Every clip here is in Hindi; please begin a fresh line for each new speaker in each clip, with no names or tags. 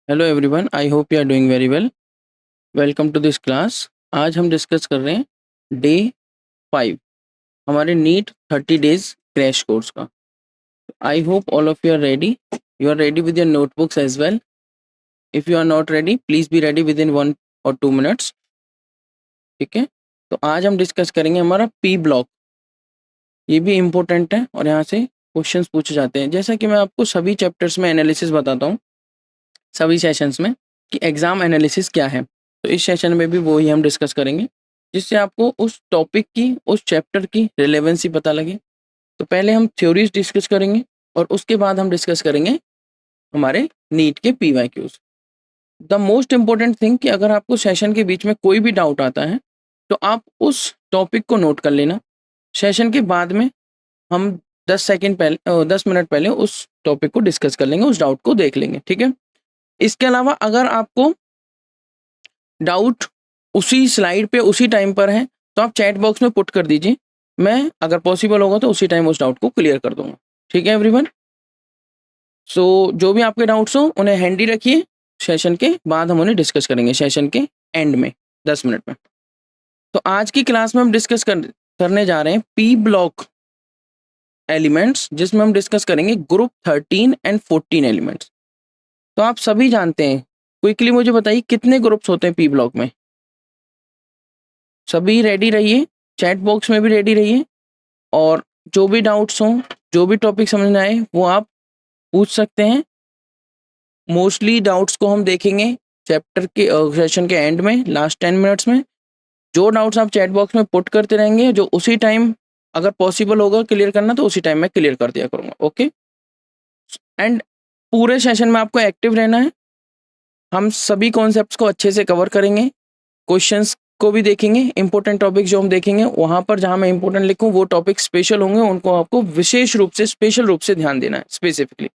Hello everyone, I hope you are doing very well. Welcome to this class. आज हम डिस्कस कर रहे हैं डे 5 हमारे नीट 30 डेज क्रैश कोर्स का। I hope all of you are ready with your notebooks as well. If you are not ready please be ready within 1 or 2 minutes। ठीक है, तो आज हम डिस्कस करेंगे हमारा पी ब्लॉक। ये भी इम्पोर्टेंट है और यहाँ से क्वेश्चंस पूछे जाते हैं। जैसा कि मैं आपको सभी चैप्टर्स में एनालिसिस बताता हूँ, सभी सेशंस में, कि एग्ज़ाम एनालिसिस क्या है, तो इस सेशन में भी वही हम डिस्कस करेंगे, जिससे आपको उस टॉपिक की, उस चैप्टर की रिलेवेंसी पता लगे। तो पहले हम थ्योरीज डिस्कस करेंगे और उसके बाद हम डिस्कस करेंगे हमारे नीट के PYQs। The most important thing कि अगर आपको सेशन के बीच में कोई भी डाउट आता है तो आप उस टॉपिक को नोट कर लेना। सेशन के बाद में हम 10 मिनट पहले उस टॉपिक को डिस्कस कर लेंगे, उस डाउट को देख लेंगे। ठीक है, इसके अलावा अगर आपको डाउट उसी स्लाइड पे उसी टाइम पर है तो आप चैट बॉक्स में पुट कर दीजिए। मैं अगर पॉसिबल होगा तो उसी टाइम उस डाउट को क्लियर कर दूंगा। ठीक है एवरीवन। सो जो भी आपके डाउट्स हो उन्हें हैंडी रखिए, सेशन के बाद हम उन्हें डिस्कस करेंगे सेशन के एंड में 10 मिनट में। तो आज की क्लास में हम डिस्कस करने जा रहे हैं पी ब्लॉक एलिमेंट्स, जिसमें हम डिस्कस करेंगे ग्रुप 13 एंड 14 एलिमेंट्स। तो आप सभी जानते हैं, क्विकली मुझे बताइए कितने ग्रुप्स होते हैं पी ब्लॉक में। सभी रेडी रहिए, चैट बॉक्स में भी रेडी रहिए, और जो भी डाउट्स हों, जो भी टॉपिक समझ में आए वो आप पूछ सकते हैं। मोस्टली डाउट्स को हम देखेंगे चैप्टर के सेशन के एंड में, लास्ट 10 मिनट्स में। जो डाउट्स आप चैट बॉक्स में पुट करते रहेंगे, जो उसी टाइम अगर पॉसिबल होगा क्लियर करना तो उसी टाइम मैं क्लियर कर दिया करूँगा। ओके, एंड पूरे सेशन में आपको एक्टिव रहना है। हम सभी कॉन्सेप्ट्स को अच्छे से कवर करेंगे, क्वेश्चंस को भी देखेंगे। इंपॉर्टेंट टॉपिक जो हम देखेंगे वहाँ पर जहाँ मैं इंपॉर्टेंट लिखूँ वो टॉपिक स्पेशल होंगे, उनको आपको विशेष रूप से, स्पेशल रूप से ध्यान देना है स्पेसिफिकली।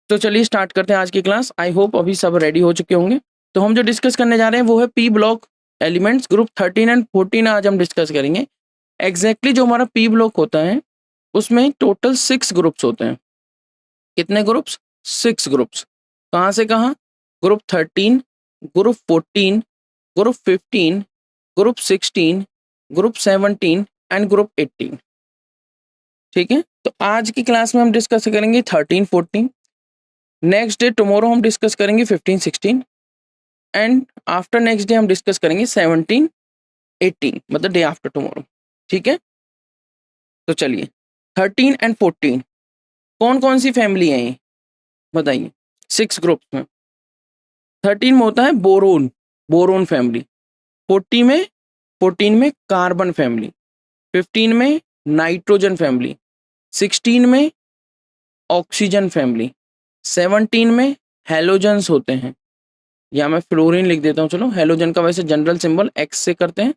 तो चलिए स्टार्ट करते हैं आज की क्लास। आई होप अभी सब रेडी हो चुके होंगे। तो हम जो डिस्कस करने जा रहे हैं वो है P block elements group 13 and 14 आज हम डिस्कस करेंगे। एग्जैक्टली जो हमारा पी ब्लॉक होता है उसमें टोटल 6 ग्रुप्स होते हैं। कितने ग्रुप्स? 6 ग्रुप्स। कहाँ से कहाँ? Group 13, group 14, group 15, group 16, group 17 and group 18। ठीक है, तो आज की क्लास में हम डिस्कस करेंगे 13, 14। नेक्स्ट डे टुमारो हम डिस्कस करेंगे 15, 16 एंड आफ्टर नेक्स्ट डे हम डिस्कस करेंगे 17, 18, मतलब डे आफ्टर टुमारो। ठीक है, तो चलिए 13 एंड 14 कौन कौन सी फैमिली है ये बताइए। 6 ग्रुप्स में 13 में होता है बोरोन, बोरोन फैमिली। 14 में कार्बन फैमिली। 15 में नाइट्रोजन फैमिली। 16 में ऑक्सीजन फैमिली। 17 में हेलोजन्स होते हैं, या मैं फ्लोरीन लिख देता हूँ, चलो हेलोजन का वैसे जनरल सिंबल X से करते हैं।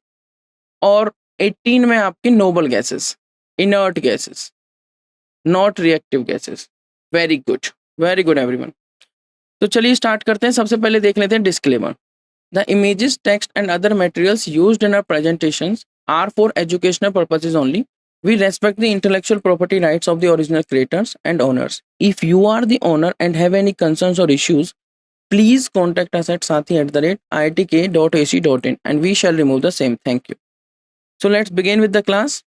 और 18 में आपके noble gases, inert gases, not reactive gases. Very good, very good everyone. तो चलिए स्टार्ट करते हैं। सबसे पहले देख लेते हैं disclaimer. The images, text and other materials used in our presentations are for educational purposes only. We respect the intellectual property rights of the original creators and owners. If you are the owner and have any concerns or issues, please contact us at sathi@iitk.ac.in and we shall remove the same. Thank you. So let's begin with the class.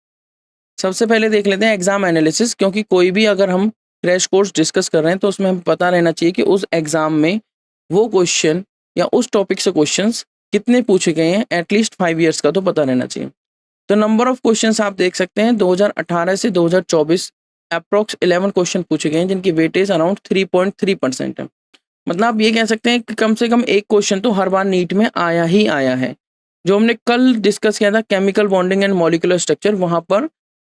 सबसे पहले देख लेते हैं एग्जाम एनालिसिस, क्योंकि कोई भी अगर हम क्रैश कोर्स डिस्कस कर रहे हैं तो उसमें हमें पता रहना चाहिए कि उस एग्जाम में वो क्वेश्चन या उस टॉपिक से क्वेश्चंस कितने पूछे गए हैं। एटलीस्ट 5 इयर्स का तो पता रहना चाहिए। तो नंबर ऑफ क्वेश्चंस आप देख सकते हैं 2018 से 2024 अप्रोक्स 11 क्वेश्चन पूछे गए हैं, जिनकी वेटेज अराउंड 3.3% है। मतलब आप ये कह सकते हैं कि कम से कम एक क्वेश्चन तो हर बार नीट में आया ही आया है। जो हमने कल डिस्कस किया था chemical bonding and molecular structure, वहां पर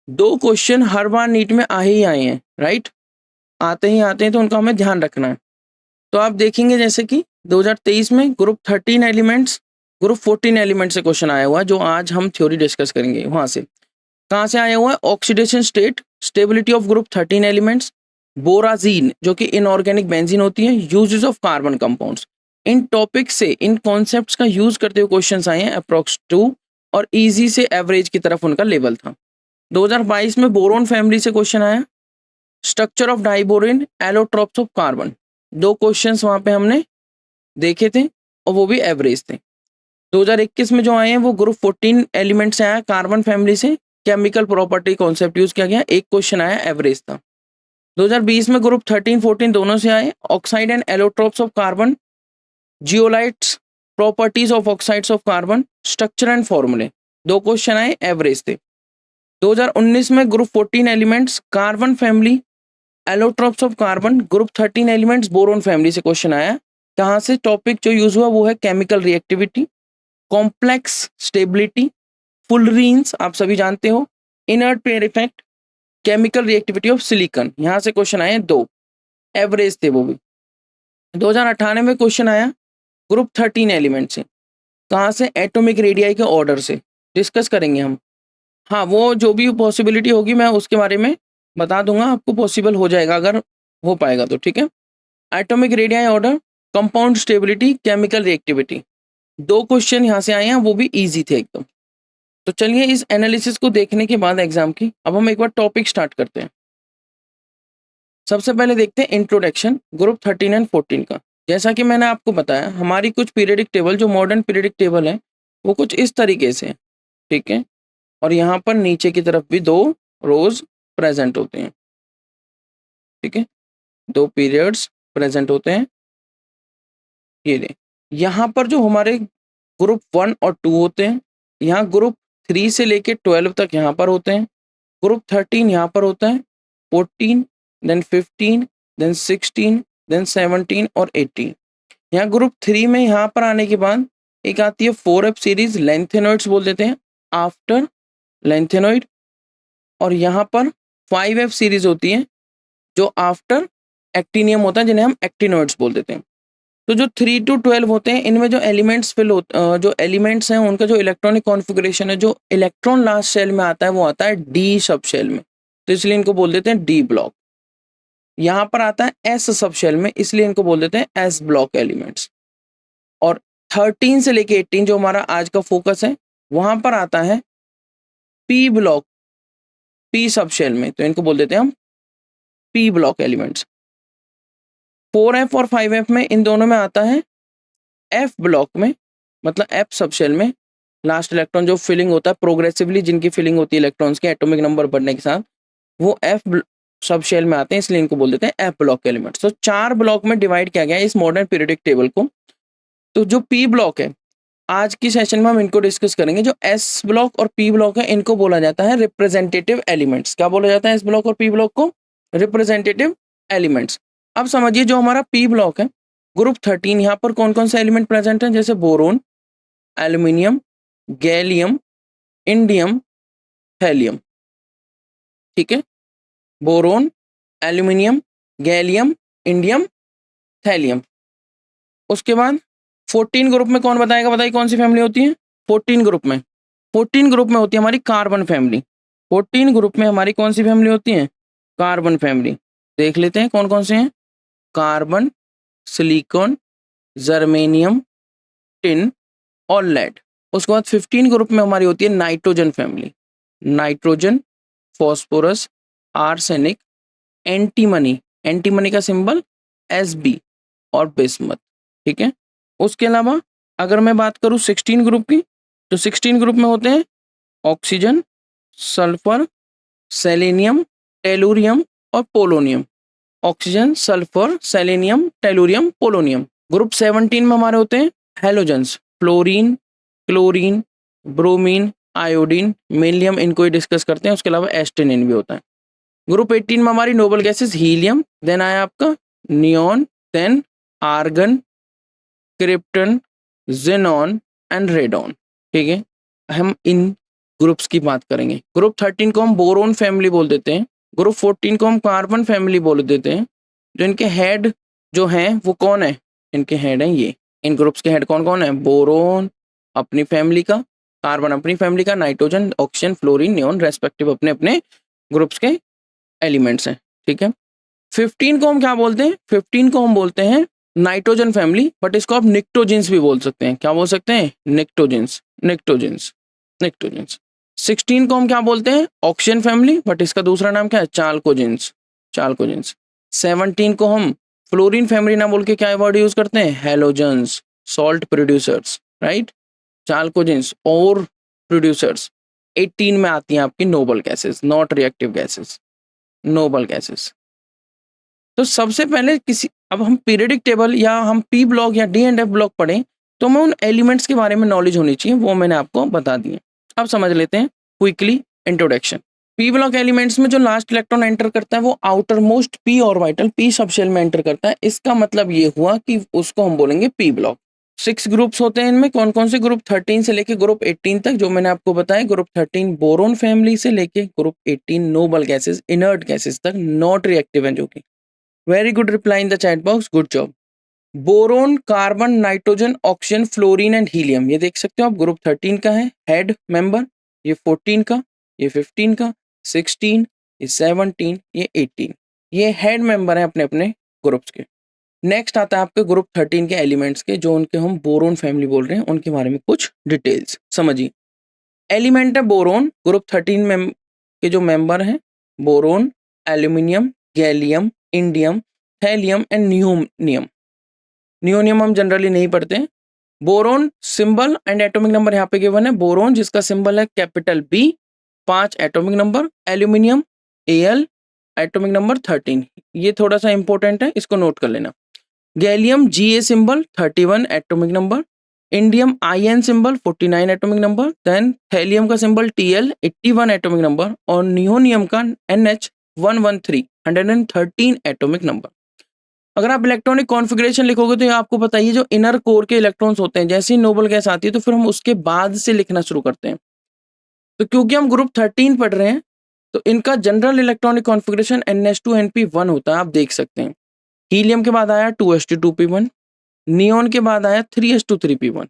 2 क्वेश्चन हर बार नीट में आ ही आए हैं, राइट। आते ही आते हैं, तो उनका हमें ध्यान रखना है। तो आप देखेंगे जैसे कि 2023 में ग्रुप 13 एलिमेंट्स, ग्रुप 14 एलिमेंट से क्वेश्चन आया हुआ है, जो आज हम थ्योरी डिस्कस करेंगे। वहां से कहाँ से आया हुआ है? Oxidation state, stability of group 13 elements, borazine जो कि इनऑर्गेनिक बेंजीन होती है, यूजेस ऑफ कार्बन कंपाउंड्स। इन टॉपिक से, इन कॉन्सेप्ट्स का यूज करते हुए क्वेश्चंस आए हैं अप्रोक्स 2, और इजी से एवरेज की तरफ उनका लेवल था। 2022 में बोरोन फैमिली से क्वेश्चन आया, structure of diborane, allotropes of carbon. 2 questions वहां पे हमने देखे थे और वो भी एवरेज थे। 2021 में जो आए हैं वो ग्रुप 14 एलिमेंट से आया, कार्बन फैमिली से केमिकल प्रॉपर्टी कॉन्सेप्ट यूज किया गया, एक क्वेश्चन आया, एवरेज था। 2020 में ग्रुप 13 14 दोनों से आए, oxide and allotropes of carbon, zeolites, properties of oxides of carbon, structure and फॉर्मूले, 2 क्वेश्चन आए, एवरेज थे। 2019 में group 14 elements carbon family, allotropes of carbon, group 13 elements boron family से क्वेश्चन आया। कहाँ से टॉपिक जो यूज हुआ वो है केमिकल रिएक्टिविटी, कॉम्प्लेक्स स्टेबिलिटी, फुलरीन्स आप सभी जानते हो, inert pair effect, chemical reactivity of silicon. यहाँ से क्वेश्चन आए 2, एवरेज थे वो भी। 2098 में क्वेश्चन आया ग्रुप 13 एलिमेंट से, कहाँ से, एटॉमिक रेडियाई के ऑर्डर से, डिस्कस करेंगे हम। हाँ, वो जो भी पॉसिबिलिटी होगी मैं उसके बारे में बता दूंगा आपको, पॉसिबल हो जाएगा अगर हो पाएगा तो, ठीक है। Atomic radii order, compound stability, chemical reactivity, 2 question यहाँ से आए हैं, वो भी इजी थे एकदम। तो चलिए इस एनालिसिस को देखने के बाद एग्जाम की अब हम एक बार टॉपिक स्टार्ट करते हैं। सबसे पहले देखते हैं इंट्रोडक्शन ग्रुप 13 एंड 14 का। जैसा कि मैंने आपको बताया हमारी कुछ पीरियडिक टेबल, जो मॉडर्न पीरियडिक टेबल है वो कुछ इस तरीके से है, ठीक है। और यहाँ पर नीचे की तरफ भी 2 रोज प्रेजेंट होते हैं, ठीक है, 2 पीरियड्स प्रेजेंट होते हैं। ये देख, यहाँ पर जो हमारे ग्रुप 1 और 2 होते हैं, यहाँ ग्रुप 3 से लेके 12 तक यहाँ पर होते हैं, ग्रुप 13 यहाँ पर होता है, 14 देन 15 देन 16 देन 17 और 18। यहाँ ग्रुप 3 में यहाँ पर आने के बाद एक आती है 4F सीरीज, लेंथेनॉइड्स बोल देते हैं, आफ्टर लेंथेनॉइड। और यहाँ पर 5F सीरीज होती है जो आफ्टर एक्टिनियम होता है, जिन्हें हम एक्टिनॉइड्स बोल देते हैं। तो जो 3 to 12 होते हैं इनमें जो एलिमेंट्स जो एलिमेंट्स हैं उनका जो इलेक्ट्रॉनिक कॉन्फ़िगरेशन है, जो इलेक्ट्रॉन लास्ट शेल में आता है वो आता है डी सब शेल में, तो इसलिए इनको बोल देते हैं डी ब्लॉक। यहाँ पर आता है एस सब शेल में, इसलिए इनको बोल देते हैं एस ब्लॉक एलिमेंट्स। और 13 से लेके 18 जो हमारा आज का फोकस है वहां पर आता है P block, P subshell में, तो इनको बोल देते हैं हम पी ब्लॉक एलिमेंट्स। 4F और 5F में इन दोनों में आता है एफ ब्लॉक में, मतलब एफ सब शेल में लास्ट इलेक्ट्रॉन जो फिलिंग होता है प्रोग्रेसिवली, जिनकी फिलिंग होती है इलेक्ट्रॉन्स के एटॉमिक नंबर बढ़ने के साथ, वो एफ सब शेल में आते हैं, इसलिए इनको बोल देते हैं एफ ब्लॉक एलिमेंट्स। तो 4 ब्लॉक में डिवाइड किया गया है इस मॉडर्न पीरियडिक टेबल को। तो जो पी ब्लॉक है आज की सेशन में हम इनको डिस्कस करेंगे। जो एस ब्लॉक और पी ब्लॉक है इनको बोला जाता है रिप्रेजेंटेटिव एलिमेंट्स। क्या बोला जाता है एस ब्लॉक और पी ब्लॉक को? Representative elements. अब समझिए जो हमारा पी ब्लॉक है ग्रुप 13, यहाँ पर कौन कौन से एलिमेंट प्रेजेंट हैं, जैसे boron, aluminium, gallium, indium, thallium, ठीक है, boron, aluminium, gallium, indium, thallium. उसके बाद 14 ग्रुप में कौन बताएगा, बताइए कौन सी फैमिली होती है 14 ग्रुप में? 14 ग्रुप में होती है हमारी कार्बन फैमिली। 14 ग्रुप में हमारी कौन सी फैमिली होती है? Carbon family. देख लेते हैं कौन कौन से हैं। कार्बन, सिलिकॉन, जर्मेनियम, टिन और लेड। उसके बाद 15 ग्रुप में हमारी होती है nitrogen family. Nitrogen, phosphorus, arsenic, antimony, antimony का सिंबल Sb और बिस्मथ, ठीक है। उसके अलावा अगर मैं बात करूं 16 ग्रुप की, तो 16 ग्रुप में होते हैं ऑक्सीजन, सल्फर, सेलेनियम, टेलुरियम और polonium. Oxygen, sulphur, selenium, tellurium, polonium. Group 17 में हमारे होते हैं halogens, fluorine, chlorine, bromine, iodine, mainly हम इनको ही डिस्कस करते हैं। उसके अलावा एस्टेनिन भी होता है। ग्रुप 18 में हमारी नोबल गैसेस हीलियम, देन आया आपका neon, then argon, krypton, xenon and radon, ठीक है। हम इन ग्रुप्स की बात करेंगे। ग्रुप 13 को हम बोरोन फैमिली बोल देते हैं। ग्रुप 14 को हम कार्बन फैमिली बोल देते हैं। जो इनके हेड जो हैं वो कौन है? इनके हेड हैं ये। इन ग्रुप्स के हेड कौन कौन है? बोरोन अपनी फैमिली का, कार्बन अपनी फैमिली का, nitrogen, oxygen, fluorine, neon respective अपने अपने ग्रुप्स के एलिमेंट्स हैं, ठीक है। 15 को हम क्या बोलते हैं? 15 को हम बोलते हैं नाइट्रोजन फैमिली, बट इसको आप निक्टोजिन्स भी बोल सकते हैं। क्या बोल सकते हैं? निक्टोजिन्स, निक्टोजिन्स, निक्टोजिन्स। 16 को हम क्या बोलते हैं? ऑक्सीजन फैमिली, बट इसका दूसरा नाम क्या है? चाल्कोजिन्स, चाल्कोजिन्स। 17 को हम फ्लोरीन फैमिली ना बोल के क्या वर्ड यूज करते हैं? हेलोजन्स, सॉल्ट प्रोड्यूसर्स, राइट, चाल्कोजेंस और प्रोड्यूसर्स। 18 में आती हैं आपकी noble gases, not reactive gases, noble gases. तो सबसे पहले अब हम पीरियडिक टेबल या हम पी ब्लॉक या डी एंड एफ ब्लॉक पढ़ें तो हमें उन एलिमेंट्स के बारे में नॉलेज होनी चाहिए, वो मैंने आपको बता दी है। अब समझ लेते हैं quickly introduction. P block elements में जो लास्ट इलेक्ट्रॉन एंटर करता है वो outer most P orbital P subshell में एंटर करता है। इसका मतलब ये हुआ कि उसको हम बोलेंगे पी ब्लॉक। 6 ग्रुप्स होते हैं इनमें। कौन कौन से ग्रुप? 13 से लेके ग्रुप 18 तक, जो मैंने आपको बताया। ग्रुप 13 बोरोन फैमिली से लेके group 18 noble gases, inert gases तक, नॉट रिएक्टिव है जो कि। Very good reply in the chat box, good job. Boron, carbon, nitrogen, oxygen, fluorine and helium, ये देख सकते हो आप, ग्रुप 13 का है हेड मेंबर। ये 14 का, ये 15 का, 16, ये 17, ये 18, ये हेड मेंबर है अपने अपने ग्रुप्स के। नेक्स्ट आता है आपके ग्रुप 13 के एलिमेंट्स के, जो उनके हम बोरोन फैमिली बोल रहे हैं, उनके बारे में कुछ डिटेल्स समझिए। एलिमेंट है बोरोन, ग्रुप 13 में के जो मेंबर हैं boron, aluminium, gallium, indium, thallium and nihonium. Nihonium हम जनरली नहीं पढ़ते हैं। Boron symbol and atomic number यहाँ पे गिवन है। बोरोन जिसका सिंबल है capital B, 5 atomic number. Aluminium Al, atomic number 13, ये थोड़ा सा इंपॉर्टेंट है, इसको नोट कर लेना। Gallium Ga symbol 31 atomic number. Indium In symbol 49 atomic number. Then thallium का सिंबल Tl 81 एटॉमिक नंबर और नियोनियम का NH113 113 एटॉमिक नंबर। अगर आप इलेक्ट्रॉनिक कॉन्फ़िगरेशन लिखोगे तो ये आपको पता ही है, जो इनर कोर के इलेक्ट्रॉन्स होते हैं, जैसे ही नोबल गैस आती है तो फिर हम उसके बाद से लिखना शुरू करते हैं। तो क्योंकि हम ग्रुप 13 पढ़ रहे हैं तो इनका जनरल इलेक्ट्रॉनिक कॉन्फ़िगरेशन NH2NP1 होता है, आप देख सकते हैं। हीलियम के बाद आया 2s2p1, नियोन के बाद आया 3s2 3p1,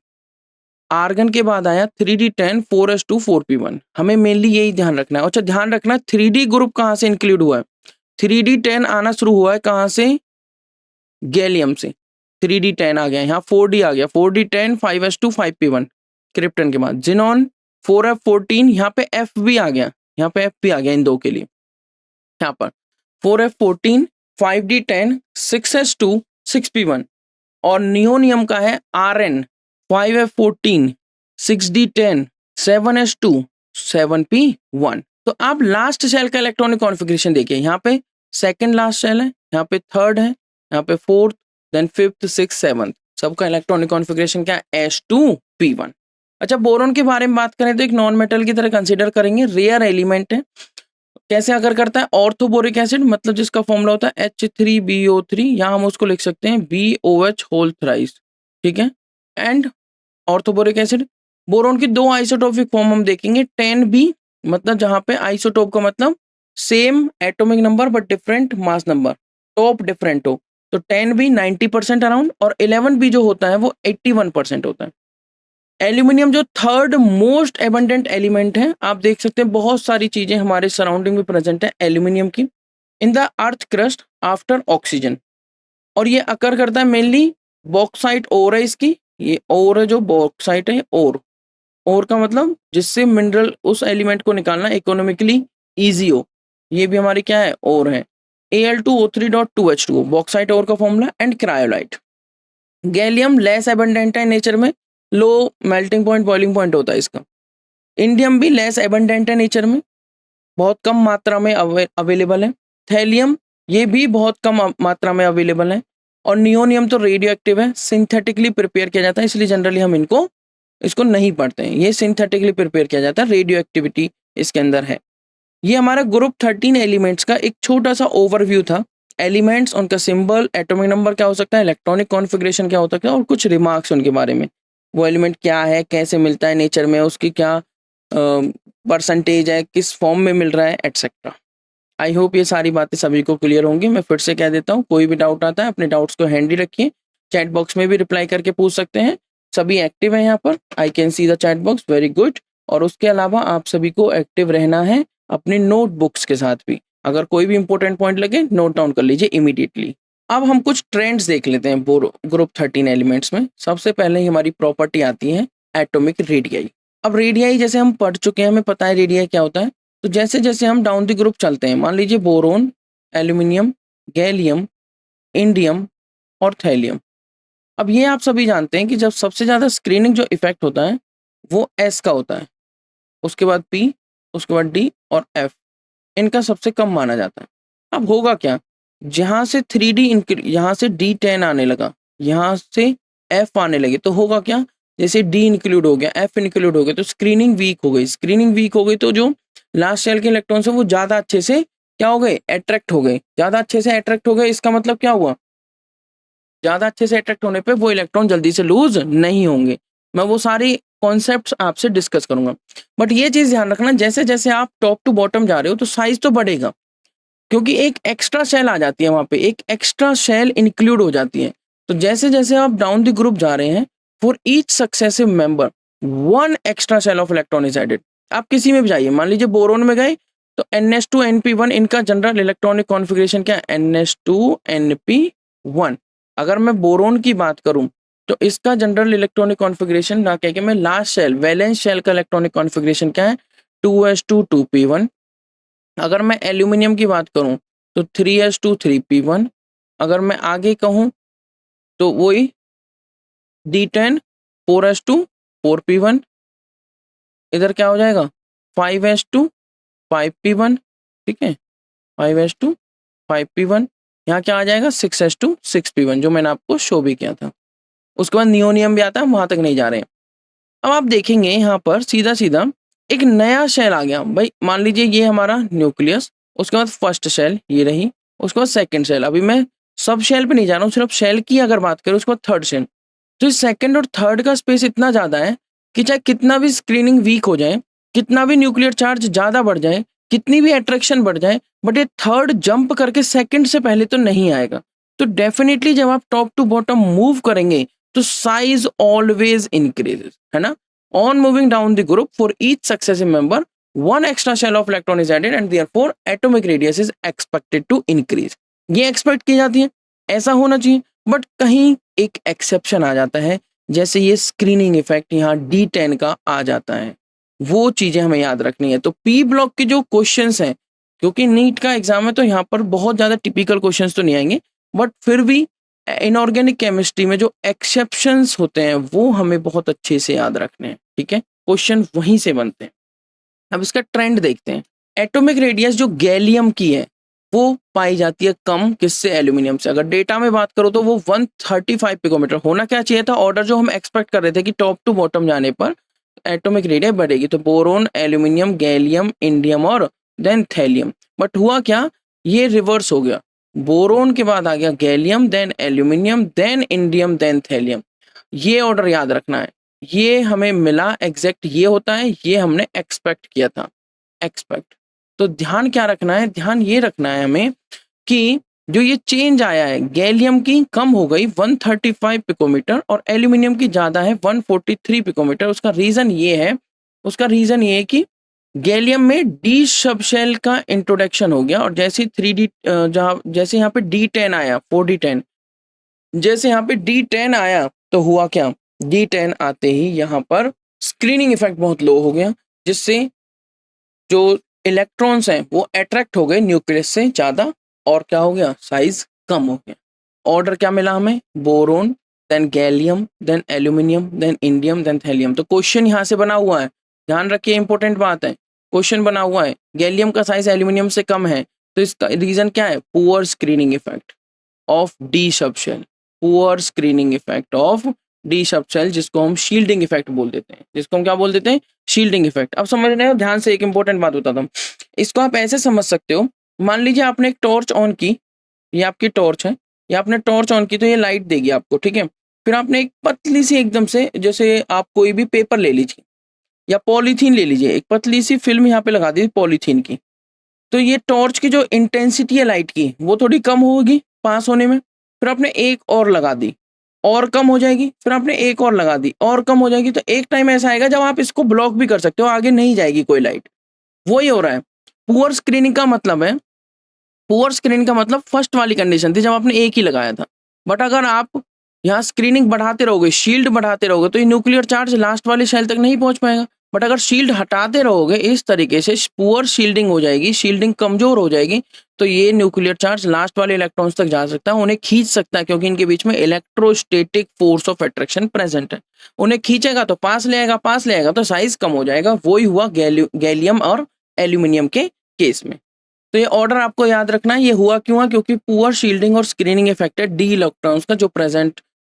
आर्गन के बाद आया 3d10 4s2 4p1। हमें मेनली यही ध्यान रखना है। अच्छा, ध्यान रखना 3d ग्रुप कहाँ से इंक्लूड हुआ है? 3d10 आना शुरू हुआ है कहाँ से? गैलियम से। 3d10 आ गया, यहाँ 4d आ गया, 4d10 5s2 5p1 क्रिप्टन के बाद। जिनॉन 4f14, यहाँ पे f भी आ गया, यहाँ पे f भी आ गया इन दो के लिए। यहाँ पर 4f14 5d10 6s2 6p1 और नियोनियम का है Rn 5f14 6d10 7s2 7p1। तो आप लास्ट सेल का इलेक्ट्रॉनिक कॉन्फ़िगरेशन देखिए, यहाँ पे सेकंड लास्ट सेल है, यहाँ पे थर्ड है, यहाँ पे fourth, then fifth, six, seventh, सबका इलेक्ट्रॉनिक कॉन्फ़िगरेशन क्या है? S2p1। अच्छा, बोरोन के बारे में बात करें तो एक नॉन मेटल की तरह कंसीडर करेंगे, रेयर एलिमेंट है। कैसे अगर करता है? ऑर्थोबोरिक एसिड, मतलब जिसका फॉर्मूला होता है H3BO3, यहाँ हम उसको लिख सकते हैं BOH होल थ्राइस, ठीक है। एंड ऑर्थोबोरिक एसिड, बोरोन की दो आइसोटोपिक फॉर्म हम देखेंगे। 10B, मतलब जहाँ पे आइसोटोप का मतलब same atomic number but different mass number, top different हो, तो 10B 90% अराउंड, और 11B जो होता है वो 81% होता है। एल्यूमिनियम जो थर्ड मोस्ट एबंडेंट एलिमेंट है, आप देख सकते हैं बहुत सारी चीजें हमारे सराउंडिंग में प्रेजेंट है एल्यूमिनियम की, in the earth crust after oxygen. और ये अकर करता है मेनली बॉक्साइट ओर है इसकी, ये ओर है, जो बॉक्साइट है ओर का मतलब जिससे मिनरल उस एलिमेंट को निकालना इकोनॉमिकली इजी हो, ये भी हमारी क्या है? ओर है। Al2O3.2H2O बॉक्साइट ओर का formula. And cryolite. Gallium less abundant है नेचर में, low melting point boiling point होता है इसका। इंडियम भी लेस एबंडेंट है नेचर में, बहुत कम मात्रा में अवेलेबल है। थैलियम ये भी बहुत कम मात्रा में अवेलेबल है। और नियोनियम तो रेडियो एक्टिव है, सिंथेटिकली प्रिपेयर किया जाता है, इसलिए जनरली हम इसको नहीं पढ़ते हैं। ये सिंथेटिकली प्रिपेयर किया जाता है, रेडियो एक्टिविटी इसके अंदर है। ये हमारा ग्रुप 13 एलिमेंट्स का एक छोटा सा ओवरव्यू था। एलिमेंट्स, उनका सिंबल, एटॉमिक नंबर क्या हो सकता है, इलेक्ट्रॉनिक कॉन्फ़िगरेशन क्या हो सकता है, और कुछ रिमार्क्स उनके बारे में, वो एलिमेंट क्या है, कैसे मिलता है नेचर में, उसकी क्या परसेंटेज है, किस फॉर्म में मिल रहा है, एटसेट्रा। आई होप ये सारी बातें सभी को क्लियर होंगी। मैं फिर से कह देता हूँ, कोई भी डाउट आता है अपने डाउट्स को हैंडी रखिए, चैट बॉक्स में भी रिप्लाई करके पूछ सकते हैं। सभी एक्टिव है यहाँ पर, I can see the chat box, very good. और उसके अलावा आप सभी को एक्टिव रहना है अपनी नोटबुक्स के साथ भी। अगर कोई भी इंपॉर्टेंट पॉइंट लगे नोट डाउन कर लीजिए इमीडिएटली। अब हम कुछ ट्रेंड्स देख लेते हैं ग्रुप 13 एलिमेंट्स में। सबसे पहले ही हमारी प्रॉपर्टी आती है एटॉमिक रेडियाई। अब रेडियाई जैसे हम पढ़ चुके हैं, हमें पता है रेडियाई क्या होता है। तो जैसे जैसे हम डाउन द ग्रुप चलते हैं, मान लीजिए बोरोन, एल्यूमिनियम, गैलियम, इंडियम और थैलियम। अब ये आप सभी जानते हैं कि जब सबसे ज़्यादा स्क्रीनिंग जो इफेक्ट होता है वो एस का होता है, उसके बाद पी, उसके बाद डी और एफ, इनका सबसे कम माना जाता है। अब होगा क्या, जहाँ से 3D यहाँ से D10 आने लगा, यहाँ से F आने लगे, तो होगा क्या, जैसे D इंक्लूड हो गया, F इंक्लूड हो गया, तो स्क्रीनिंग वीक हो गई। स्क्रीनिंग वीक हो गई तो जो लास्ट शेल के इलेक्ट्रॉन्स है वो ज़्यादा अच्छे से क्या हो गए, अट्रैक्ट हो गए। ज़्यादा अच्छे से अट्रैक्ट हो गए, इसका मतलब क्या हुआ, ज़्यादा अच्छे से अट्रैक्ट होने पे वो इलेक्ट्रॉन जल्दी से लूज नहीं होंगे। मैं वो सारी कॉन्सेप्ट्स आपसे डिस्कस करूंगा, बट ये चीज़ ध्यान रखना, जैसे जैसे आप टॉप टू बॉटम जा रहे हो तो साइज तो बढ़ेगा, क्योंकि एक एक्स्ट्रा शेल आ जाती है वहाँ पे, एक एक्स्ट्रा शेल इंक्लूड हो जाती है। तो जैसे जैसे आप डाउन द ग्रुप जा रहे हैं, for each successive member one extra shell of electron is added. आप किसी में भी जाइए, मान लीजिए बोरोन में गए तो NH2 NP1, इनका जनरल इलेक्ट्रॉनिक कॉन्फ़िगरेशन क्या है, NH2 NP1। अगर मैं बोरोन की बात करूं तो इसका जनरल इलेक्ट्रॉनिक कॉन्फ़िगरेशन ना कह के मैं लास्ट शेल, वैलेंस शेल का इलेक्ट्रॉनिक कॉन्फ़िगरेशन क्या है, 2s2 2p1। अगर मैं एल्यूमिनियम की बात करूं तो 3s2 3p1। अगर मैं आगे कहूं तो वही D10 4s2 4p1। इधर क्या हो जाएगा, 5s2 5p1, ठीक है, 5s2 5p1। यहाँ क्या आ जाएगा, 6s2 6p1, जो मैंने आपको शो भी किया था। उसके बाद नियोनियम भी आता है, वहां तक नहीं जा रहे हैं। अब आप देखेंगे यहाँ पर सीधा सीधा एक नया शेल आ गया भाई। मान लीजिए ये हमारा न्यूक्लियस, उसके बाद फर्स्ट शेल ये रही, उसके बाद सेकंड शेल। अभी मैं सब शेल पे नहीं जा रहा हूँ, सिर्फ शेल की अगर बात करूँ, उसके बाद थर्ड शेल। तो इस सेकंड और थर्ड का स्पेस इतना ज़्यादा है कि चाहे कितना भी स्क्रीनिंग वीक हो जाए, कितना भी न्यूक्लियर चार्ज ज़्यादा बढ़ जाए, कितनी भी अट्रैक्शन बढ़ जाए, बट ये थर्ड जंप करके सेकंड से पहले तो नहीं आएगा। तो डेफिनेटली जब आप टॉप टू बॉटम मूव करेंगे तो साइज ऑलवेज इंक्रीजेस, है ना। On moving down the group, for each successive member, one extra shell of electron is added and therefore atomic radius is expected to increase. ये एक्सपेक्ट की जाती है, ऐसा होना चाहिए, बट कहीं एक एक्सेप्शन आ जाता है, जैसे ये स्क्रीनिंग इफेक्ट यहाँ D10 का आ जाता है। वो चीजें हमें याद रखनी है। तो पी ब्लॉक के जो क्वेश्चंस हैं, क्योंकि नीट का एग्जाम है तो यहाँ पर बहुत ज्यादा टिपिकल क्वेश्चंस तो नहीं आएंगे, बट फिर भी इनऑर्गेनिक केमिस्ट्री में जो एक्सेप्शंस होते हैं वो हमें बहुत अच्छे से याद रखने हैं, ठीक है। क्वेश्चन वहीं से बनते हैं। अब इसका ट्रेंड देखते हैं। एटॉमिक रेडियस जो गैलियम की है वो पाई जाती है कम, किससे, एल्यूमिनियम से। अगर डेटा में बात करो तो वो 135 पिकोमीटर होना क्या चाहिए था, ऑर्डर जो हम एक्सपेक्ट कर रहे थे कि टॉप टू बॉटम जाने पर एटॉमिक रेडियस बढ़ेगी, तो बोरोन, एल्यूमिनियम, गैलियम, इंडियम और देन थैलियम। बट हुआ क्या, ये रिवर्स हो गया। बोरोन के बाद आ गया gallium, then aluminium, then indium, then thallium. ये ऑर्डर याद रखना है। ये हमें मिला एग्जैक्ट, ये होता है, ये हमने एक्सपेक्ट किया था, एक्सपेक्ट। तो ध्यान क्या रखना है, ध्यान ये रखना है हमें कि जो ये चेंज आया है, गैलियम की कम हो गई 135 पिकोमीटर और एल्यूमिनियम की ज्यादा है 143 पिकोमीटर। उसका रीजन ये है, उसका रीजन ये है कि गैलियम में डी सबशेल का इंट्रोडक्शन हो गया, और जैसे 3D जहाँ जैसे यहाँ पे D10 आया, 4D10, जैसे यहाँ पे D10 आया तो हुआ क्या, D10 आते ही यहाँ पर स्क्रीनिंग इफेक्ट बहुत लो हो गया, जिससे जो इलेक्ट्रॉन्स हैं वो अट्रैक्ट हो गए न्यूक्लियस से ज्यादा, और क्या हो गया, साइज कम हो गया। ऑर्डर क्या मिला हमें, boron, then gallium, then aluminium, then indium, then thallium. तो क्वेश्चन यहाँ से बना हुआ है, ध्यान रखिए, इंपॉर्टेंट बात है। क्वेश्चन बना हुआ है, गैलियम का साइज एल्यूमिनियम से कम है, तो इसका रीजन क्या है, poor screening effect of D subshell, poor screening effect of D subshell, जिसको हम शील्डिंग इफेक्ट बोल देते हैं, जिसको हम क्या बोल देते हैं, शील्डिंग इफेक्ट। अब समझ रहे हो, ध्यान से, एक इंपॉर्टेंट बात बताता हूँ। इसको आप ऐसे समझ सकते हो, मान लीजिए आपने एक टॉर्च ऑन की, ये आपकी टॉर्च है, ये आपने टॉर्च ऑन की तो ये लाइट देगी आपको, ठीक है। फिर आपने एक पतली सी एकदम से, जैसे आप कोई भी पेपर ले लीजिए या पॉलीथीन ले लीजिए, एक पतली सी फिल्म यहाँ पे लगा दी पॉलीथीन की, तो ये टॉर्च की जो इंटेंसिटी है लाइट की वो थोड़ी कम होगी पास होने में। फिर आपने एक और लगा दी, और कम हो जाएगी, फिर आपने एक और लगा दी, और कम हो जाएगी। तो एक टाइम ऐसा आएगा जब आप इसको ब्लॉक भी कर सकते हो, आगे नहीं जाएगी कोई लाइट। वही हो रहा है। पुअर स्क्रीनिंग का मतलब है, पुअर स्क्रीनिंग का मतलब फर्स्ट वाली कंडीशन थी जब आपने एक ही लगाया था। बट अगर आप यहाँ स्क्रीनिंग बढ़ाते रहोगे, शील्ड बढ़ाते रहोगे, तो ये न्यूक्लियर चार्ज लास्ट वाले शेल तक नहीं पहुंच पाएगा। बट अगर शील्ड हटाते रहोगे इस तरीके से पुअर शील्डिंग हो जाएगी, शील्डिंग कमजोर हो जाएगी, तो ये न्यूक्लियर चार्ज लास्ट वाले इलेक्ट्रॉन्स तक जा सकता है, उन्हें खींच सकता है, क्योंकि इनके बीच में electrostatic force of attraction present है। उन्हें खींचेगा तो पास ले आएगा तो साइज कम हो जाएगा। वही हुआ गैलियम और एल्यूमिनियम के केस में। तो ये ऑर्डर आपको याद रखना है। ये हुआ क्यों है? क्योंकि पुअर शील्डिंग और स्क्रीनिंग इफेक्ट है डी इलेक्ट्रॉन्स का,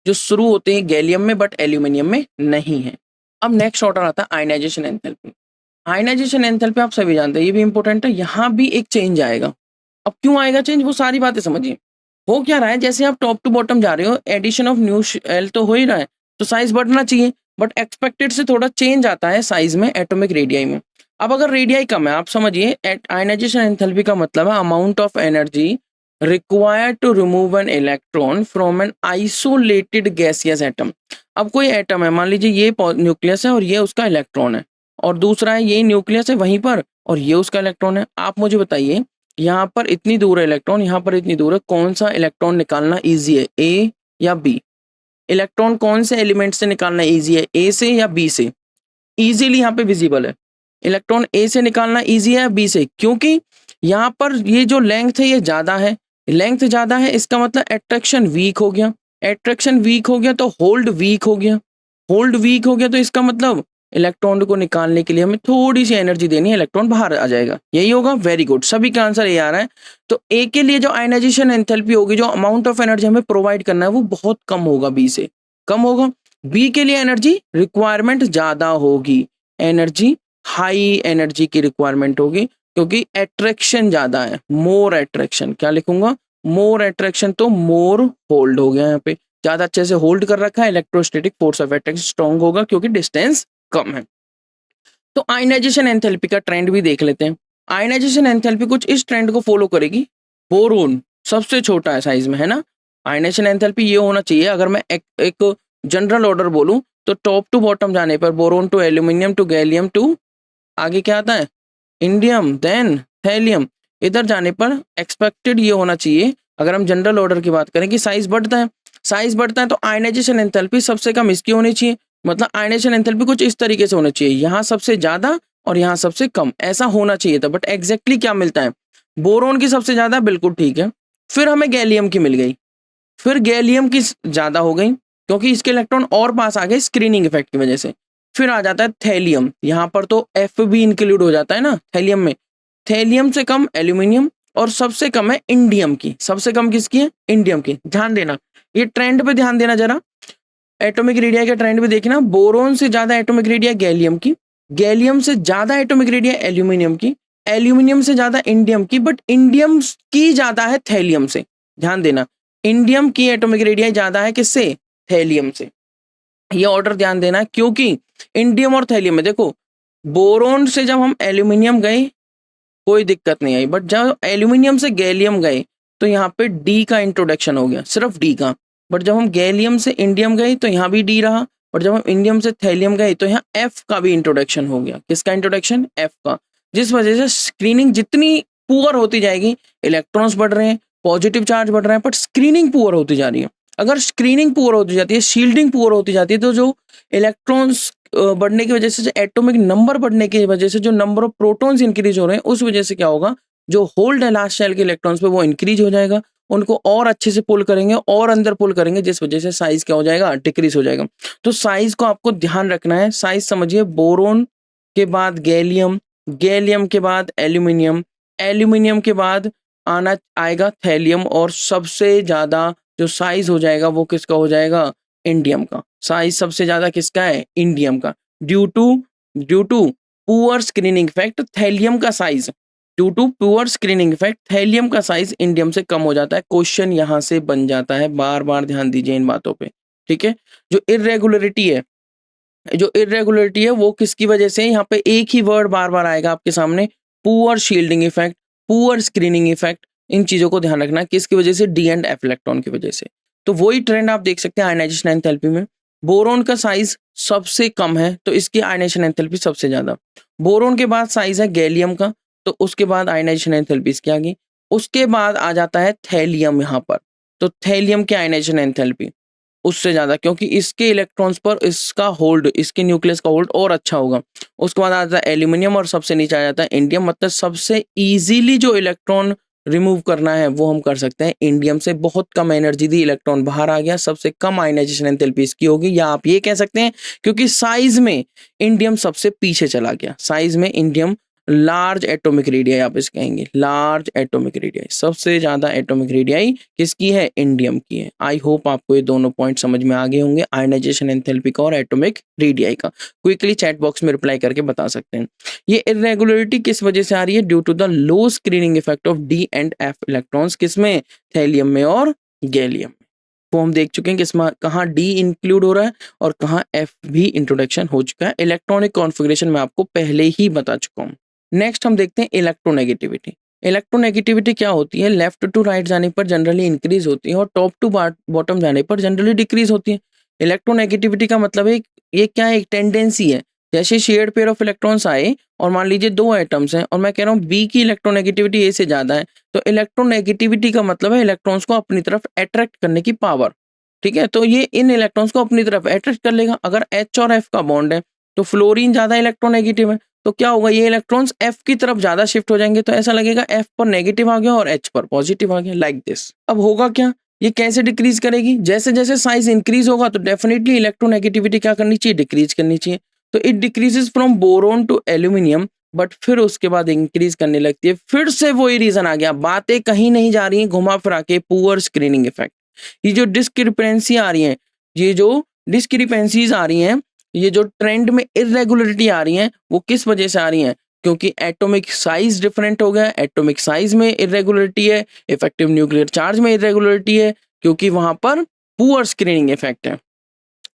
जो शुरू होते हैं गैलियम में बट एल्यूमिनियम में नहीं है। अब नेक्स्ट ऑर्डर आता है आयनाइजेशन एंथैल्पी। आयनाइजेशन एंथैल्पी आप सभी जानते हैं, ये भी इंपॉर्टेंट है। यहाँ भी एक चेंज आएगा। अब क्यों आएगा चेंज, वो सारी बातें समझिए। हो क्या रहा है, जैसे आप टॉप टू बॉटम जा रहे हो, एडिशन ऑफ न्यू एल तो हो ही रहा है, तो साइज बढ़ना चाहिए, बट एक्सपेक्टेड से थोड़ा चेंज आता है साइज में, एटॉमिक रेडियाई में। अब अगर रेडियाई कम है, आप समझिए आयनाइजेशन एंथैल्पी का मतलब है amount of energy required to remove an electron from an isolated gaseous atom. अब कोई एटम है, मान लीजिए ये न्यूक्लियस है और ये उसका इलेक्ट्रॉन है, और दूसरा है ये न्यूक्लियस है वहीं पर और ये उसका इलेक्ट्रॉन है। आप मुझे बताइए, यहाँ पर इतनी दूर है इलेक्ट्रॉन, यहाँ पर इतनी दूर है, कौन सा इलेक्ट्रॉन निकालना इजी है, ए या बी? इलेक्ट्रॉन कौन से एलिमेंट से निकालना इजी है, ए से या बी से? इजीली यहाँ पे विजिबल है, इलेक्ट्रॉन ए से निकालना इजी है या बी से? क्योंकि यहाँ पर ये जो लेंथ है ये ज्यादा है, लेंथ ज्यादा है, इसका मतलब अट्रैक्शन वीक हो गया, अट्रैक्शन वीक हो गया तो होल्ड वीक हो गया, होल्ड वीक हो गया तो इसका मतलब इलेक्ट्रॉन को निकालने के लिए हमें थोड़ी सी एनर्जी देनी है, इलेक्ट्रॉन बाहर आ जाएगा। यही होगा, वेरी गुड, सभी का आंसर ये आ रहा है। तो ए के लिए जो आयनाइजेशन एंथैल्पी होगी, जो अमाउंट ऑफ एनर्जी हमें प्रोवाइड करना है, वो बहुत कम होगा, बी से कम होगा। बी के लिए एनर्जी रिक्वायरमेंट ज्यादा होगी, एनर्जी हाई एनर्जी की रिक्वायरमेंट होगी, क्योंकि अट्रैक्शन ज्यादा है, मोर अट्रैक्शन। क्या लिखूंगा? मोर अट्रैक्शन, तो मोर होल्ड हो गया, यहाँ पे ज्यादा अच्छे से होल्ड कर रखा है, electrostatic force of attraction strong होगा क्योंकि डिस्टेंस कम है। तो आयनाइजेशन एंथैल्पी का ट्रेंड भी देख लेते हैं। आयनाइजेशन एंथैल्पी कुछ इस ट्रेंड को फॉलो करेगी। बोरोन सबसे छोटा है साइज में, है ना? आयनाइजेशन एंथैल्पी ये होना चाहिए, अगर मैं एक जनरल ऑर्डर बोलूं तो टॉप टू बॉटम जाने पर boron to aluminium to gallium to आगे क्या आता है, इंडियम, देन थैलियम। इधर जाने पर एक्सपेक्टेड ये होना चाहिए, अगर हम जनरल ऑर्डर की बात करें कि साइज बढ़ता है, साइज बढ़ता है तो आयनाइजेशन एंथैल्पी सबसे कम इसकी होनी चाहिए। मतलब आयनाइजेशन एंथैल्पी कुछ इस तरीके से होना चाहिए, यहाँ सबसे ज्यादा और यहाँ सबसे कम, ऐसा होना चाहिए था। बट एग्जैक्टली क्या मिलता है, बोरोन की सबसे ज्यादा, बिल्कुल ठीक है, फिर हमें गैलियम की मिल गई, फिर गैलियम की ज्यादा हो गई क्योंकि इसके इलेक्ट्रॉन और पास आ गए स्क्रीनिंग इफेक्ट की वजह से। फिर आ जाता है थैलियम, यहाँ पर तो एफ भी इंक्लूड हो जाता है ना थैलियम में। थैलियम से कम एल्यूमिनियम और सबसे कम है इंडियम की। सबसे कम किसकी है? इंडियम की। ध्यान देना, ये ट्रेंड पे ध्यान देना जरा, एटॉमिक रेडिया का ट्रेंड भी देखना। बोरोन से ज्यादा एटॉमिक रेडिया गैलियम की, गैलियम से ज्यादा एटॉमिक रेडिया एल्यूमिनियम की, एल्यूमिनियम से ज्यादा इंडियम की, बट इंडियम की ज्यादा है थैलियम से। ध्यान देना, इंडियम की एटॉमिक रेडिया ज्यादा है किससे? थैलियम से। ये ऑर्डर ध्यान देना, क्योंकि इंडियम और थैलियम में देखो, बोरोन से जब हम एल्यूमिनियम गए कोई दिक्कत नहीं आई, बट जब एल्यूमिनियम से गैलियम गए तो यहाँ पे डी का इंट्रोडक्शन हो गया, सिर्फ डी का। बट जब हम गैलियम से इंडियम गए तो यहाँ भी डी रहा, और जब हम इंडियम से थैलियम गए तो यहाँ एफ का भी इंट्रोडक्शन हो गया। किसका इंट्रोडक्शन? एफ का। जिस वजह से स्क्रीनिंग जितनी पुअर होती जाएगी, इलेक्ट्रॉन्स बढ़ रहे हैं, पॉजिटिव चार्ज बढ़ रहे हैं, बट स्क्रीनिंग पुअर होती जा रही है। अगर स्क्रीनिंग पुअर होती जाती है, शील्डिंग पुअर होती जाती है, तो जो इलेक्ट्रॉन्स बढ़ने की वजह से, एटॉमिक नंबर बढ़ने की वजह से जो नंबर ऑफ प्रोटॉन्स इंक्रीज हो रहे हैं, उस वजह से क्या होगा, जो होल्ड है लास्ट शेल के इलेक्ट्रॉन्स पे वो इंक्रीज हो जाएगा, उनको और अच्छे से पुल करेंगे और अंदर पुल करेंगे, जिस वजह से साइज क्या हो जाएगा, डिक्रीज हो जाएगा। तो साइज को आपको ध्यान रखना है। साइज समझिए, बोरोन के बाद गैलियम, गैलियम के बाद एल्यूमिनियम, एल्यूमिनियम के बाद आएगा थैलियम, और सबसे ज्यादा जो साइज हो जाएगा वो किसका हो जाएगा? इंडियम का। साइज सबसे ज्यादा किसका है? इंडियम का। Due to poor screening effect, thallium का size, due to poor screening effect, thallium का साइज इंडियम से कम हो जाता है। क्वेश्चन यहां से बन जाता है, बार बार ध्यान दीजिए इन बातों पे, ठीक है? जो इरेगुलरिटी है, वो किसकी वजह से? यहाँ पे एक ही वर्ड बार बार आएगा आपके सामने, poor shielding effect, poor screening effect. इन चीजों को ध्यान रखना, किसकी वजह से? डी एंड एफ इलेक्ट्रॉन की वजह से। तो वही ट्रेंड आप देख सकते हैं आयनाइजेशन एंथैल्पी में। बोरोन का साइज सबसे कम है तो इसकी आयनाइजेशन एंथैल्पी सबसे ज्यादा। बोरोन के बाद साइज है गैलियम का, तो उसके बाद आयनाइजेशन एंथैल्पी इसकी आ गई। उसके बाद आ जाता है थैलियम यहाँ पर, तो थैलियम की आयनाइजेशन एंथैल्पी, उससे ज़्यादा, क्योंकि इसके इलेक्ट्रॉन्स पर इसका होल्ड, इसके न्यूक्लियस का होल्ड और अच्छा होगा। उसके बाद आता है एल्यूमिनियम और सबसे नीचे आ जाता है इंडियम। मतलब सबसे ईज़िली जो इलेक्ट्रॉन रिमूव करना है वो हम कर सकते हैं इंडियम से। बहुत कम एनर्जी दी, इलेक्ट्रॉन बाहर आ गया, सबसे कम आयनाइजेशन एंथैल्पी इसकी होगी, या आप ये कह सकते हैं क्योंकि साइज में इंडियम सबसे पीछे चला गया। साइज में इंडियम लार्ज एटॉमिक रेडियाई आप इसे कहेंगे, लार्ज एटॉमिक रेडियाई। सबसे ज्यादा एटॉमिक रेडियाई किसकी है? इंडियम की है। आई होप आपको ये दोनों पॉइंट समझ में आ गए होंगे, आयनाइजेशन एंथैल्पी का और एटॉमिक रेडियाई का। क्विकली चैट बॉक्स में रिप्लाई करके बता सकते हैं। ये इरेगुलरिटी किस वजह से आ रही है? Due to the low screening effect of d and f electrons. किसमें? थैलियम में और गैलियम में। वो हम देख चुके हैं किसमें, कहाँ डी इंक्लूड हो रहा है और कहाँ एफ भी इंट्रोडक्शन हो चुका है। इलेक्ट्रॉनिक कॉन्फ़िगरेशन में आपको पहले ही बता चुका हूँ। नेक्स्ट हम देखते हैं इलेक्ट्रोनेगेटिविटी। इलेक्ट्रोनेगेटिविटी क्या होती है? लेफ्ट टू राइट जाने पर जनरली इंक्रीज होती है और टॉप टू बॉटम जाने पर जनरली डिक्रीज होती है। इलेक्ट्रोनेगेटिविटी का मतलब है ये क्या है? एक टेंडेंसी है। जैसे शेयर्ड पेयर ऑफ इलेक्ट्रॉन्स आए और मान लीजिए दो एटम्स हैं और मैं कह रहा हूँ बी की इलेक्ट्रोनेगेटिविटी ए से ज्यादा है, तो इलेक्ट्रोनेगेटिविटी का मतलब है इलेक्ट्रॉन्स को अपनी तरफ अट्रैक्ट करने की पावर। ठीक है, तो ये इन इलेक्ट्रॉन्स को अपनी तरफ अट्रैक्ट कर लेगा। अगर एच और एफ का बॉन्ड है तो फ्लोरीन ज्यादा इलेक्ट्रोनेगेटिव है, तो क्या होगा? ये इलेक्ट्रॉन्स एफ की तरफ ज्यादा शिफ्ट हो जाएंगे, तो ऐसा लगेगा एफ पर नेगेटिव आ गया और एच पर पॉजिटिव आ गया, लाइक दिस। अब होगा क्या? ये कैसे डिक्रीज करेगी? जैसे जैसे साइज इंक्रीज होगा तो डेफिनेटली इलेक्ट्रोनेगेटिविटी क्या करनी चाहिए? डिक्रीज करनी चाहिए। तो it decreases from boron to aluminium, but फिर उसके बाद इंक्रीज करने लगती है। फिर से वही रीजन आ गया, बातें कहीं नहीं जा रही हैं घुमा फिरा के, पुअर स्क्रीनिंग इफेक्ट। ये जो डिस्क्रिपेंसी आ रही है, ये जो डिस्क्रिपेंसीज आ रही हैं, ये जो ट्रेंड में इरेगुलरिटी आ रही है, वो किस वजह से आ रही है? क्योंकि एटॉमिक साइज डिफरेंट हो गया। एटॉमिक साइज में इरेगुलरिटी है, इफेक्टिव न्यूक्लियर चार्ज में इरेगुलरिटी है, क्योंकि वहां पर पुअर स्क्रीनिंग इफेक्ट है।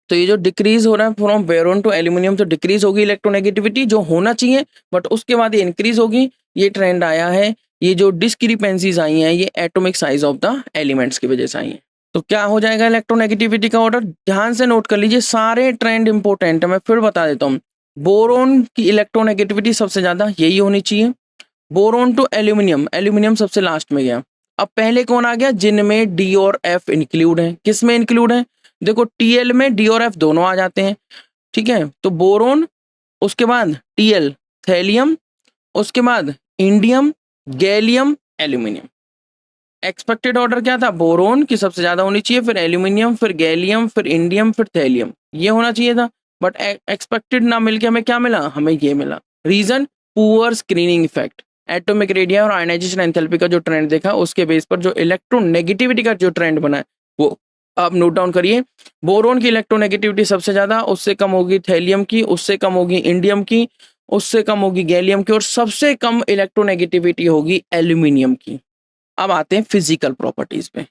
तो ये जो डिक्रीज हो रहा है फ्रॉम बोरोन टू एल्यूमिनियम, तो डिक्रीज होगी इलेक्ट्रोनेगेटिविटी जो होना चाहिए, बट उसके बाद ये इंक्रीज होगी। ये ट्रेंड आया है। ये जो डिस्क्रिपेंसीज आई हैं, ये atomic size of the elements की वजह से आई हैं। तो क्या हो जाएगा इलेक्ट्रोनेगेटिविटी का ऑर्डर? ध्यान से नोट कर लीजिए, सारे ट्रेंड इंपॉर्टेंट है, मैं फिर बता देता हूँ। बोरोन की इलेक्ट्रोनेगेटिविटी सबसे ज्यादा यही होनी चाहिए। बोरोन टू एल्यूमिनियम, एल्यूमिनियम सबसे लास्ट में गया। अब पहले कौन आ गया? जिनमें डी और एफ इंक्लूड है। किस में इंक्लूड है? देखो टीएल में डी और एफ दोनों आ जाते हैं। ठीक है, तो बोरोन, उसके बाद टीएल थैलियम, उसके बाद indium, gallium, aluminium. Expected order क्या था? बोरोन की सबसे ज्यादा होनी चाहिए, फिर एल्यूमिनियम, फिर गैलियम, फिर इंडियम, फिर थैलियम। ये होना चाहिए था, बट एक्सपेक्टेड ना मिलके हमें क्या मिला? हमें ये मिला। Reason? Poor screening effect. Atomic radii और आयनाइजेशन एंथैल्पी का जो ट्रेंड देखा, उसके बेस पर जो इलेक्ट्रोनेगेटिविटी का जो ट्रेंड बना है वो आप नोट डाउन करिए। बोरोन की इलेक्ट्रोनेगेटिविटी सबसे ज्यादा, उससे कम होगी थैलियम की, उससे कम होगी इंडियम की, उससे कम होगी गैलियम की, और सबसे कम इलेक्ट्रोनेगेटिविटी होगी एल्यूमिनियम की। अब आते हैं फिजिकल प्रॉपर्टीज पे।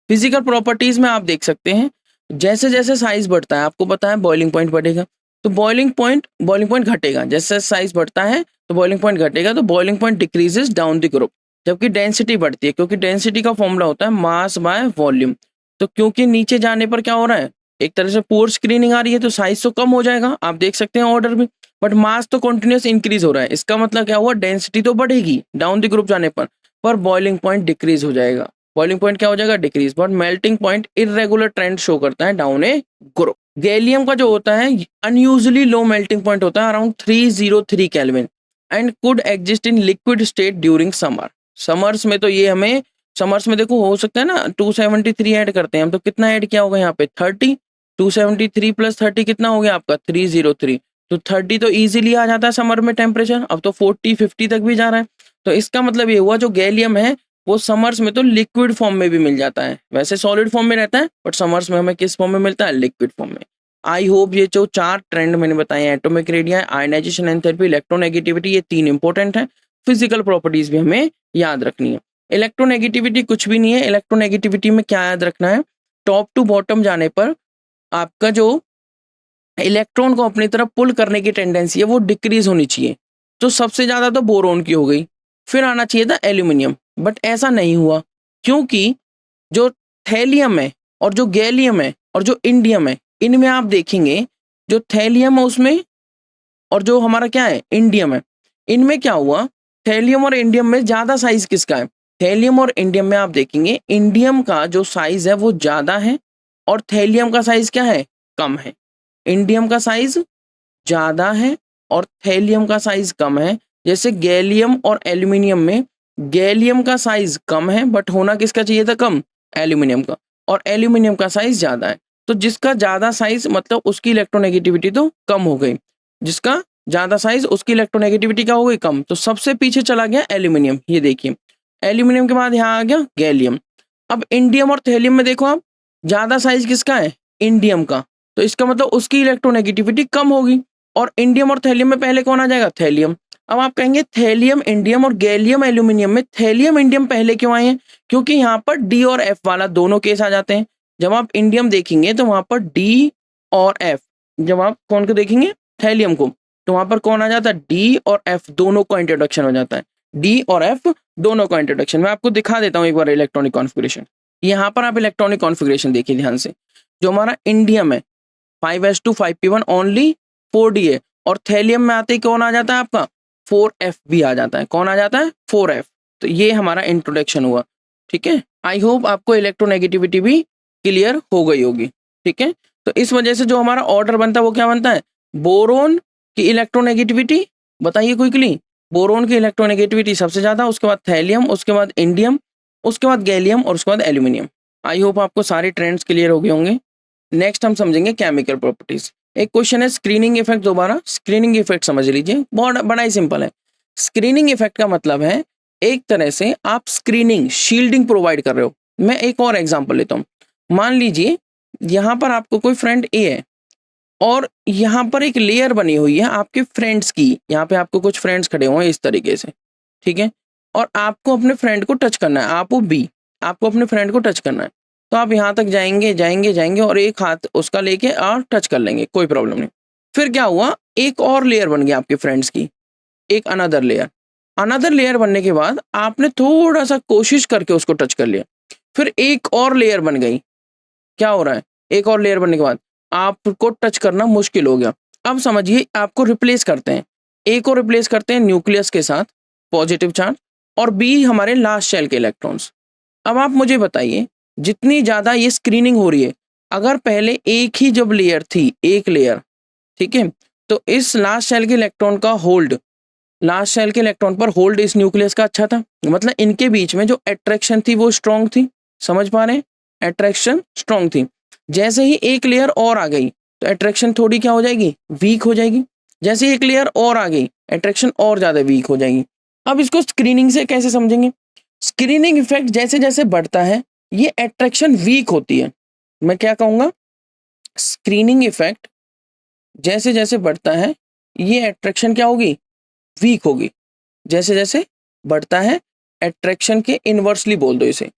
फिजिकल प्रॉपर्टीज में आप देख सकते हैं जैसे जैसे साइज बढ़ता है, आपको पता है बॉइलिंग पॉइंट बढ़ेगा, तो बॉइलिंग पॉइंट घटेगा। जैसे साइज बढ़ता है तो बॉइलिंग पॉइंट घटेगा, तो boiling point decreases down the group. जबकि डेंसिटी बढ़ती है, क्योंकि डेंसिटी का फॉर्मूला होता है मास बाय वॉल्यूम। तो क्योंकि नीचे जाने पर क्या हो रहा है? एक तरह से पुअर स्क्रीनिंग आ रही है, तो साइज तो कम हो जाएगा, आप देख सकते हैं ऑर्डर में, बट मास तो कंटिन्यूस इंक्रीज हो रहा है। इसका मतलब क्या हुआ? डेंसिटी तो बढ़ेगी डाउन द ग्रुप जाने पर बॉइलिंग पॉइंट डिक्रीज हो जाएगा। बॉइलिंग पॉइंट क्या हो जाएगा? Decrease. But melting point irregular trend show करता है डाउन ए ग्रुप। गैलियम का जो होता है अनयूजुअली लो मेल्टिंग पॉइंट होता है, around 303 kelvin, and could exist in liquid state during summer. Summers में तो ये हमें, समर्स में देखो हो सकता है ना 273 ऐड करते हैं हम, तो कितना ऐड किया होगा यहाँ पे? 30। 273 प्लस 30 कितना हो गया आपका? 303। तो 30 तो इजीली आ जाता है समर में टेम्परेचर, अब तो 40-50 तक भी जा रहा है। तो इसका मतलब ये हुआ जो गैलियम है वो समर्स में तो लिक्विड फॉर्म में भी मिल जाता है। वैसे सॉलिड फॉर्म में रहता है, बट समर्स में हमें किस फॉर्म में मिलता है? लिक्विड फॉर्म में। आई होप ये जो 4 ट्रेंड मैंने बताए हैं, atomic radii, ionisation enthalpy, electronegativity, ये 3 इंपॉर्टेंट है। फिजिकल प्रॉपर्टीज भी हमें याद रखनी है। इलेक्ट्रोनेगेटिविटी कुछ भी नहीं है। इलेक्ट्रोनेगेटिविटी में क्या याद रखना है? टॉप टू बॉटम जाने पर आपका जो इलेक्ट्रॉन को अपनी तरफ पुल करने की टेंडेंसी है वो डिक्रीज होनी चाहिए। तो सबसे ज्यादा तो बोरोन की हो गई, फिर आना चाहिए था एल्यूमिनियम, बट ऐसा नहीं हुआ, क्योंकि जो थैलियम है और जो गैलियम है और जो इंडियम है, इनमें आप देखेंगे जो थैलियम है उसमें और जो हमारा क्या है इंडियम है, इनमें क्या हुआ? थैलियम और इंडियम में ज्यादा साइज किसका है? थैलियम और इंडियम में आप देखेंगे इंडियम का जो साइज है वो ज्यादा है और थैलियम का साइज क्या है, कम है। इंडियम का साइज ज्यादा है और थैलियम का साइज कम है। जैसे गैलियम और एल्यूमिनियम में गैलियम का साइज कम है बट होना किसका चाहिए था, कम, एल्यूमिनियम का, और एल्यूमिनियम का साइज ज्यादा है। तो जिसका ज्यादा साइज मतलब उसकी इलेक्ट्रोनेगेटिविटी तो कम हो गई, जिसका ज्यादा साइज उसकी इलेक्ट्रोनेगेटिविटी क्या हो गई, कम। तो सबसे पीछे चला गया एल्यूमिनियम, ये देखिए एल्यूमिनियम के बाद यहाँ आ गया गैलियम। अब इंडियम और थैलियम में देखो आप, ज्यादा साइज किसका है, इंडियम का, तो इसका मतलब उसकी इलेक्ट्रोनेगेटिविटी कम होगी। और इंडियम और थैलियम में पहले कौन आ जाएगा, थैलियम। अब आप कहेंगे थैलियम इंडियम और गैलियम एल्यूमिनियम में थैलियम इंडियम पहले क्यों आए हैं, क्योंकि यहाँ पर डी और एफ वाला दोनों केस आ जाते हैं। जब आप इंडियम देखेंगे तो वहां पर डी और एफ, जब आप कौन को देखेंगे, थैलियम को, तो वहां पर कौन आ जाता है, डी और एफ दोनों का इंट्रोडक्शन हो जाता है। डी और एफ दोनों का इंट्रोडक्शन मैं आपको दिखा देता हूँ एक बार इलेक्ट्रॉनिक कॉन्फ़िगरेशन। यहाँ पर आप इलेक्ट्रॉनिक कॉन्फ़िगरेशन देखिए ध्यान से। जो हमारा इंडियम है 5s2 5p1 ओनली 4d है, और थैलियम में आते ही कौन आ जाता है आपका, 4f भी आ जाता है। कौन आ जाता है, 4f। तो ये हमारा इंट्रोडक्शन हुआ, ठीक है। आई होप आपको इलेक्ट्रोनेगेटिविटी भी क्लियर हो गई होगी, ठीक है। तो इस वजह से जो हमारा ऑर्डर बनता है वो क्या बनता है, बोरोन की इलेक्ट्रोनेगेटिविटी बताइए क्विकली। बोरोन की इलेक्ट्रोनेगेटिविटी सबसे ज्यादा, उसके बाद थैलियम, उसके बाद इंडियम, उसके बाद गैलियम और उसके बाद एल्यूमिनियम। आई होप आपको सारे ट्रेंड्स क्लियर हो गए होंगे। नेक्स्ट हम समझेंगे केमिकल प्रॉपर्टीज। एक क्वेश्चन है स्क्रीनिंग इफेक्ट, दोबारा स्क्रीनिंग इफेक्ट समझ लीजिए, बहुत बड़ा ही सिंपल है। स्क्रीनिंग इफेक्ट का मतलब है एक तरह से आप स्क्रीनिंग शील्डिंग प्रोवाइड कर रहे हो। मैं एक और एग्जांपल लेता हूँ। मान लीजिए यहाँ पर आपको कोई फ्रेंड ए है और यहाँ पर एक लेयर बनी हुई है आपके फ्रेंड्स की, यहाँ पे आपको कुछ फ्रेंड्स खड़े हुए हैं इस तरीके से, ठीक है। और आपको अपने फ्रेंड को टच करना है, आप वो बी, आपको अपने फ्रेंड को टच करना है। तो आप यहाँ तक जाएंगे जाएंगे जाएंगे और एक हाथ उसका लेके और टच कर लेंगे, कोई प्रॉब्लम नहीं। फिर क्या हुआ, एक और लेयर बन गई आपके फ्रेंड्स की, एक अनदर लेयर। अनदर लेयर बनने के बाद आपने थोड़ा सा कोशिश करके उसको टच कर लिया, फिर एक और लेयर बन गई। क्या हो रहा है, एक और लेयर बनने के बाद आपको टच करना मुश्किल हो गया। अब समझिए आपको रिप्लेस करते हैं, ए को रिप्लेस करते हैं न्यूक्लियस के साथ पॉजिटिव चार्ज, और बी हमारे लास्ट शेल के इलेक्ट्रॉन्स। अब आप मुझे बताइए जितनी ज्यादा ये स्क्रीनिंग हो रही है, अगर पहले एक ही जब लेयर थी, एक लेयर, ठीक है, तो इस लास्ट शेल के इलेक्ट्रॉन का होल्ड, लास्ट शेल के इलेक्ट्रॉन पर होल्ड इस न्यूक्लियस का अच्छा था, मतलब इनके बीच में जो अट्रैक्शन थी वो स्ट्रॉन्ग थी। समझ पा रहे हैं, अट्रैक्शन स्ट्रॉन्ग थी। जैसे ही एक लेयर और आ गई तो अट्रैक्शन थोड़ी क्या हो जाएगी, वीक हो जाएगी। जैसे ही एक लेयर और आ गई अट्रैक्शन और ज्यादा वीक हो जाएगी। अब इसको स्क्रीनिंग से कैसे समझेंगे, स्क्रीनिंग इफेक्ट जैसे जैसे बढ़ता है ये अट्रैक्शन वीक होती है। मैं क्या कहूंगा, स्क्रीनिंग इफेक्ट जैसे जैसे बढ़ता है ये अट्रैक्शन क्या होगी, वीक होगी। जैसे जैसे बढ़ता है अट्रैक्शन के इनवर्सली बोल दो इसे।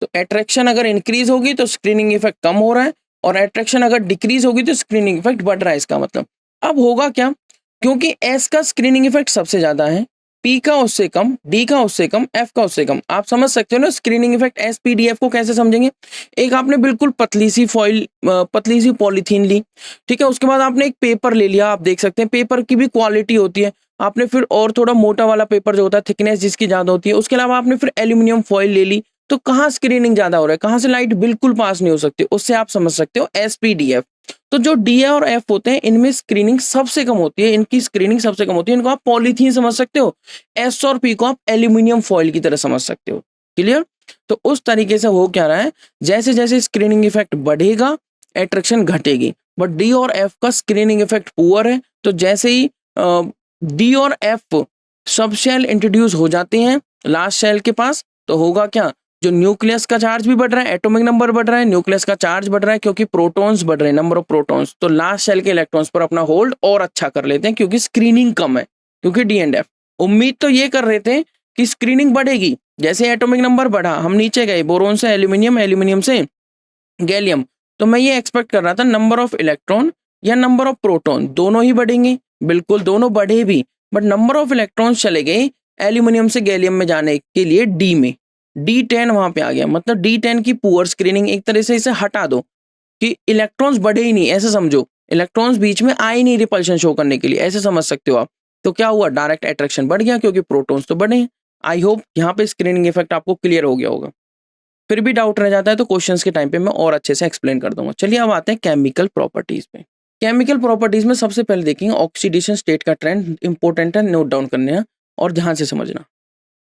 तो अट्रैक्शन अगर इंक्रीज होगी तो स्क्रीनिंग इफेक्ट कम हो रहा है, और अट्रैक्शन अगर डिक्रीज होगी तो स्क्रीनिंग इफेक्ट बढ़ रहा है, इसका मतलब। अब होगा क्या, क्योंकि एस का स्क्रीनिंग इफेक्ट सबसे ज्यादा है, पी का उससे कम, डी का उससे कम, एफ का उससे कम। आप समझ सकते हो ना screening effect S P D F को कैसे समझेंगे। एक आपने बिल्कुल पतली सी फॉइल, पतली सी पॉलीथीन ली, ठीक है, उसके बाद आपने एक पेपर ले लिया। आप देख सकते हैं पेपर की भी क्वालिटी होती है। आपने फिर और थोड़ा मोटा वाला पेपर जो होता है, थिकनेस जिसकी ज्यादा होती है, उसके अलावा आपने फिर एल्यूमिनियम फॉइल ले ली। तो कहाँ स्क्रीनिंग ज्यादा हो रहा है, कहाँ से लाइट बिल्कुल पास नहीं हो सकती, उससे आप समझ सकते हो एसपीडीएफ। तो जो डी और एफ होते हैं इनमें स्क्रीनिंग सबसे कम होती है, इनकी स्क्रीनिंग सबसे कम होती है। इनको आप पॉलीथीन समझ सकते हो, एस और पी को आप एल्यूमिनियम फॉइल की तरह समझ सकते हो। क्लियर। तो उस तरीके से हो क्या रहा है, जैसे जैसे स्क्रीनिंग इफेक्ट बढ़ेगा अट्रैक्शन घटेगी। बट डी और एफ का स्क्रीनिंग इफेक्ट पुअर है। तो जैसे ही डी और एफ सब शेल इंट्रोड्यूस हो जाते हैं लास्ट शेल के पास, तो होगा क्या, जो न्यूक्लियस का चार्ज भी बढ़ रहा है, एटॉमिक नंबर बढ़ रहा है, न्यूक्लियस का चार्ज बढ़ रहा है, क्योंकि प्रोटॉन्स बढ़ रहे हैं, नंबर ऑफ प्रोटॉन्स। तो लास्ट शेल के इलेक्ट्रॉन्स पर अपना होल्ड और अच्छा कर लेते हैं, क्योंकि स्क्रीनिंग कम है, क्योंकि डी एंड एफ। उम्मीद तो ये कर रहे थे कि स्क्रीनिंग बढ़ेगी, जैसे एटॉमिक नंबर बढ़ा हम नीचे गए, बोरोन से एल्यूमिनियम, एल्यूमिनियम से गैलियम। तो मैं ये एक्सपेक्ट कर रहा था नंबर ऑफ इलेक्ट्रॉन या नंबर ऑफ प्रोटॉन दोनों ही बढ़ेंगे, बिल्कुल दोनों बढ़े भी। बट नंबर ऑफ इलेक्ट्रॉन्स चले गए एल्यूमिनियम से गैलियम में जाने के लिए डी में, D10 वहां पे आ गया। मतलब D10 की पुअर स्क्रीनिंग, एक तरह से इसे हटा दो कि इलेक्ट्रॉन्स बढ़े ही नहीं, ऐसे समझो, इलेक्ट्रॉन्स बीच में आए नहीं रिपल्शन शो करने के लिए, ऐसे समझ सकते हो आप। तो क्या हुआ, डायरेक्ट अट्रैक्शन बढ़ गया क्योंकि प्रोटॉन्स तो बढ़े हैं। आई होप यहाँ पे स्क्रीनिंग इफेक्ट आपको क्लियर हो गया होगा। फिर भी डाउट रह जाता है तो क्वेश्चंस के टाइम पे मैं और अच्छे से एक्सप्लेन कर दूंगा। चलिए अब आते हैं केमिकल प्रॉपर्टीज पे। केमिकल प्रॉपर्टीज में सबसे पहले देखेंगे ऑक्सीडेशन स्टेट का ट्रेंड इंपॉर्टेंट है, नोट डाउन करने हैं और ध्यान से समझना।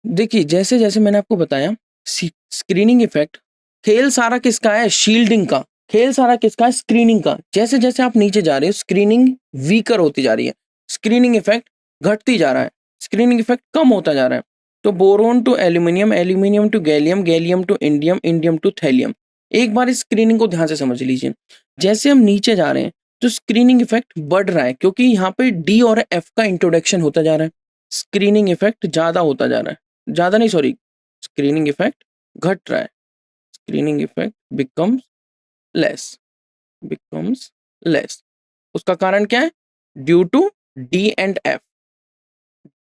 देखिए जैसे जैसे मैंने आपको बताया स्क्रीनिंग इफेक्ट, खेल सारा किसका है? शील्डिंग का। खेल सारा किसका है? स्क्रीनिंग का। जैसे जैसे आप नीचे जा रहे हो स्क्रीनिंग वीकर होती जा रही है, स्क्रीनिंग इफेक्ट घटती जा रहा है, स्क्रीनिंग इफेक्ट कम होता जा रहा है। तो boron to aluminium, aluminium to gallium, gallium to indium, indium to thallium. एक बार इस स्क्रीनिंग को ध्यान से समझ लीजिए। जैसे हम नीचे जा रहे हैं तो स्क्रीनिंग इफेक्ट बढ़ रहा है क्योंकि यहाँ पे डी और एफ का इंट्रोडक्शन होता जा रहा है। स्क्रीनिंग इफेक्ट ज्यादा होता जा रहा है, ज्यादा नहीं सॉरी, स्क्रीनिंग इफेक्ट घट रहा है। Screening effect becomes less. उसका कारण क्या है? Due to d and f,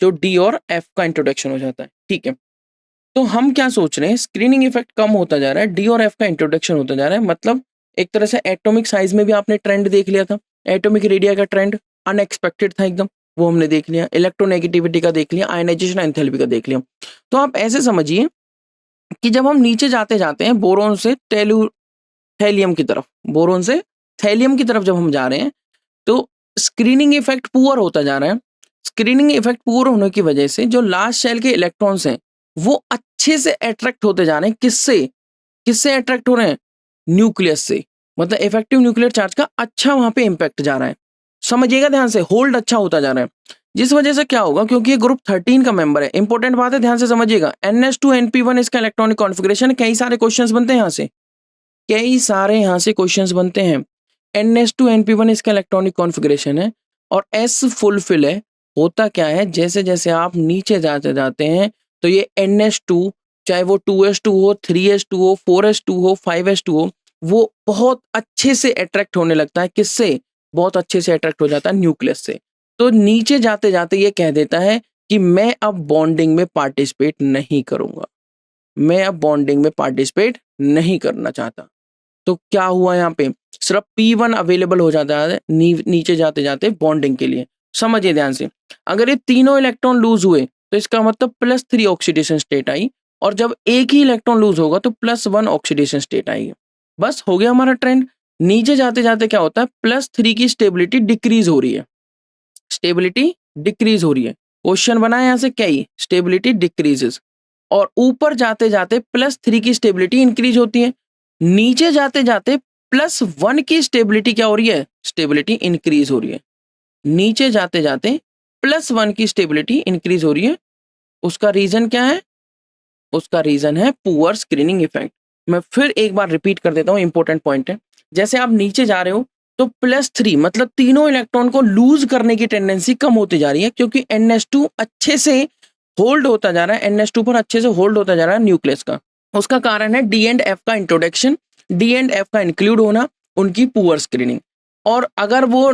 जो डी और एफ का इंट्रोडक्शन हो जाता है। ठीक है, तो हम क्या सोच रहे हैं, स्क्रीनिंग इफेक्ट कम होता जा रहा है, डी और एफ का इंट्रोडक्शन होता जा रहा है। मतलब एक तरह से एटॉमिक साइज में भी आपने ट्रेंड देख लिया था, एटॉमिक रेडिया का ट्रेंड अनएक्सपेक्टेड था एकदम, वो हमने देख लिया। इलेक्ट्रोनेगेटिविटी का देख लिया, आयनाइजेशन एंथैल्पी का देख लिया। तो आप ऐसे समझिए कि जब हम नीचे जाते जाते हैं बोरोन से थैलियम की तरफ, बोरोन से थैलियम की तरफ जब हम जा रहे हैं तो स्क्रीनिंग इफेक्ट पुअर होता जा रहा है। स्क्रीनिंग इफेक्ट पुअर होने की वजह से जो लास्ट शेल के इलेक्ट्रॉन्स हैं वो अच्छे से अट्रैक्ट होते जा रहे हैं। किससे किससे अट्रैक्ट हो रहे हैं? न्यूक्लियस से। मतलब इफेक्टिव न्यूक्लियर चार्ज का अच्छा वहां पे इंपैक्ट जा रहा है। समझिएगा ध्यान से, होल्ड अच्छा होता जा रहा है। जिस वजह से क्या होगा, क्योंकि ये ग्रुप 13 का मेंबर है, इंपॉर्टेंट बात है, ध्यान से समझिएगा। NH2 NP1 इसका इलेक्ट्रॉनिक कॉन्फ़िगरेशन, कई सारे क्वेश्चंस बनते हैं यहाँ से, कई सारे यहाँ से क्वेश्चंस बनते हैं। NH2 NP1 इसका इलेक्ट्रॉनिक कॉन्फ़िगरेशन है और S फुलफिल है। होता क्या है, जैसे जैसे आप नीचे जाते जाते हैं तो ये NH2, चाहे वो 2s2 हो, 3s2 हो, 4s2 हो, 5s2 हो, वो बहुत अच्छे से अट्रैक्ट होने लगता है। किससे? बहुत अच्छे से अट्रैक्ट हो जाता है न्यूक्लियस से। तो नीचे जाते जाते ये कह देता है कि मैं अब बॉन्डिंग में पार्टिसिपेट नहीं करूंगा, मैं अब बॉन्डिंग में पार्टिसिपेट नहीं करना चाहता। तो क्या हुआ यहाँ पे, सिर्फ P1 अवेलेबल हो जाता है नीचे जाते जाते बॉन्डिंग के लिए। समझिए ध्यान से, अगर ये तीनों इलेक्ट्रॉन लूज हुए तो इसका मतलब +3 ऑक्सीडेशन स्टेट आई, और जब एक ही इलेक्ट्रॉन लूज होगा तो +1 ऑक्सीडेशन स्टेट आएगी। बस हो गया हमारा ट्रेंड। नीचे जाते जाते क्या होता है, +3 की स्टेबिलिटी डिक्रीज हो रही है, स्टेबिलिटी डिक्रीज हो रही है। क्वेश्चन बना है यहाँ से क्या ही, स्टेबिलिटी डिक्रीजेस। और ऊपर जाते जाते +3 की स्टेबिलिटी इंक्रीज होती है। नीचे जाते जाते +1 की स्टेबिलिटी क्या हो रही है, स्टेबिलिटी इंक्रीज हो रही है। नीचे जाते जाते +1 की स्टेबिलिटी इंक्रीज हो रही है। उसका रीजन क्या है? उसका रीजन है पुअर स्क्रीनिंग इफेक्ट। मैं फिर एक बार रिपीट कर देता हूँ, इंपॉर्टेंट पॉइंट है। जैसे आप नीचे जा रहे हो तो +3 मतलब तीनों इलेक्ट्रॉन को लूज करने की टेंडेंसी कम होती जा रही है, क्योंकि NH2 अच्छे से होल्ड होता जा रहा है, NH2 पर अच्छे से होल्ड होता जा रहा है न्यूक्लियस का। उसका कारण है डी एंड एफ का इंट्रोडक्शन, डी एंड एफ का इंक्लूड होना, उनकी पुअर स्क्रीनिंग। और अगर वो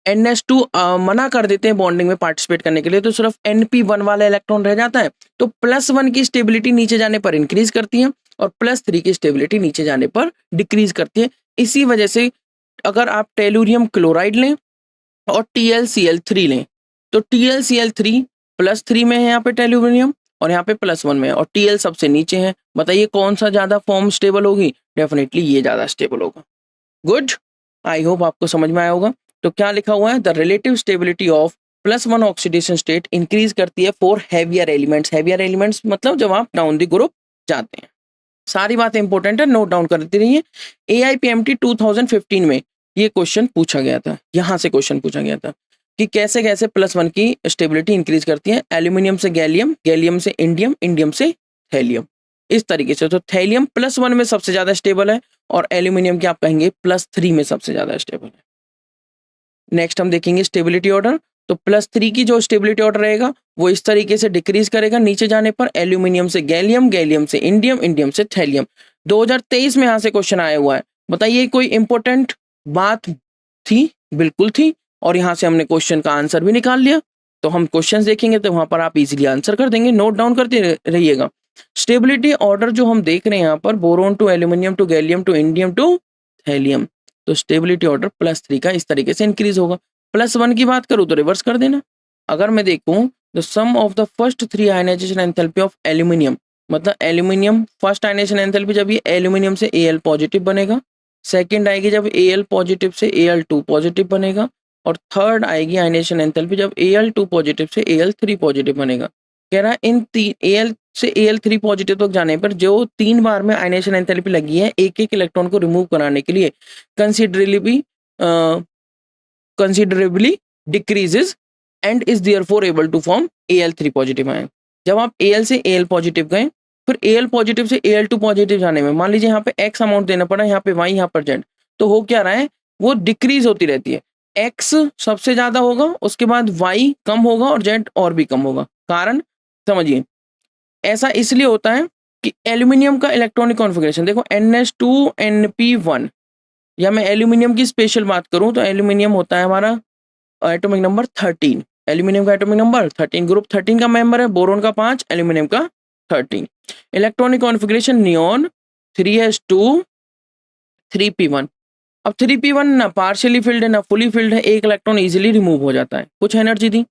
NH2 मना कर देते हैं बॉन्डिंग में पार्टिसिपेट करने के लिए तो सिर्फ NP1 वाला इलेक्ट्रॉन रह जाता है। तो +1 की स्टेबिलिटी नीचे जाने पर इंक्रीज करती है और +3 की स्टेबिलिटी नीचे जाने पर डिक्रीज करती है। इसी वजह से अगर आप टेलुरियम क्लोराइड लें और TlCl3 लें तो TlCl3 +3 में है यहाँ पे टेलुरियम, और यहाँ पे +1 में है, और Tl सबसे नीचे है। बताइए कौन सा ज्यादा फॉर्म स्टेबल होगी? डेफिनेटली ये ज्यादा स्टेबल होगा। गुड, आई होप आपको समझ में आया होगा। तो क्या लिखा हुआ है, the relative stability of +1 oxidation state increase करती है for heavier elements. Heavier elements मतलब जब आप डाउन द ग्रुप जाते हैं। सारी बातें इंपॉर्टेंट है, नोट डाउन करती रहिए। AIPMT 2015 में ये क्वेश्चन पूछा गया था, यहाँ से क्वेश्चन पूछा गया था कि कैसे कैसे +1 की स्टेबिलिटी इंक्रीज करती है। एल्यूमिनियम से गैलियम, गैलियम से इंडियम, इंडियम से थैलियम, इस तरीके से। तो थैलियम +1 में सबसे ज्यादा स्टेबल है और एल्यूमिनियम की आप कहेंगे +3 में सबसे ज्यादा स्टेबल है। नेक्स्ट हम देखेंगे स्टेबिलिटी ऑर्डर। तो +3 की जो स्टेबिलिटी ऑर्डर रहेगा वो इस तरीके से डिक्रीज करेगा नीचे जाने पर, एल्यूमिनियम से गैलियम, गैलियम से इंडियम, इंडियम से थैलियम। 2023 में यहाँ से क्वेश्चन आया हुआ है। बताइए कोई इंपॉर्टेंट बात थी? बिल्कुल थी, और यहाँ से हमने क्वेश्चन का आंसर भी निकाल लिया। तो हम क्वेश्चन देखेंगे तो वहां पर आप इजीली आंसर कर देंगे, नोट डाउन करते रहिएगा। स्टेबिलिटी ऑर्डर जो हम देख रहे हैं यहाँ पर, boron to aluminium to gallium to indium to thallium, तो स्टेबिलिटी ऑर्डर +3 का इस तरीके से इंक्रीज होगा। +1 की बात करूँ तो रिवर्स कर देना। अगर मैं देखूं the sum of the first 3 ionisation enthalpy of aluminium मतलब एल्यूमिनियम फर्स्ट आयनाइजेशन एंथैल्पी जब ये एल्यूमिनियम से Al पॉजिटिव बनेगा, सेकंड आएगी जब Al पॉजिटिव से Al2 पॉजिटिव बनेगा, और थर्ड आएगी आयनाइजेशन एंथैल्पी जब Al2 पॉजिटिव से Al3 पॉजिटिव बनेगा। कह रहा है इन तीन Al से Al3 पॉजिटिव तक जाने पर जो 3 बार में आयनाइजेशन एंथैल्पी लगी है एक एक इलेक्ट्रॉन को रिमूव कराने के लिए considerably decreases and is therefore able to form Al3 positive ion. जब आप Al से Al पॉजिटिव गए, फिर Al पॉजिटिव से Al2 पॉजिटिव जाने में मान लीजिए यहाँ पे X अमाउंट देना पड़ा, यहाँ पे Y, यहाँ पर Z, तो हो क्या रहा है, वो डिक्रीज होती रहती है। X सबसे ज्यादा होगा, उसके बाद Y कम होगा और Z और भी कम होगा। कारण समझिए, ऐसा इसलिए होता है कि एल्यूमिनियम का इलेक्ट्रॉनिक कॉन्फ़िगरेशन देखो, NH2Np1, या मैं एल्यूमिनियम की स्पेशल बात करूं तो एल्यूमिनियम होता है हमारा एटॉमिक नंबर 13। एल्यूमिनियम का एटॉमिक नंबर 13, ग्रुप 13 का मेंबर है, बोरोन का 5, एल्यूमिनियम का 13। Electronic configuration neon 3s2 3p1। अब 3p1 ना पार्शियली फिल्ड है ना फुली फिल्ड है, एक इलेक्ट्रॉन इजीली रिमूव हो जाता है, कुछ एनर्जी दी,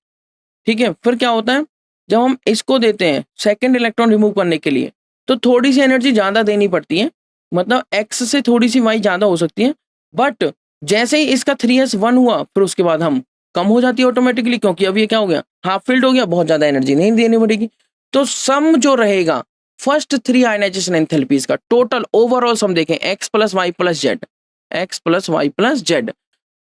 ठीक है। फिर क्या होता है, जब हम इसको देते हैं सेकंड इलेक्ट्रॉन रिमूव करने के लिए, तो थोड़ी सी एनर्जी ज्यादा देनी पड़ती है, मतलब एक्स से थोड़ी सी वाई ज्यादा हो सकती है, बट जैसे ही इसका 3s1 हुआ फिर उसके बाद हम कम हो जाती है ऑटोमेटिकली, क्योंकि अब ये क्या हो गया, हाफ फील्ड हो गया, बहुत ज्यादा एनर्जी नहीं देनी पड़ेगी। तो सम जो रहेगा फर्स्ट 3 आयनाइजेशन एंथैल्पीज का टोटल ओवरऑल सम देखें, X plus Y plus Z, X plus Y plus Z,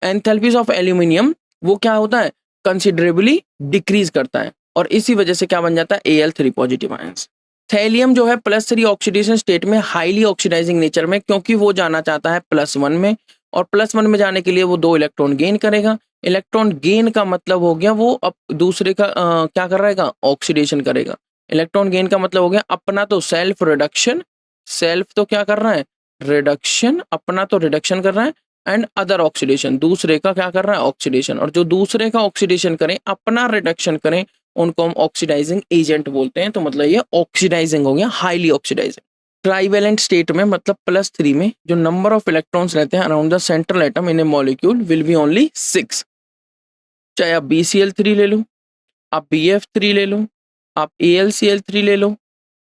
enthalpies of aluminium, वो क्या होता है, कंसिडरेबली डिक्रीज करता है, और इसी वजह से क्या बन जाता है, Al3 पॉजिटिव आयंस। थैलियम जो है +3 ऑक्सीडेशन स्टेट में, हाईली ऑक्सीडाइजिंग नेचर में, क्योंकि वो जाना चाहता है +1 में, और +1 में जाने के लिए वो 2 इलेक्ट्रॉन गेन करेगा। इलेक्ट्रॉन गेन का मतलब हो गया वो अब दूसरे का क्या कर रहेगा, ऑक्सीडेशन करेगा। इलेक्ट्रॉन गेन का मतलब हो गया अपना तो सेल्फ रिडक्शन, सेल्फ तो क्या कर रहा है, रिडक्शन, अपना तो रिडक्शन कर रहा है, एंड अदर ऑक्सीडेशन, दूसरे का क्या कर रहा है, ऑक्सीडेशन। और जो दूसरे का ऑक्सीडेशन करें, अपना रिडक्शन करें, उनको हम ऑक्सीडाइजिंग एजेंट बोलते हैं। तो मतलब ये ऑक्सीडाइजिंग हो गया, हाईली ऑक्सीडाइजिंग। ट्राइवेलेंट स्टेट में मतलब +3 में जो नंबर ऑफ इलेक्ट्रॉन्स रहते हैं around the central atom in A molecule will be only 6। चाहे आप BCl3 ले लो, आप BF3 ले लो, आप AlCl3 ले लो,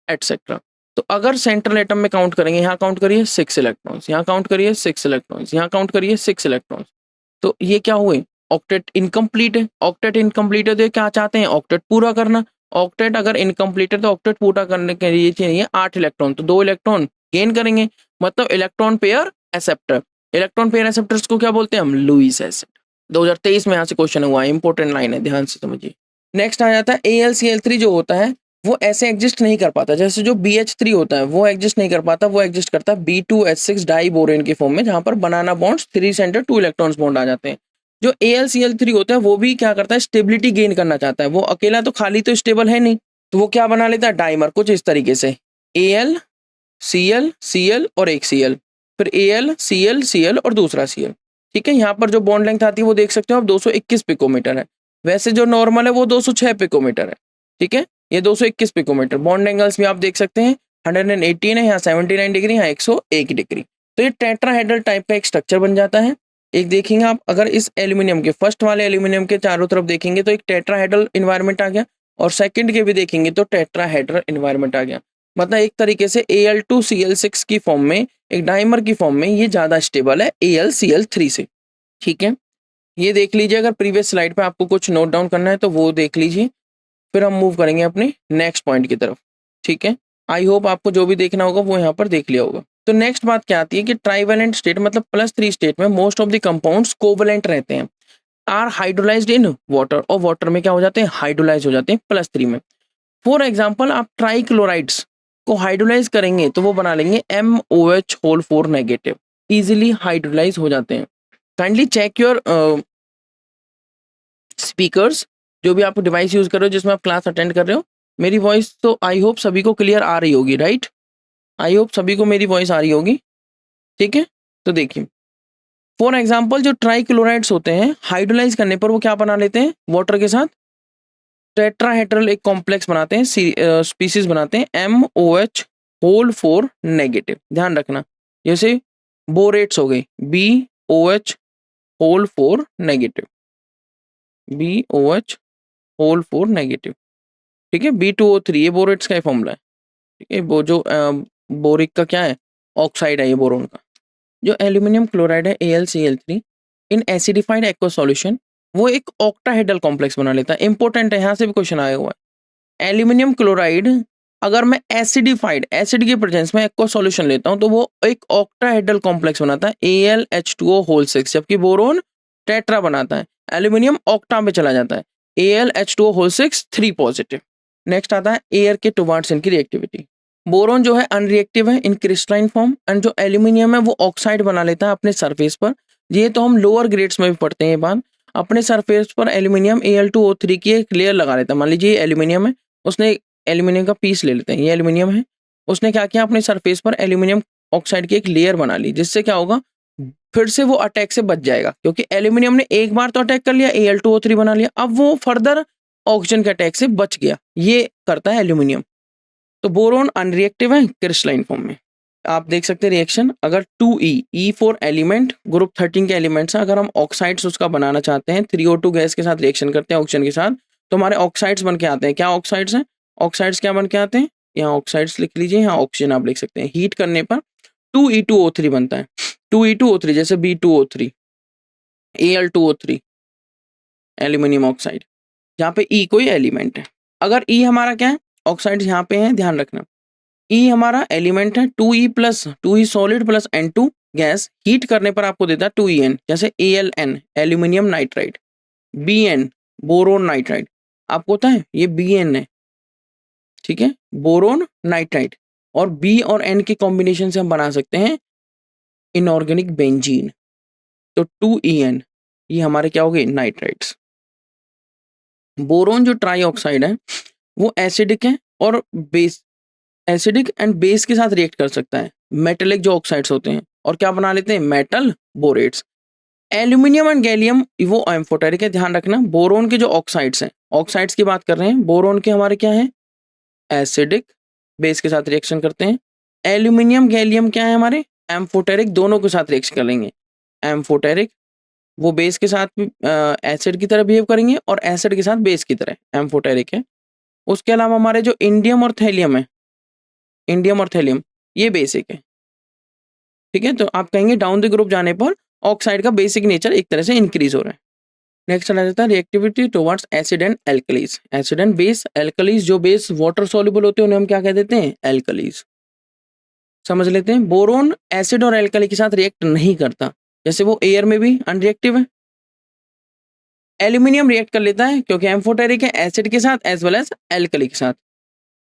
एटसेट्रा। तो अगर सेंट्रल एटम में काउंट करेंगे, यहाँ काउंट करिए 6 इलेक्ट्रॉन्स, यहाँ काउंट करिए 6 इलेक्ट्रॉन्स, यहाँ काउंट करिए 6 इलेक्ट्रॉन्स, तो ये क्या हुए, ऑक्टेट इनकम्प्लीट है। ऑक्टेट इनकम्प्लीट है तो ये क्या चाहते हैं, ऑक्टेट पूरा करना। ऑक्टेट अगर इनकम्प्लीट है तो ऑक्टेट पूरा करने के लिए चाहिए 8 इलेक्ट्रॉन, तो 2 इलेक्ट्रॉन गेन करेंगे, मतलब electron pair acceptor. Electron pair acceptors को क्या बोलते हैं हम, लुईस एसिड। 2023 में यहाँ से क्वेश्चन हुआ है, इंपॉर्टेंट लाइन है, ध्यान से समझिए। नेक्स्ट आ जाता है AlCl3 जो होता है वो ऐसे एग्जिस्ट नहीं कर पाता, जैसे जो BH3 होता है वो एग्जिस्ट नहीं कर पाता, वो एग्जिस्ट करता है B2H6 डाई बोरेन के फॉर्म में, जहां पर बनाना बॉन्ड्स 3 सेंटर 2 इलेक्ट्रॉन्स बॉन्ड आ जाते हैं। जो AlCl3 होता है वो भी क्या करता है, स्टेबिलिटी गेन करना चाहता है, वो अकेला तो खाली तो स्टेबल है नहीं, तो वो क्या बना लेता है, डाइमर, कुछ इस तरीके से Al Cl Cl और एक Cl, फिर Al Cl Cl और दूसरा Cl, ठीक है। यहाँ पर जो बॉन्ड लेंथ आती है वो देख सकते हो आप 221 पिकोमीटर है, वैसे जो नॉर्मल है वो 206 पिकोमीटर है, ठीक है। ये 221 पिकोमीटर, बॉन्ड एंगल्स भी आप देख सकते हैं 118 है, यहाँ 79 डिग्री, यहाँ 101 डिग्री। तो ये टेट्राहेड्रल टाइप का एक स्ट्रक्चर बन जाता है। एक देखेंगे आप, अगर इस एल्यूमिनियम के फर्स्ट वाले एल्यूमिनियम के चारों तरफ देखेंगे तो एक टेट्राहेड्रल इन्वायरमेंट आ गया, और सेकंड के भी देखेंगे तो टेट्राहेड्रल इन्वायरमेंट आ गया। मतलब एक तरीके से Al2Cl6 की फॉर्म में, एक डाइमर की फॉर्म में ये ज्यादा स्टेबल है AlCl3 से, ठीक है। ये देख लीजिए, अगर प्रीवियस स्लाइड पे आपको कुछ नोट डाउन करना है तो वो देख लीजिए, फिर हम मूव करेंगे अपने नेक्स्ट पॉइंट की तरफ, ठीक है। आई होप आपको जो भी देखना होगा वो यहाँ पर देख लिया होगा। तो नेक्स्ट बात क्या आती है कि ट्राइवेलेंट स्टेट मतलब +3 स्टेट में most of the compounds covalent रहते हैं, आर हाइड्रोलाइज्ड इन वाटर, और वाटर में क्या हो जाते हैं, हाइड्रोलाइज हो जाते हैं +3 में। फॉर एग्जाम्पल आप ट्राइक्लोराइड्स को हाइड्रोलाइज करेंगे तो वो बना लेंगे MOH whole 4 negative, easily hydrolyse हो जाते हैं। काइंडली चेक योर स्पीकर्स, जो भी आप डिवाइस यूज कर रहे हो जिसमें आप क्लास अटेंड कर रहे हो, मेरी वॉइस तो आई होप सभी को क्लियर आ रही होगी, राइट। आई होप सभी को मेरी वॉइस आ रही होगी, ठीक है। तो देखिए, फॉर एग्जाम्पल जो ट्राइक्लोराइड्स होते हैं हाइड्रोलाइज करने पर वो क्या बना लेते हैं, वाटर के साथ टेट्राहेड्रल एक कॉम्प्लेक्स बनाते हैं, स्पीसीज बनाते हैं MOH होल 4 नेगेटिव। ध्यान रखना, जैसे बोरेट्स हो गई BOH whole 4 negative, BOH whole 4 negative, ठीक है। B2O3 ये बोरेट्स का फॉर्मूला है। ठीक है, वो जो बोरिक का क्या है, ऑक्साइड है ये बोरोन का। जो एल्यूमिनियम क्लोराइड है AlCl3 इन एसिडिफाइड एक्वा सॉल्यूशन वो एक ऑक्टाहेड्रल कॉम्प्लेक्स बना लेता है। इंपॉर्टेंट है, यहाँ से भी क्वेश्चन आया हुआ है। एल्यूमिनियम क्लोराइड अगर मैं एसिडिफाइड एसिड की प्रेजेंस में एक्वा सॉल्यूशन लेता हूँ तो वो एक ऑक्टाहेड्रल कॉम्प्लेक्स बनाता है AlH2O6, जबकि बोरोन टेट्रा बनाता है। एल्यूमिनियम ऑक्टा में चला जाता है, AlH2O6 3 पॉजिटिव। नेक्स्ट आता है एयर के टुवार्ड्स इनकी रिएक्टिविटी। बोरोन जो है अनरिएक्टिव है इन क्रिस्टलाइन फॉर्म, एंड जो एल्यूमिनियम है वो ऑक्साइड बना लेता है अपने सरफेस पर। ये तो हम लोअर ग्रेड्स में भी पढ़ते हैं ये बात। अपने सरफेस पर एल्यूमिनियम Al2O3 की एक लेयर लगा लेता है। मान लीजिए ये एल्यूमिनियम है, उसने एल्यूमिनियम का पीस ले लेते हैं, ये एल्यूमिनियम है, उसने क्या किया अपने सरफेस पर एल्यूमिनियम ऑक्साइड की एक लेयर बना ली, जिससे क्या होगा फिर से वो अटैक से बच जाएगा, क्योंकि एल्यूमिनियम ने एक बार तो अटैक कर लिया, Al2O3 बना लिया, अब वो फर्दर ऑक्सीजन के अटैक से बच गया। ये करता है एल्यूमिनियम। तो बोरोन अनरिएक्टिव है क्रिस्टलाइन फॉर्म में। आप देख सकते हैं रिएक्शन, अगर 2E E for element, group 13 के एलिमेंट्स हैं, अगर हम ऑक्साइड्स उसका बनाना चाहते हैं, 3O2 गैस के साथ रिएक्शन करते हैं ऑक्सीजन के साथ, तो हमारे ऑक्साइड्स बन के आते हैं। क्या ऑक्साइड्स हैं? ऑक्साइड्स क्या बन के आते हैं? यहाँ ऑक्साइड्स लिख लीजिए, यहाँ ऑक्सीजन आप लिख सकते हैं। हीट करने पर 2E2O3 बनता है। 2E2O3 जैसे B2O3, Al2O3, एल्यूमिनियम ऑक्साइड, जहाँ पे E कोई एलिमेंट है। अगर E हमारा क्या है, ऑक्साइड्स यहाँ पे हैं, ध्यान रखना। E हमारा एलिमेंट है, 2E solid plus N2 gas, heat करने पर आपको देता है 2En, जैसे AlN aluminium nitride, Bn boron nitride, आपको होता है ये Bn है, ठीक है, बोरोन नाइट्राइड। और B और N के कॉम्बिनेशन से हम बना सकते हैं इनऑर्गेनिक बेंजीन। तो 2En ये हमारे क्या हो गए, नाइट्राइड्स। बोरोन जो ट्राई ऑक्साइड है वो एसिडिक है और बेस, एसिडिक एंड बेस के साथ रिएक्ट कर सकता है। मेटेलिक जो ऑक्साइड्स होते हैं और क्या बना लेते हैं, मेटल बोरेट्स। एल्यूमिनियम एंड गैलियम वो एम्फोटेरिक है, ध्यान रखना। बोरोन के जो ऑक्साइड्स हैं, ऑक्साइड्स की बात कर रहे हैं, बोरोन के हमारे क्या है, एसिडिक, बेस के साथ रिएक्शन करते हैं। एल्यूमिनियम गैलियम क्या है हमारे, एम्फोटेरिक, दोनों के साथ रिएक्शन करेंगे। एम्फोटेरिक वो बेस के साथ भी एसिड की तरह बिहेव करेंगे और एसिड के साथ बेस की तरह, एम्फोटेरिक है। उसके अलावा हमारे जो इंडियम और थैलियम है, इंडियम और थैलियम ये बेसिक है, ठीक है। तो आप कहेंगे डाउन द ग्रुप जाने पर ऑक्साइड का बेसिक नेचर एक तरह से इंक्रीज हो रहा है। नेक्स्ट चला जाता है reactivity towards acid and alkalis. Acid and base, alkalis जो बेस वाटर सॉल्युबल होते हैं उन्हें हम क्या कह देते हैं, एल्कलीज। समझ लेते हैं, बोरोन एसिड और एल्कली के साथ रिएक्ट नहीं करता, जैसे वो एयर में भी अनरिएक्टिव है। एल्यूमिनियम रिएक्ट कर लेता है क्योंकि एम्फोटेरिक है, एसिड के साथ एज वेल एज एल्कली के साथ।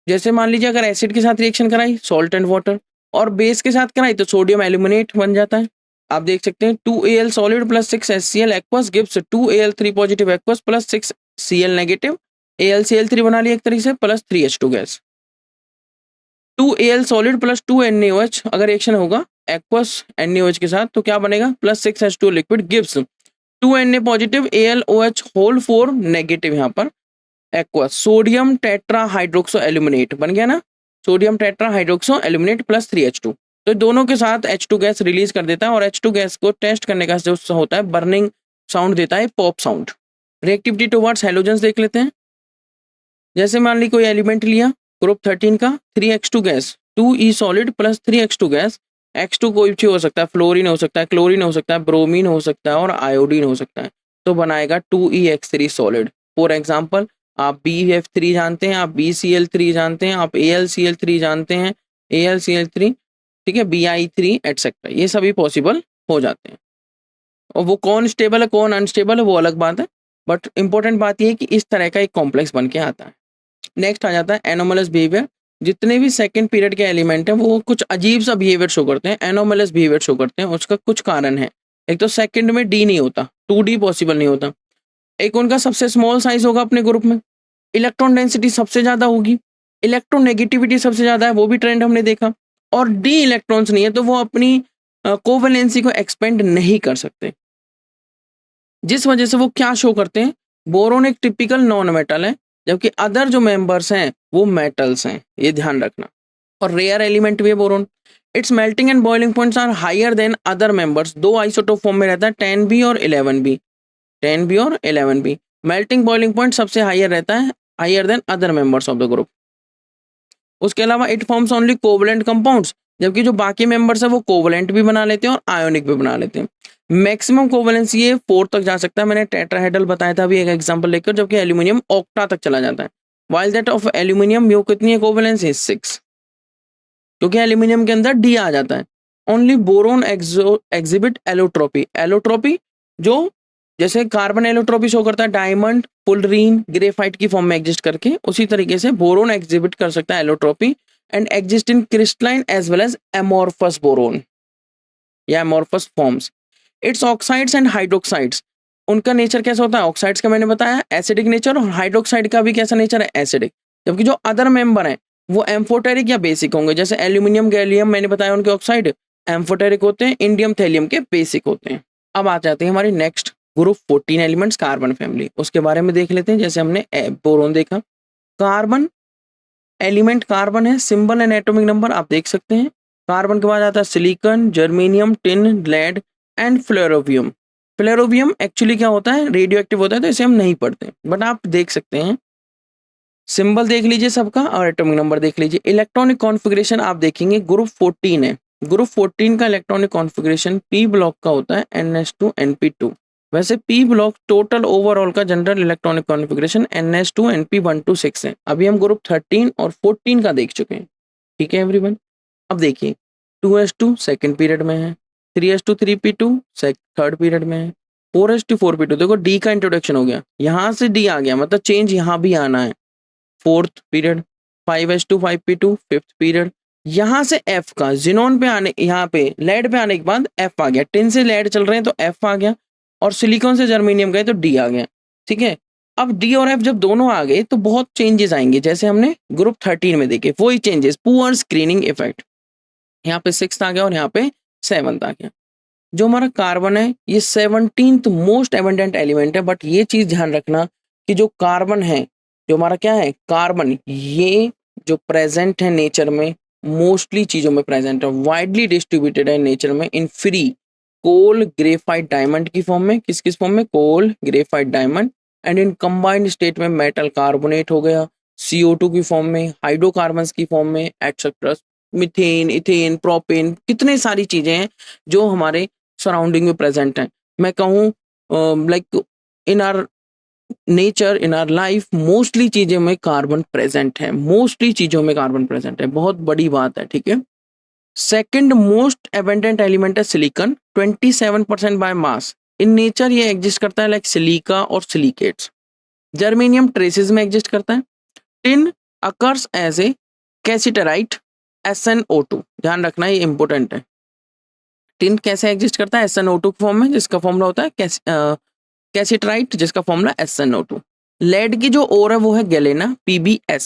जैसे मान लीजिए अगर एसिड के साथ रिएक्शन कराई सॉल्ट एंड वाटर, और बेस के साथ कराई तो सोडियम एल्यूमिनेट बन जाता है। आप देख सकते हैं 2Al solid plus 6HCl aqueous gives 2Al3 positive aqueous plus 6Cl negative, AlCl3 बना लिया एक तरीके से, plus 3H2 gas. 2Al solid plus 2NaOH अगर रिएक्शन होगा एक्वस NaOH के साथ तो क्या बनेगा, plus 6H2 liquid gives 2Na positive AlOH whole 4 negative, यहाँ पर aqua sodium tetra hydroxo aluminate बन गया ना, sodium tetra hydroxo aluminate plus 3H2। तो दोनों के साथ H2 गैस रिलीज कर देता है, और H2 गैस को टेस्ट करने का जो होता है बर्निंग साउंड देता है, pop sound. Reactivity towards halogens देख लेते हैं। जैसे मान ली कोई एलिमेंट लिया ग्रुप 13 का, 3X2 gas, 2E solid plus 3X2 gas, X2 कोई भी हो सकता है, फ्लोरीन हो सकता है, क्लोरीन हो सकता है, ब्रोमीन हो सकता है और आयोडीन हो सकता है, तो बनाएगा 2EX3 सॉलिड। फॉर एग्जाम्पल आप BF3 जानते हैं, आप BCl3 जानते हैं, आप AlCl3 जानते हैं, AlCl3, ठीक है, Bi3 एटसेट्रा, ये सभी पॉसिबल हो जाते हैं। और वो कौन स्टेबल है कौन अनस्टेबल है वो अलग बात है, बट इंपॉर्टेंट बात ये है कि इस तरह का एक कॉम्प्लेक्स बन के आता है। नेक्स्ट आ जाता है एनोमलस बिहेवियर। जितने भी सेकंड पीरियड के एलिमेंट हैं वो कुछ अजीब सा बिहेवियर शो करते हैं, एनोमलस बिहेवियर शो करते हैं। उसका कुछ कारण है, एक तो सेकंड में डी नहीं होता, 2D पॉसिबल नहीं होता। एक उनका सबसे स्मॉल साइज होगा अपने ग्रुप में, इलेक्ट्रॉन डेंसिटी सबसे ज्यादा होगी, इलेक्ट्रॉन नेगेटिविटी सबसे ज्यादा है, वो भी ट्रेंड हमने देखा, और डी इलेक्ट्रॉन्स नहीं है तो वो अपनी कोवेलेंसी को एक्सपेंड नहीं कर सकते, जिस वजह से वो क्या शो करते हैं, बोरोन एक टिपिकल नॉन मेटल है, जबकि अदर जो मेंबर्स हैं वो मेटल्स हैं, ये ध्यान रखना। और रेयर एलिमेंट भी है boron. Its melting and boiling points are higher than other members. दो आइसोटोप फॉर्म में रहता है, 10B और 11B, 10B और 11B। मेल्टिंग बॉइलिंग पॉइंट सबसे हायर रहता है, higher than other members of the group. उसके अलावा it forms only covalent compounds, जबकि जो बाकी मेंबर्स है वो कोवलेंट भी बना लेते हैं और आयोनिक भी बना लेते हैं। मैक्सिमम कोवलेंस ये 4 तक जा सकता है, मैंने टेट्राहेड्रल बताया था अभी एक एग्जांपल लेकर, जबकि एल्यूमिनियम ऑक्टा तक चला जाता है। वाइल दैट ऑफ एल्यूमिनियम यो कितनी है कोवलेंस है 6, क्योंकि एल्यूमिनियम के अंदर डी आ जाता है। Only boron exhibit allotropy, allotropy जो जैसे कार्बन एलोट्रोपी शो करता है डायमंड, फुलरीन, ग्रेफाइट की फॉर्म में एग्जिस्ट करके, उसी तरीके से बोरोन एग्जिबिट कर सकता है allotropy and exist in crystalline as well as amorphous boron या amorphous forms. Its oxides and hydroxides, उनका नेचर कैसा होता है? ऑक्साइड्स का मैंने बताया एसिडिक नेचर, और हाइड्रोक्साइड का भी कैसा नेचर है? एसिडिक। जबकि जो अदर मेंबर हैं वो एम्फोटेरिक या बेसिक होंगे, जैसे एल्यूमिनियम गैलियम मैंने बताया उनके ऑक्साइड एम्फोटेरिक होते हैं, इंडियम थैलियम के बेसिक होते हैं। अब आ जाते हैं हमारी next group 14 elements carbon family, उसके बारे में देख लेते हैं। जैसे हमने बोरोन देखा, कार्बन एलिमेंट कार्बन है, सिंबल एंड एटॉमिक नंबर आप देख सकते हैं। कार्बन के बाद आता है silicon, germanium, tin, lead and flerovium. Flerovium actually क्या होता है? रेडियो एक्टिव होता है, तो इसे हम नहीं पढ़ते, बट आप देख सकते हैं। सिंबल देख लीजिए सबका और एटॉमिक नंबर देख लीजिए। इलेक्ट्रॉनिक कॉन्फ़िगरेशन आप देखेंगे ग्रुप 14 है। ग्रुप 14 का इलेक्ट्रॉनिक कॉन्फ़िगरेशन पी ब्लॉक का होता है NH2 NP2। वैसे पी ब्लॉक टोटल ओवरऑल का general electronic configuration NH2 NP126 है। अभी हम ग्रुप 13 और 14 का देख चुके हैं। ठीक है एवरीवन। अब देखिए 2s2 सेकंड पीरियड में है, 3s2 3p2 थर्ड पीरियड में है, 4s2 4p2। देखो डी का इंट्रोडक्शन हो गया, यहाँ से डी आ गया, मतलब चेंज यहाँ भी आना है। Fourth period 5s2 5p2 fifth period. यहाँ से एफ का जिनोन पे आने, यहाँ पे लेड पे आने के बाद एफ आ गया। टिन से लेड चल रहे हैं तो एफ आ गया, और सिलिकॉन से जर्मेनियम गए तो डी आ गया। ठीक है, अब डी और एफ जब दोनों आ गए तो बहुत चेंजेस आएंगे, जैसे हमने ग्रुप 13 में देखे वही चेंजेस, पुअर स्क्रीनिंग इफेक्ट। यहाँ पे 6th आ गया और यहाँ पे 7th आ गया। जो हमारा कार्बन है ये 17th मोस्ट एबंडेंट एलिमेंट है, बट ये चीज ध्यान रखना कि जो कार्बन है, जो हमारा क्या है कार्बन, ये जो प्रेजेंट है नेचर में, मोस्टली चीजों में प्रेजेंट है, वाइडली डिस्ट्रीब्यूटेड है नेचर में in free coal graphite diamond की फॉर्म में। किस किस फॉर्म में? Coal graphite diamond. And in combined state में मेटल कार्बोनेट हो गया, CO2 की फॉर्म में, हाइड्रोकार्बन्स की फॉर्म में, एटसेट्रा, मीथेन, इथेन, प्रोपेन, कितने सारी चीजें हैं जो हमारे सराउंडिंग में प्रेजेंट है। मैं कहूँ like in are nature, in our life, mostly चीजों में कार्बन प्रेजेंट है, मोस्टली चीजों में कार्बन प्रेजेंट है, बहुत बड़ी बात है। ठीक है, सेकंड मोस्ट एबंडेंट एलिमेंट है silicon, 27% by mass. In nature ये एग्जिस्ट करता है लाइक सिलिका और सिलिकेट्स। जर्मेनियम ट्रेसेस में एग्जिस्ट करता है। Tin occurs as a cassiterite SnO2, ध्यान रखना ये इंपॉर्टेंट है। टिन कैसे एग्जिस्ट करता है? SnO2 के फॉर्म में, जिसका फॉर्मूला होता है कैसिटराइट, जिसका फॉर्मूला SnO2। लेड की जो ओर है वो है गैलेना PbS,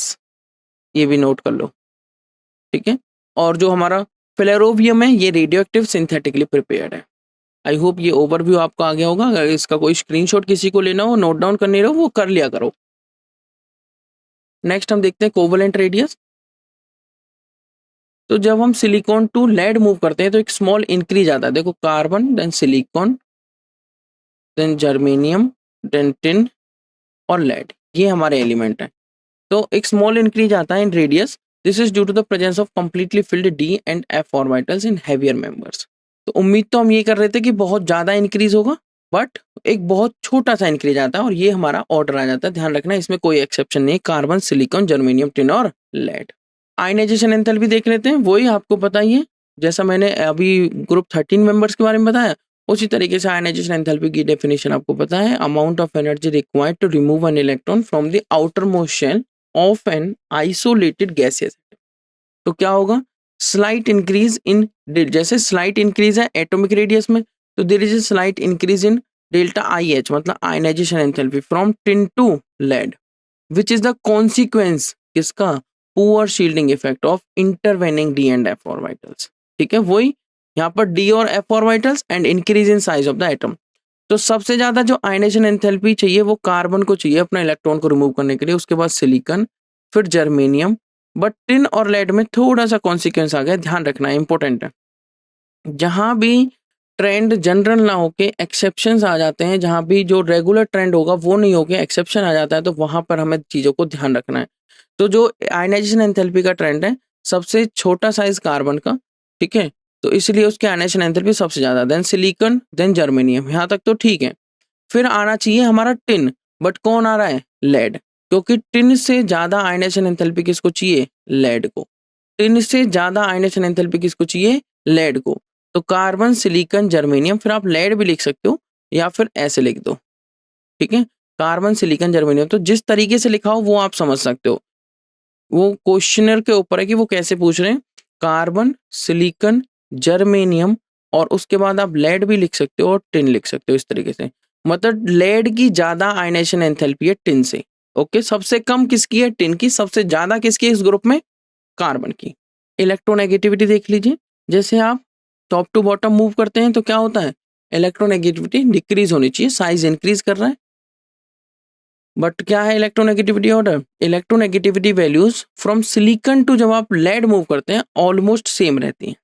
ये भी नोट कर लो। ठीक है, और जो हमारा फ्लोरोवियम है ये रेडियो एक्टिव सिंथेटिकली प्रिपेयर्ड है। आई होप ये ओवरव्यू आपको आ गया होगा। अगर इसका कोई स्क्रीनशॉट किसी को लेना हो, नोट डाउन करने रहो, वो कर लिया करो। नेक्स्ट हम देखते हैं कोवलेंट रेडियस। तो जब हम सिलिकॉन टू लेड मूव करते हैं तो एक स्मॉल इंक्रीज आता है। देखो carbon, then silicon, then germanium, then tin और लेड, ये हमारे एलिमेंट हैं। तो एक स्मॉल इंक्रीज आता है in radius. This is due to the presence of completely filled d and f orbitals in heavier members. तो उम्मीद तो हम ये कर रहे थे कि बहुत ज्यादा इंक्रीज होगा, बट एक बहुत छोटा सा इंक्रीज आता है और ये हमारा ऑर्डर आ जाता है। ध्यान रखना इसमें कोई एक्सेप्शन नहीं, कार्बन, सिलिकॉन, जर्मेनियम, टिन और लेड। आयनाइजेशन एंथैल्पी देख लेते हैं, वही आपको पता ही है, जैसा मैंने अभी ग्रुप 13 मेंबर्स के बारे में बताया, उसी तरीके से आयनाइजेशन एंथैल्पी की डेफिनेशन आपको पता है। Amount of energy required to remove an electron from the outermost shell of an isolated gases. तो क्या होगा? स्लाइट इंक्रीज इन, जैसे स्लाइट इंक्रीज है एटॉमिक रेडियस में, तो there is a slight increase in delta IH, मतलब ionization enthalpy from tin to lead, which is the consequence किसका? Poor shielding effect of intervening d and f orbitals. ठीक है, वही यहाँ पर डी और F orbitals and increase in size of the atom. तो सबसे ज्यादा जो आयनाइजेशन एंथैल्पी चाहिए वो कार्बन को चाहिए अपना इलेक्ट्रॉन को रिमूव करने के लिए, उसके बाद सिलिकॉन, फिर जर्मेनियम। बट टिन और लेड में थोड़ा सा कॉन्सिक्वेंस आ गया, ध्यान रखना इंपॉर्टेंट है। जहां भी ट्रेंड जनरल ना होके एक्सेप्शंस आ जाते हैं, जहाँ भी जो रेगुलर ट्रेंड होगा वो नहीं होके एक्सेप्शन आ जाता है, तो वहाँ पर हमें चीज़ों को ध्यान रखना है। तो जो आयनाइजेशन एंथैल्पी का ट्रेंड है, सबसे छोटा साइज कार्बन का, ठीक है, तो इसलिए उसकी आयनाइजेशन एंथैल्पी सबसे ज़्यादा, देन सिलिकॉन, देन जर्मेनियम, यहाँ तक तो ठीक है। फिर आना चाहिए हमारा टिन, बट कौन आ रहा है? लेड, क्योंकि टिन से ज़्यादा आयनाइजेशन एंथैल्पी किसको चाहिए? लेड को। टिन से ज़्यादा आयनाइजेशन एंथैल्पी किसको चाहिए? लेड को। तो कार्बन, सिलिकॉन, जर्मेनियम, फिर आप लेड भी लिख सकते हो या फिर ऐसे लिख दो, ठीक है, कार्बन, सिलिकॉन, जर्मेनियम। तो जिस तरीके से लिखा हो वो आप समझ सकते हो, वो क्वेश्चनर के ऊपर है कि वो कैसे पूछ रहे हैं। कार्बन, सिलिकॉन, जर्मेनियम, और उसके बाद आप लेड भी लिख सकते हो और टिन लिख सकते हो इस तरीके से। मतलब लेड की ज्यादा आयनेशन एंथैल्पी है टिन से। ओके, सबसे कम किसकी है? टिन की। सबसे ज्यादा किसकी है इस ग्रुप में? कार्बन की। इलेक्ट्रोनेगेटिविटी देख लीजिए, जैसे आप टॉप टू बॉटम मूव करते हैं तो क्या होता है? इलेक्ट्रोनेगेटिविटी डिक्रीज होनी चाहिए, साइज इंक्रीज कर रहा है। बट क्या है electronegativity order? Electronegativity values from silicon to जब आप लेड मूव करते हैं ऑलमोस्ट सेम रहती हैं,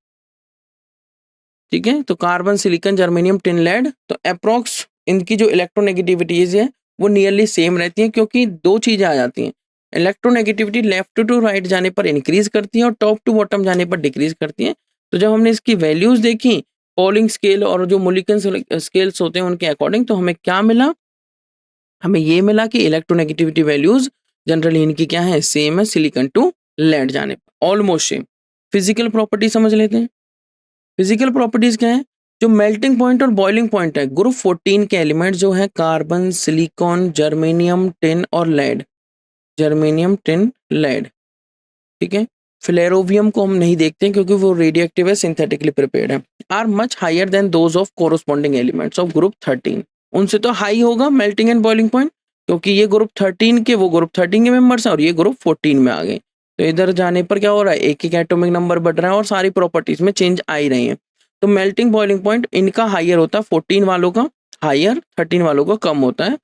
ठीक है। तो carbon, silicon, germanium, tin, lead, तो अप्रोक्स इनकी जो इलेक्ट्रोनेगेटिविटीज है वो नियरली सेम रहती हैं, क्योंकि दो चीजें आ जाती हैं। इलेक्ट्रोनेगेटिविटी लेफ्ट टू राइट जाने पर इंक्रीज करती है और टॉप टू बॉटम जाने पर डिक्रीज करती है। तो जब हमने इसकी वैल्यूज देखी पॉलिंग स्केल और जो मोलिकन स्केल्स होते हैं उनके अकॉर्डिंग, तो हमें क्या मिला? हमें ये मिला कि इलेक्ट्रोनेगेटिविटी वैल्यूज जनरली इनकी क्या है? सेम है सिलिकॉन टू लेड जाने पर, ऑलमोस्ट सेम। फिजिकल प्रॉपर्टी समझ लेते हैं। फिजिकल प्रॉपर्टीज क्या है? जो मेल्टिंग पॉइंट और बॉइलिंग पॉइंट है, ग्रुप 14 के एलिमेंट जो है कार्बन, सिलिकॉन, जर्मेनियम, टिन और लेड, जर्मेनियम, टिन, लेड, ठीक है। फ्लेरोवियम को हम नहीं देखते क्योंकि वो रेडियोएक्टिव है, सिंथेटिकली प्रिपेयर्ड है। Are much higher than those of corresponding elements of group 13। उनसे तो हाई होगा मेल्टिंग एंड बॉइलिंग पॉइंट, क्योंकि ये ग्रुप 13 के, वो ग्रुप 13 के मेंबर्स हैं और ये ग्रुप 14 में आ गए। तो इधर जाने पर क्या हो रहा है? एक एक एटॉमिक नंबर बढ़ रहा है और सारी प्रॉपर्टीज में चेंज आ ही रही है। तो मेल्टिंग बॉइलिंग पॉइंट इनका हायर होता है, 14 वालों का हायर, 13 वालों का कम होता है।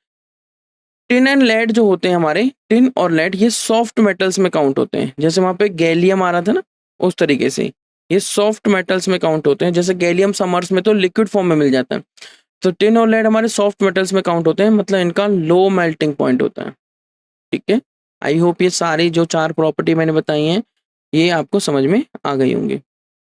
टिन एंड लेड जो होते हैं हमारे, टिन और लेड, ये सॉफ्ट मेटल्स में काउंट होते हैं। जैसे वहां पे गैलियम आ रहा था ना, उस तरीके से ये सॉफ्ट मेटल्स में काउंट होते हैं। जैसे गैलियम समर्स में तो लिक्विड फॉर्म में मिल जाता है, तो टिन और लेड हमारे सॉफ्ट मेटल्स में काउंट होते हैं, मतलब इनका लो मेल्टिंग पॉइंट होता है, ठीक है। आई होप ये सारी जो चार प्रॉपर्टी मैंने बताई हैं ये आपको समझ में आ गई होंगी।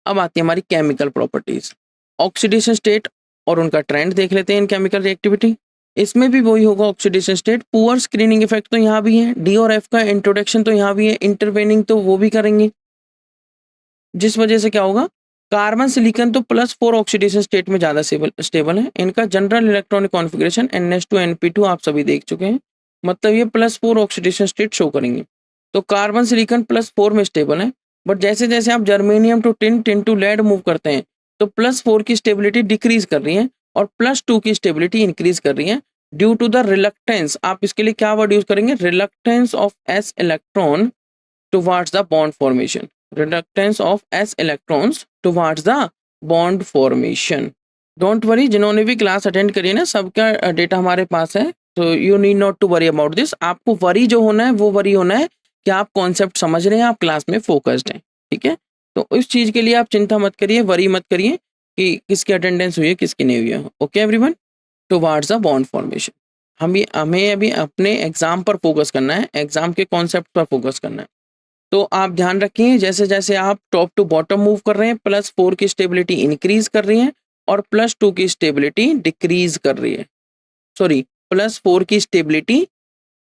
अब आती है हमारी केमिकल प्रॉपर्टीज, ऑक्सीडेशन स्टेट और उनका ट्रेंड देख लेते हैं इन केमिकल रिएक्टिविटी। इसमें भी वही होगा, oxidation state, poor screening effect तो यहाँ भी है, डी और एफ का इंट्रोडक्शन तो यहाँ भी है, इंटरवेनिंग तो वो भी करेंगे, जिस वजह से क्या होगा? कार्बन, सिलिकॉन तो +4 ऑक्सीडेशन स्टेट में ज्यादा स्टेबल है। इनका general electronic configuration NH2 NP2 आप सभी देख चुके हैं, मतलब ये +4 ऑक्सीडेशन स्टेट शो करेंगे। तो कार्बन, सिलिकॉन +4 में स्टेबल है, बट जैसे जैसे आप germanium to tin, tin to lead move करते हैं तो +4 की स्टेबिलिटी डिक्रीज कर रही है और +2 की स्टेबिलिटी इंक्रीज कर रही है, ड्यू टू द रिलक्टेंस। आप इसके लिए क्या वर्ड यूज करेंगे? Reluctance of s electron towards the bond formation, reluctance of s electrons towards the bond formation. Don't worry, जिन्होंने भी क्लास अटेंड करी है ना, सबका डेटा हमारे पास है, तो you need not to worry about this. आपको वरी जो होना है वो वरी होना है कि आप कॉन्सेप्ट समझ रहे हैं, आप क्लास में फोकस्ड हैं, ठीक है। तो इस चीज के लिए आप चिंता मत करिए, वरी मत करिए कि किसकी अटेंडेंस हुई है किसकी नहीं हुई है। Okay everyone, towards the bond formation. हमें अभी अपने एग्जाम पर फोकस करना है, एग्जाम के कॉन्सेप्ट पर फोकस करना है। तो आप ध्यान रखिए, जैसे जैसे आप टॉप टू बॉटम मूव कर रहे हैं, +4 की स्टेबिलिटी इंक्रीज कर रही है और +2 की स्टेबिलिटी डिक्रीज कर रही है, सॉरी, +4 की स्टेबिलिटी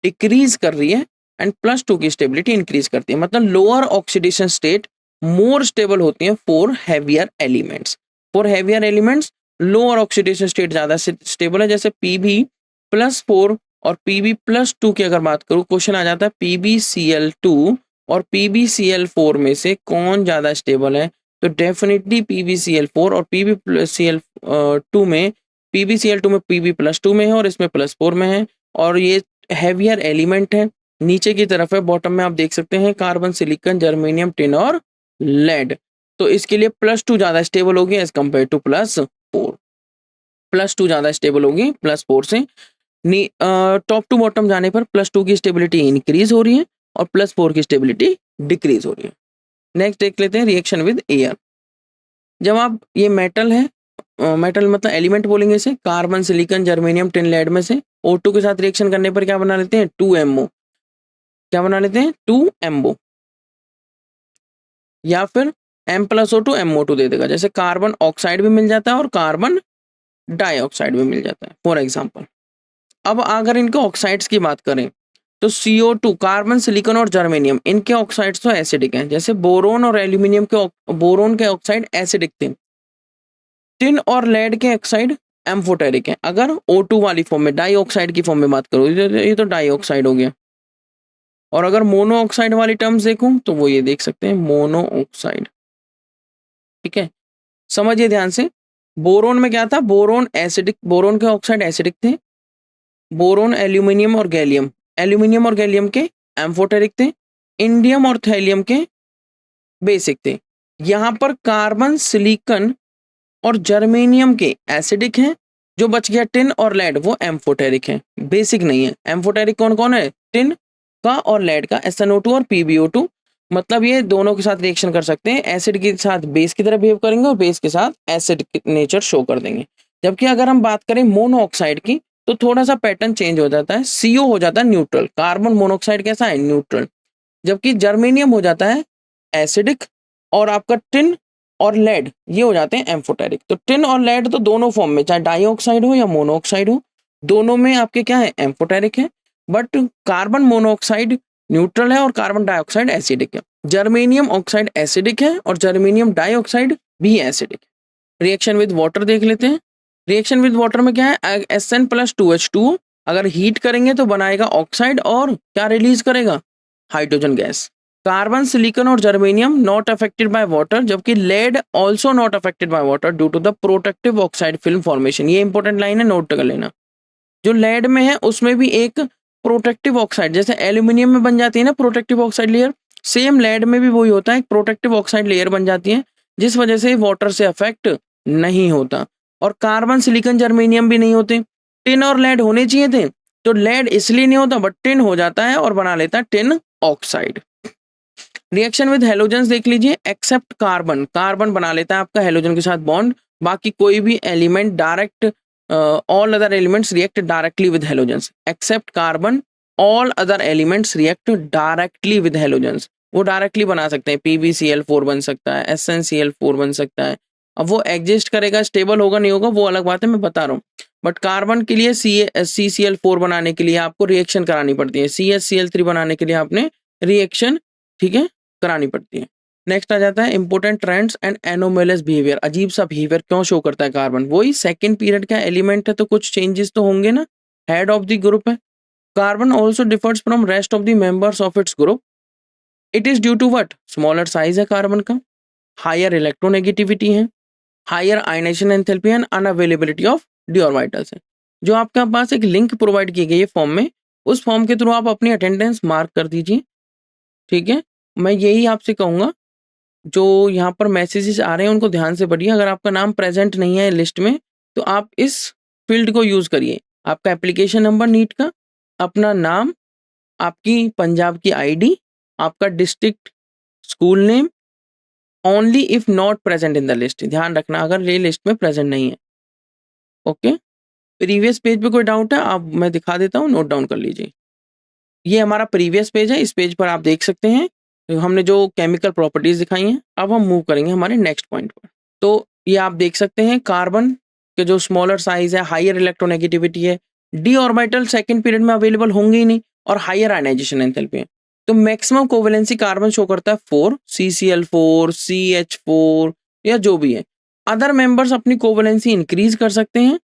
डिक्रीज कर रही है एंड +2 की स्टेबिलिटी इंक्रीज करती है। मतलब lower oxidation state more stable होती है for heavier elements. For heavier elements lower oxidation state ज्यादा स्टेबल है। जैसे Pb+4 और Pb+2 की अगर बात करूं, क्वेश्चन आ जाता है PbCl2 और PbCl4 में से कौन ज्यादा स्टेबल है? तो डेफिनेटली PbCl4, और PbCl2 में, PbCl2 में Pb+2 में है और इसमें +4 में है, और ये हैवियर एलिमेंट है। नीचे की तरफ है, बॉटम में आप देख सकते हैं कार्बन, सिलिकॉन, जर्मेनियम, टिन और लेड। तो इसके लिए +2 ज्यादा स्टेबल होगी एज कम्पेयर टू +4। +2 ज्यादा स्टेबल होगी +4 से। टॉप टू बॉटम जाने पर +2 की स्टेबिलिटी इंक्रीज हो रही है और +4 की स्टेबिलिटी डिक्रीज हो रही है। नेक्स्ट देख लेते हैं रिएक्शन विद एयर। जब आप, ये मेटल है, मेटल मतलब एलिमेंट बोलेंगे इसे, carbon, silicon, germanium, tin, lead में से O2 के साथ रिएक्शन करने पर क्या बना लेते हैं, 2MO। क्या बना लेते हैं, 2MO, या फिर M+O2 MO2 दे देगा। जैसे कार्बन ऑक्साइड भी मिल जाता है और कार्बन डाइऑक्साइड भी मिल जाता है फॉर एग्जाम्पल। अब अगर इनके ऑक्साइड्स की बात करें तो CO2, कार्बन, सिलिकॉन और जर्मेनियम, इनके ऑक्साइड्स तो एसिडिक हैं। जैसे बोरोन और एल्यूमिनियम के, बोरोन के ऑक्साइड एसिडिक थे। टिन और लेड के ऑक्साइड एम्फोटेरिक हैं। अगर O2 वाली फॉर्म में, डाइऑक्साइड की फॉर्म में बात करो, ये तो डाइऑक्साइड हो गया। और अगर मोनो ऑक्साइड वाली टर्म्स देखूं तो वो ये देख सकते हैं, मोनो ऑक्साइड। ठीक है, समझिए ध्यान से। बोरोन में क्या था, बोरोन एसिडिक, बोरोन के ऑक्साइड एसिडिक थे। बोरोन, एल्यूमिनियम और गैलियम, एल्यूमिनियम और गैलियम के एम्फोटेरिक थे। इंडियम और थैलियम के बेसिक थे। यहाँ पर कार्बन, सिलिकॉन और जर्मेनियम के एसिडिक हैं। जो बच गया टिन और लेड, वो एम्फोटेरिक हैं, बेसिक नहीं है। एम्फोटेरिक कौन कौन है, टिन का और लेड का, SnO2 और PbO2। मतलब ये दोनों के साथ रिएक्शन कर सकते हैं, एसिड के साथ बेस की तरह बिहेव करेंगे और बेस के साथ एसिड नेचर शो कर देंगे। जबकि अगर हम बात करें मोनोऑक्साइड की तो थोड़ा सा पैटर्न चेंज हो जाता है, CO हो जाता है न्यूट्रल, कार्बन मोनोऑक्साइड कैसा है, न्यूट्रल। जबकि जर्मेनियम हो जाता है एसिडिक, और आपका टिन और लेड ये हो जाते हैं एम्फोटेरिक। तो टिन और लेड तो दोनों फॉर्म में, चाहे डाइऑक्साइड हो या मोनोऑक्साइड हो, दोनों में आपके क्या है, एम्फोटेरिक है। बट कार्बन मोनोऑक्साइड न्यूट्रल है और कार्बन डाइऑक्साइड एसिडिक है। जर्मेनियम ऑक्साइड एसिडिक है और जर्मेनियम डाइऑक्साइड भी एसिडिक है। रिएक्शन विद वाटर देख लेते हैं। रिएक्शन विद वाटर में क्या है, Sn+2H2O। अगर हीट करेंगे तो बनाएगा ऑक्साइड और क्या रिलीज करेगा, हाइड्रोजन गैस। कार्बन, सिलिकॉन और germanium not affected by water, जबकि lead also not affected by water due to the protective oxide film formation. ये इंपॉर्टेंट लाइन है, नोट कर लेना। जो लेड में है उसमें भी एक प्रोटेक्टिव ऑक्साइड, जैसे एल्यूमिनियम में बन जाती है ना protective oxide layer, same lead में भी वही होता है, एक प्रोटेक्टिव ऑक्साइड लेयर बन जाती है, जिस वजह से वाटर से अफेक्ट नहीं होता। और कार्बन, सिलिकॉन, जर्मेनियम भी नहीं होते। टिन और लेड होने चाहिए थे, तो लेड इसलिए नहीं होता, बट टिन हो जाता है और बना लेता है tin oxide. Reaction with halogens देख लीजिए। एक्सेप्ट कार्बन, कार्बन बना लेता है आपका हेलोजन के साथ बॉन्ड, बाकी कोई भी element direct, all other elements react directly with halogens. Except carbon, all other elements react directly with halogens. वो डायरेक्टली बना सकते हैं, PbCl4 बन सकता है, SnCl4 बन सकता है। अब वो एग्जिस्ट करेगा, स्टेबल होगा नहीं होगा वो अलग बात है, मैं बता रहा हूँ। बट कार्बन के लिए CCl4 बनाने के लिए आपको रिएक्शन करानी पड़ती है, CHCl3 बनाने के लिए आपने रिएक्शन, ठीक है, करानी पड़ती है। नेक्स्ट आ जाता है important trends and anomalous behaviour. अजीब सा बिहेवियर क्यों शो करता है कार्बन, वही सेकंड पीरियड का एलिमेंट है तो कुछ चेंजेस तो होंगे ना, हेड ऑफ द ग्रुप है। Carbon also differs from rest of the members of its group. It is due to what, smaller size है कार्बन का, हायर इलेक्ट्रोनेगेटिविटी है, higher ionisation enthalpy and unavailability of d orbitals है। जो आपके पास एक लिंक प्रोवाइड की गई है फॉर्म में, उस फॉर्म के थ्रू आप अपनी अटेंडेंस मार्क कर दीजिए। ठीक है, मैं यही आपसे कहूंगा, जो यहाँ पर मैसेजेस आ रहे हैं उनको ध्यान से पढ़िए। अगर आपका नाम प्रेजेंट नहीं है लिस्ट में तो आप इस फील्ड को यूज करिए। आपका एप्लीकेशन नंबर नीट का, अपना नाम, आपकी पंजाब की ID, आपका district, school name, only if not present in the list. ध्यान रखना अगर ये लिस्ट में प्रेजेंट नहीं है। ओके, प्रीवियस पेज पे कोई डाउट है आप, मैं दिखा देता हूँ, नोट डाउन कर लीजिए। ये हमारा प्रीवियस पेज है, इस पेज पर आप देख सकते हैं हमने जो केमिकल प्रॉपर्टीज दिखाई हैं। अब हम मूव करेंगे हमारे नेक्स्ट पॉइंट पर। तो ये आप देख सकते हैं कार्बन के जो स्मॉलर साइज है, हायर इलेक्ट्रोनेगेटिविटी है, डी ऑर्बिटल सेकंड पीरियड में अवेलेबल होंगे ही नहीं, और हायर आयनाइजेशन एंथैल्पी है। तो मैक्सिमम कोवेलेंसी कार्बन शो करता है 4, CCl4, CH4 या जो भी है। अदर मेंबर्स अपनी कोवेलेंसी इंक्रीज कर सकते हैं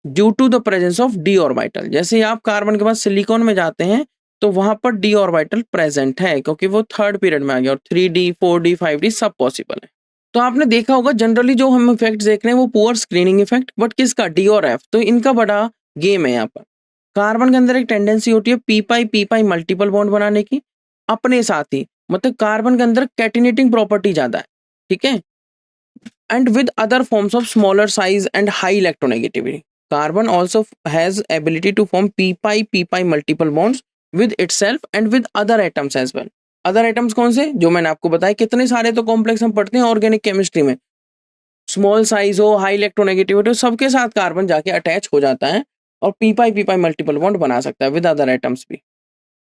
due to the presence of d orbital. जैसे आप कार्बन के पास सिलिकॉन में जाते हैं तो वहां पर डी ऑर्बिटल प्रेजेंट है, क्योंकि वो थर्ड पीरियड में आ गया, और 3D 4D 5D सब पॉसिबल है। तो आपने देखा होगा जनरली जो हम इफेक्ट देख रहे हैं वो पुअर स्क्रीनिंग इफेक्ट, बट किसका, D और F, तो इनका बड़ा गेम है यहाँ पर। कार्बन के अंदर एक टेंडेंसी होती है पी पाई मल्टीपल बॉन्ड बनाने की अपने साथ ही, मतलब कार्बन के अंदर कैटिनेटिंग प्रॉपर्टी ज्यादा है, ठीक है, and with other forms of smaller size and high electronegativity. Carbon also has ability to form p-pi multiple bonds with itself and with other atoms as well. Other atoms कौन से, जो मैंने आपको बताया, कितने सारे तो कॉम्प्लेक्स हम पढ़ते हैं ऑर्गेनिक केमिस्ट्री में, स्मॉल साइज हो, हाई इलेक्ट्रोनेगेटिविटी हो, सबके साथ कार्बन जाके अटैच हो जाता है और पी पाई मल्टीपल बॉन्ड बना सकता है विद अदर एटम्स भी।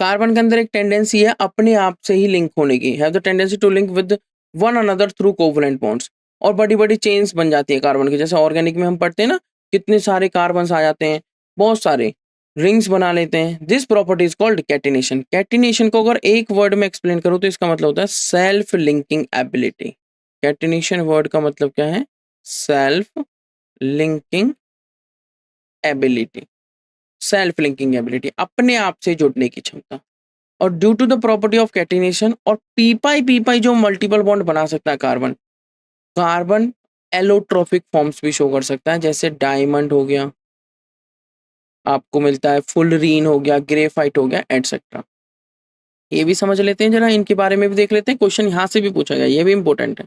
कार्बन के अंदर एक टेंडेंसी है अपने आप से ही लिंक होने की, have the tendency to link with one another through covalent bonds, और बड़ी बड़ी चेन्स बन जाती है कार्बन की। जैसे ऑर्गेनिक में हम पढ़ते हैं ना, कितने सारे कार्बन आ जाते हैं, बहुत सारे रिंग्स बना लेते हैं। This property is called catenation. Catenation को अगर एक वर्ड में एक्सप्लेन करूं तो इसका मतलब होता है self linking ability. Catenation word का मतलब क्या है? Self linking ability. Self linking ability, अपने आप से जुड़ने की क्षमता। और due to the property of catenation, और पी पाई जो मल्टीपल बॉन्ड बना सकता है कार्बन, कार्बन एलोट्रोपिक फॉर्म्स भी शो कर सकता है, जैसे डायमंड हो गया, आपको मिलता है फुलरीन हो गया, ग्रेफाइट हो गया, एटसेट्रा। ये भी समझ लेते हैं जरा, इनके बारे में भी देख लेते हैं। क्वेश्चन यहाँ से भी पूछा गया, ये भी इंपॉर्टेंट है।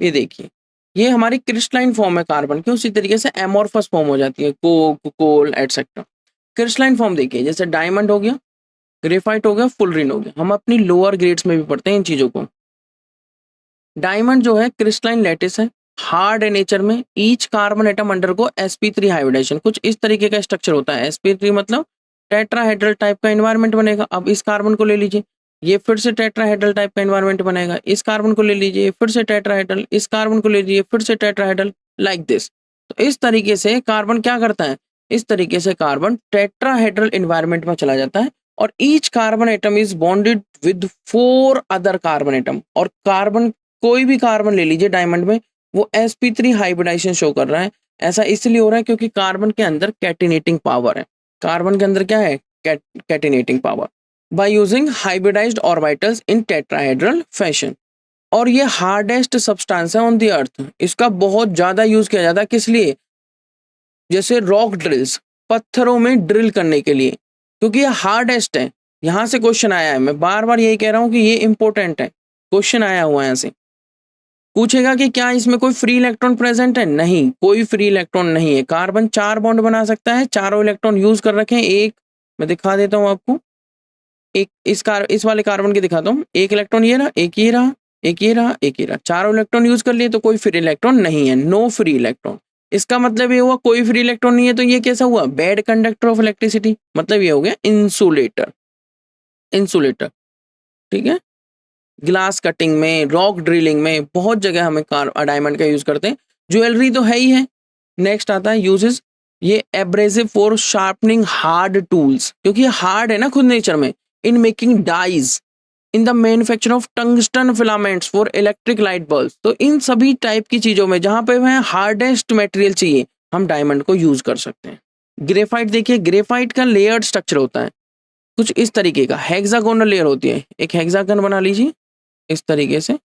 ये देखिए, ये हमारी क्रिस्टलाइन फॉर्म है कार्बन की, उसी तरीके से एमोर्फस फॉर्म हो जाती है, कोक, कोल, एटसेट्रा। क्रिस्टलाइन फॉर्म देखिए, जैसे डायमंड हो गया, ग्रेफाइट हो गया, फुलरीन हो गया। हम अपनी लोअर ग्रेड्स में भी पढ़ते हैं इन चीजों को। डायमंड जो है क्रिस्टलाइन लैटिस है, हार्ड है नेचर में। ईच कार्बन एटम अंडर को sp3 हाइब्रिडेशन, कुछ इस तरीके का स्ट्रक्चर होता है। sp3 मतलब टेट्राहेड्रल टाइप का एनवायरनमेंट बनेगा। अब इस कार्बन को ले लीजिए, ये फिर से टेट्राहेड्रल टाइप का एनवायरनमेंट बनेगा। इस कार्बन को ले लीजिए, फिर से टेट्राहेड्रल, इस कार्बन को ले लीजिए, फिर से टेट्राहेड्रल, लाइक दिस। तो इस तरीके से कार्बन क्या करता है? इस तरीके से कार्बन टेट्राहेड्रल एनवायरनमेंट में चला जाता है, और each carbon atom is bonded with 4 other carbon atom. और कार्बन, कोई भी कार्बन ले लीजिए डायमंड में, वो sp3 हाइब्रिडाइजेशन शो कर रहा है। ऐसा इसलिए हो रहा है क्योंकि कार्बन के अंदर कैटिनेटिंग पावर है। कार्बन के अंदर क्या है? Catenating power by using hybridized orbitals in tetrahedral fashion. और ये हार्डेस्ट सब्सटेंस है ऑन द अर्थ। इसका बहुत ज्यादा यूज किया जाता है, किस लिए? जैसे रॉक ड्रिल्स, पत्थरों में ड्रिल करने के लिए, क्योंकि ये हार्डेस्ट है। यहां से क्वेश्चन आया है, मैं बार बार यही कह रहा हूं कि ये इंपॉर्टेंट है, क्वेश्चन आया हुआ है यहाँ से। पूछेगा कि क्या इसमें कोई फ्री इलेक्ट्रॉन प्रेजेंट है? नहीं, कोई फ्री इलेक्ट्रॉन नहीं है। कार्बन 4 बॉन्ड बना सकता है, चारों इलेक्ट्रॉन यूज कर रखे हैं। एक मैं दिखा देता हूं आपको, एक इस वाले कार्बन के दिखाता हूं। एक इलेक्ट्रॉन ये रहा, एक ये रहा, एक ये रहा, एक ये रहा, चारों इलेक्ट्रॉन यूज कर लिए, तो कोई फ्री इलेक्ट्रॉन नहीं है, नो फ्री इलेक्ट्रॉन। इसका मतलब ये हुआ कोई फ्री इलेक्ट्रॉन नहीं है, तो ये कैसा हुआ? बैड कंडक्टर ऑफ इलेक्ट्रिसिटी, मतलब ये हो गया इंसुलेटर। इंसुलेटर, ठीक है। ग्लास कटिंग में, रॉक ड्रिलिंग में, बहुत जगह हमें डायमंड का यूज करते हैं। ज्वेलरी तो है ही है। नेक्स्ट आता है यूजेस, ये abrasive for sharpening hard tools, क्योंकि ये हार्ड है ना खुद नेचर में। In making dies, in the manufacture of tungsten filaments for electric light bulb. तो इन सभी टाइप की चीजों में जहां पे हमें हार्डेस्ट मटेरियल चाहिए, हम डायमंड को यूज कर सकते हैं। ग्रेफाइट देखिए, ग्रेफाइट का लेयर्ड स्ट्रक्चर होता है कुछ इस तरीके का, हेक्सागोनल लेयर होती है। एक हेक्सागन बना लीजिए इस तरीके से।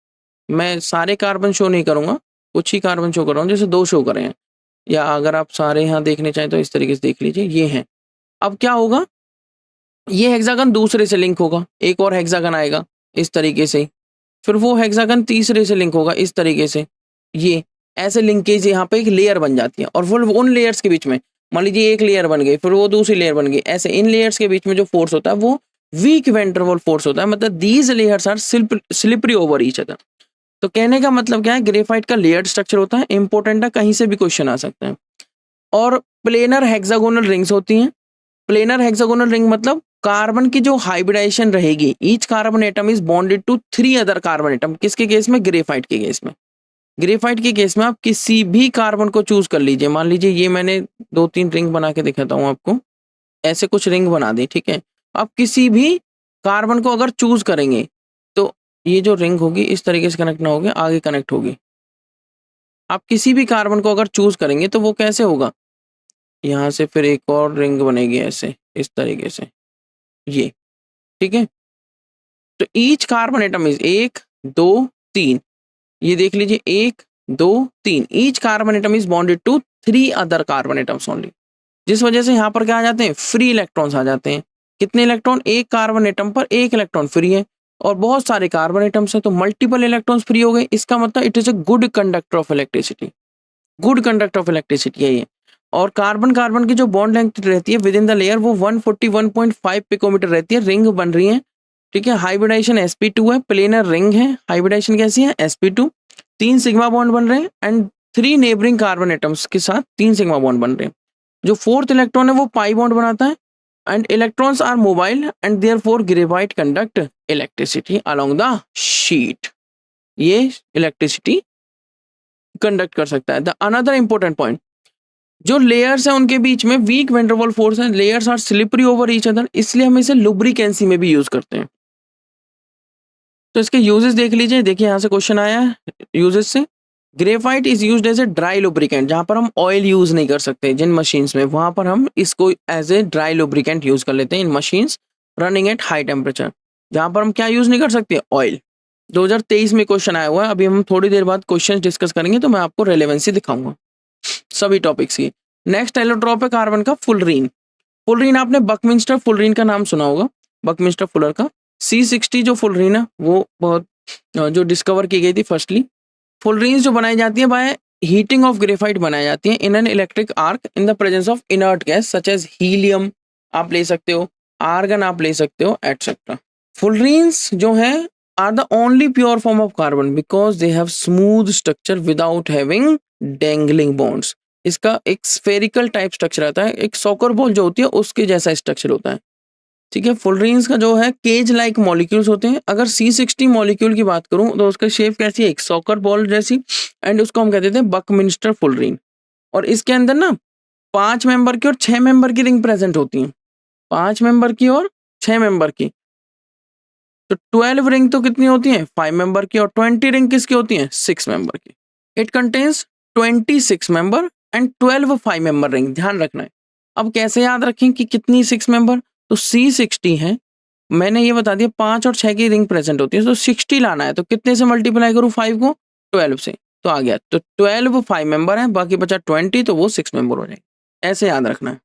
मैं सारे कार्बन शो नहीं करूंगा, कुछ ही कार्बन शो कर रहा हूँ, जैसे 2 शो करे हैं, या अगर आप सारे यहाँ देखने चाहें तो इस तरीके से देख लीजिए, ये हैं। अब क्या होगा, ये हेक्सागन दूसरे से लिंक होगा, एक और हेक्सागन आएगा इस तरीके से, फिर वो हेक्सागन तीसरे से लिंक होगा इस तरीके से। ये ऐसे लिंकेज यहाँ पे एक लेयर बन जाती है, और फिर उन लेयर्स के बीच में, मान लीजिए एक लेयर बन गई, फिर वो दूसरी लेयर बन गई, ऐसे इन लेयर्स के बीच में जो फोर्स होता है वो वीक वेंट्रवल फोर्स होता है। मतलब these layers are slippery over each other. तो कहने का मतलब क्या है, ग्रेफाइट का लेयर्ड स्ट्रक्चर होता है, इंपॉर्टेंट है, कहीं से भी क्वेश्चन आ सकता है। और प्लेनर हेक्सागोनल रिंग्स होती हैं। प्लेनर हेक्सागोनल रिंग मतलब कार्बन की जो हाइब्रिडाइजेशन रहेगी, each carbon atom is bonded to 3 other carbon atom. किसके केस में? ग्रेफाइट के केस में। ग्रेफाइट के केस में आप किसी भी कार्बन को चूज कर लीजिए। मान लीजिए ये मैंने 2-3 रिंग बना के दिखाता हूँ आपको, ऐसे कुछ रिंग बना दी, ठीक है। आप किसी भी कार्बन को अगर चूज करेंगे तो ये जो रिंग होगी इस तरीके से कनेक्ट ना होगी, आगे कनेक्ट होगी। आप किसी भी कार्बन को अगर चूज करेंगे तो वो कैसे होगा, यहाँ से फिर एक और रिंग बनेगी ऐसे इस तरीके से, ये, ठीक है। तो ईच कार्बन एटम इज 1 2 3, ये देख लीजिए 1 2 3, each carbon atom is bonded to 3 other carbon atoms only. जिस वजह से यहाँ पर क्या आ जाते हैं, फ्री इलेक्ट्रॉन्स आ जाते हैं। कितने इलेक्ट्रॉन? एक कार्बन एटम पर एक इलेक्ट्रॉन फ्री है, और बहुत सारे कार्बन एटम्स हैं तो मल्टीपल इलेक्ट्रॉन्स फ्री हो गए। इसका मतलब it is a good conductor of electricity. Good conductor of electricity है ये। और कार्बन कार्बन की जो बॉन्ड लेंथ रहती है विद इन द लेयर वो 141.5 पिकोमीटर रहती है। रिंग बन रही है, ठीक है। हाइब्रिडाइजेशन sp2 है, प्लेनर रिंग है। हाइब्रिडाइजेशन कैसी है? sp2। 3 सिग्मा बॉन्ड बन रहे हैं, एंड 3 नेबरिंग कार्बन एटम्स के साथ 3 सिग्मा बॉन्ड बन रहे हैं। जो फोर्थ इलेक्ट्रॉन है वो पाई बॉन्ड बनाता है and electrons are mobile and therefore graphite conduct electricity along the sheet. ये इलेक्ट्रिसिटी कंडक्ट कर सकता है। द अनदर इंपॉर्टेंट पॉइंट, जो लेयर्स है उनके बीच में वीक वेंडरवॉल फोर्स है, layers are slippery over each other, इसलिए हम इसे लुब्रिकेंसी में भी यूज करते हैं। तो इसके यूजेस देख लीजिए, देखिए यहाँ से क्वेश्चन आया है यूजेस से। Graphite is used as a dry lubricant, जहाँ पर हम ऑयल यूज नहीं कर सकते जिन मशीन्स में, वहां पर हम इसको as a dry lubricant use कर लेते हैं in machines running at high temperature. जहाँ पर हम क्या यूज नहीं कर सकते, ऑयल। 2023 में क्वेश्चन आया हुआ है, अभी हम थोड़ी देर बाद क्वेश्चन डिस्कस करेंगे तो मैं आपको रेलेवेंसी दिखाऊंगा सभी टॉपिक्स की। नेक्स्ट एलोट्रॉप है कार्बन का फुलरीन। फुलरीन आपने बकमिंस्टर फुलरीन का नाम सुना होगा, बकमिंस्टर फुलर का। C60 जो फुलरीन है वो बहुत जो डिस्कवर की गई थी फर्स्टली। फुलरीन्स जो बनाई जाती है बाय हीटिंग ऑफ ग्रेफाइट बनाई जाती है in an electric arc in the presence of inert gas such as helium आप ले सकते हो, आर्गन आप ले सकते हो, एटसेट्रा। फुलरीन्स जो है are the only pure form of carbon because they have smooth structure without having dangling bonds. इसका एक स्फेरिकल टाइप स्ट्रक्चर आता है, एक सॉकर बॉल जो होती है उसके जैसा स्ट्रक्चर होता है, ठीक है। फुलरीन्स का जो है केज लाइक मॉलिक्यूल्स होते हैं। अगर C60 मॉलिक्यूल की बात करूं तो उसका शेप कैसी है, एक सॉकर बॉल जैसी, एंड उसको हम कहते हैं बकमिंस्टर फुलरीन। और इसके अंदर ना 5 मेंबर की और 6 मेंबर की रिंग प्रेजेंट होती हैं, 5 मेंबर की और 6 मेंबर की। तो 12 रिंग तो कितनी होती है, 5 मेंबर की, और 20 रिंग किसकी होती है, 6 मेंबर की। It contains 26 member and 12 5 member ring, ध्यान रखना है। अब कैसे याद रखें कि कितनी 6 मेंबर, तो C60 है, मैंने ये बता दिया 5 और 6 की रिंग प्रेजेंट होती है, तो 60 लाना है, तो कितने से मल्टीप्लाई करूँ 5 को, 12 से, तो आ गया। तो 12 5 मेंबर है, बाकी बचा 20, तो वो 6 मेंबर हो जाएगा, ऐसे याद रखना है।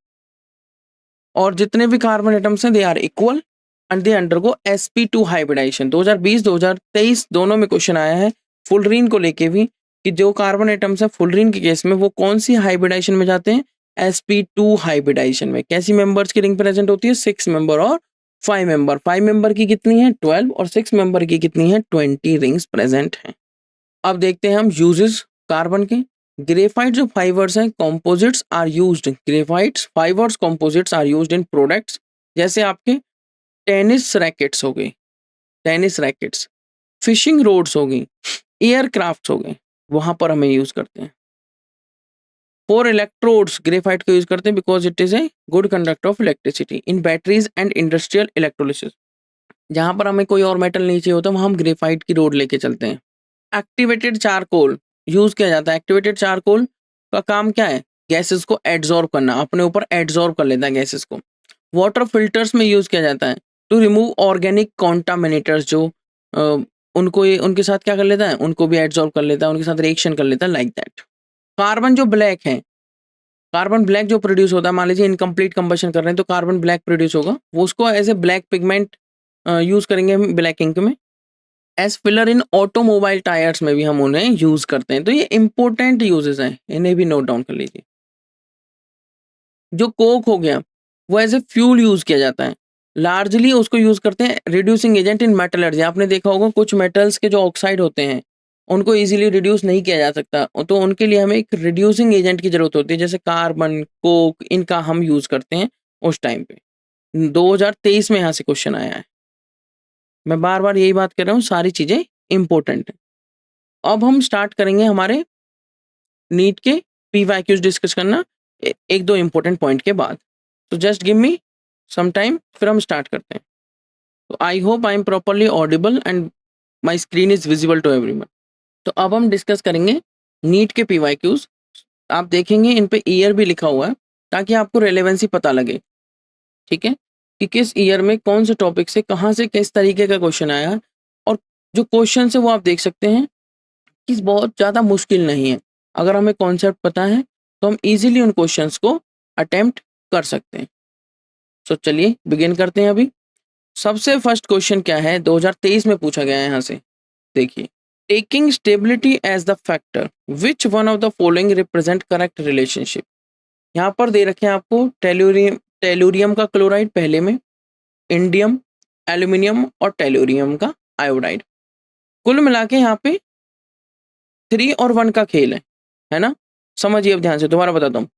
और जितने भी कार्बन एटम्स हैं they are equal and they undergo sp2 hybridization. 2020-2023 दोनों में क्वेश्चन आया है फुलरीन को लेके भी, कि जो कार्बन एटम्स है फुलरीन के केस में वो कौन सी हाइब्रिडाइजेशन में जाते हैं, sp2 हाइब्रिडाइजेशन में। कैसी मेंबर्स की रिंग प्रेजेंट होती है, 6 मेंबर और 5 मेंबर। 5 मेंबर की कितनी है, 12, और 6 मेंबर की कितनी है, 20 रिंग्स प्रेजेंट हैं। अब देखते हैं हम यूजेस कार्बन के। ग्रेफाइट जो फाइबर्स हैं, composites are used, graphites fibres composites are used in products, जैसे आपके टेनिस रैकेट्स हो गए, टेनिस रैकेट्स, फिशिंग रोड्स हो गई, एयरक्राफ्ट हो गए, वहां पर हमें यूज करते हैं। फॉर इलेक्ट्रोड्स ग्रेफाइट को यूज करते हैं because it is a good conductor of electricity in batteries and industrial electrolysis. जहां पर हमें कोई और मेटल नहीं चाहिए होता वहां हम ग्रेफाइट की रोड लेके चलते हैं। एक्टिवेटेड चारकोल यूज किया जाता है। एक्टिवेटेड चारकोल का काम क्या है, गैसेस को एड्सॉर्ब करना, अपने ऊपर एड्सॉर्ब कर लेता है गैसेस को। वाटर फिल्टर्स में यूज किया जाता है टू रिमूव ऑर्गेनिक कॉन्टामिनेटर्स, जो उनको उनके साथ क्या कर लेता है, उनको भी एड्सॉर्ब कर लेता है, उनके साथ रिएक्शन कर लेता है, लाइक दैट। कार्बन जो ब्लैक है, कार्बन ब्लैक जो प्रोड्यूस होता है, मान लीजिए इनकम्प्लीट कंबशन कर रहे हैं तो कार्बन ब्लैक प्रोड्यूस होगा, वो उसको as a black pigment use करेंगे हम ब्लैक इंक में। As filler in automobile tyres में भी हम उन्हें यूज करते हैं। तो ये इंपॉर्टेंट यूजेस हैं, इन्हें भी नोट डाउन कर लीजिए। जो कोक हो गया वो एज ए फ्यूल यूज किया जाता है, लार्जली उसको यूज करते हैं रिड्यूसिंग एजेंट इन मेटलर्जी। आपने देखा होगा कुछ मेटल्स के जो ऑक्साइड होते हैं उनको इजीली रिड्यूस नहीं किया जा सकता, तो उनके लिए हमें एक रिड्यूसिंग एजेंट की जरूरत होती है, जैसे कार्बन, कोक, इनका हम यूज करते हैं उस टाइम पे। 2023 में यहाँ से क्वेश्चन आया है, मैं बार बार यही बात कर रहा हूँ, सारी चीजें इंपॉर्टेंट है। अब हम स्टार्ट करेंगे हमारे नीट के PYQs डिस्कस करना एक दो इंपॉर्टेंट पॉइंट के बाद। तो just give me some time, फिर हम स्टार्ट करते हैं। तो I hope I am properly audible and my screen is visible to everyone. तो अब हम डिस्कस करेंगे नीट के PYQs। आप देखेंगे इन पे ईयर भी लिखा हुआ है ताकि आपको रेलेवेंसी पता लगे, ठीक है, कि किस ईयर में कौन से टॉपिक से कहाँ से किस तरीके का क्वेश्चन आया। और जो क्वेश्चन है वो आप देख सकते हैं कि बहुत ज़्यादा मुश्किल नहीं है। अगर हमें कॉन्सेप्ट पता है तो हम इजीली उन क्वेश्चंस को अटेम्प्ट कर सकते हैं। सो चलिए बिगिन करते हैं। अभी सबसे फर्स्ट क्वेश्चन क्या है, 2023 में पूछा गया है यहाँ से, देखिए। Taking stability as the factor which one of the following represent correct relationship. यहाँ पर दे रखे हैं आपको टेलुरियम का क्लोराइड पहले में, इंडियम, एल्यूमिनियम और टेलुरियम का आयोडाइड। कुल मिला के यहाँ पे 3 और 1 का खेल है। है ना। समझिए अब ध्यान से, दोबारा बताता हूँ।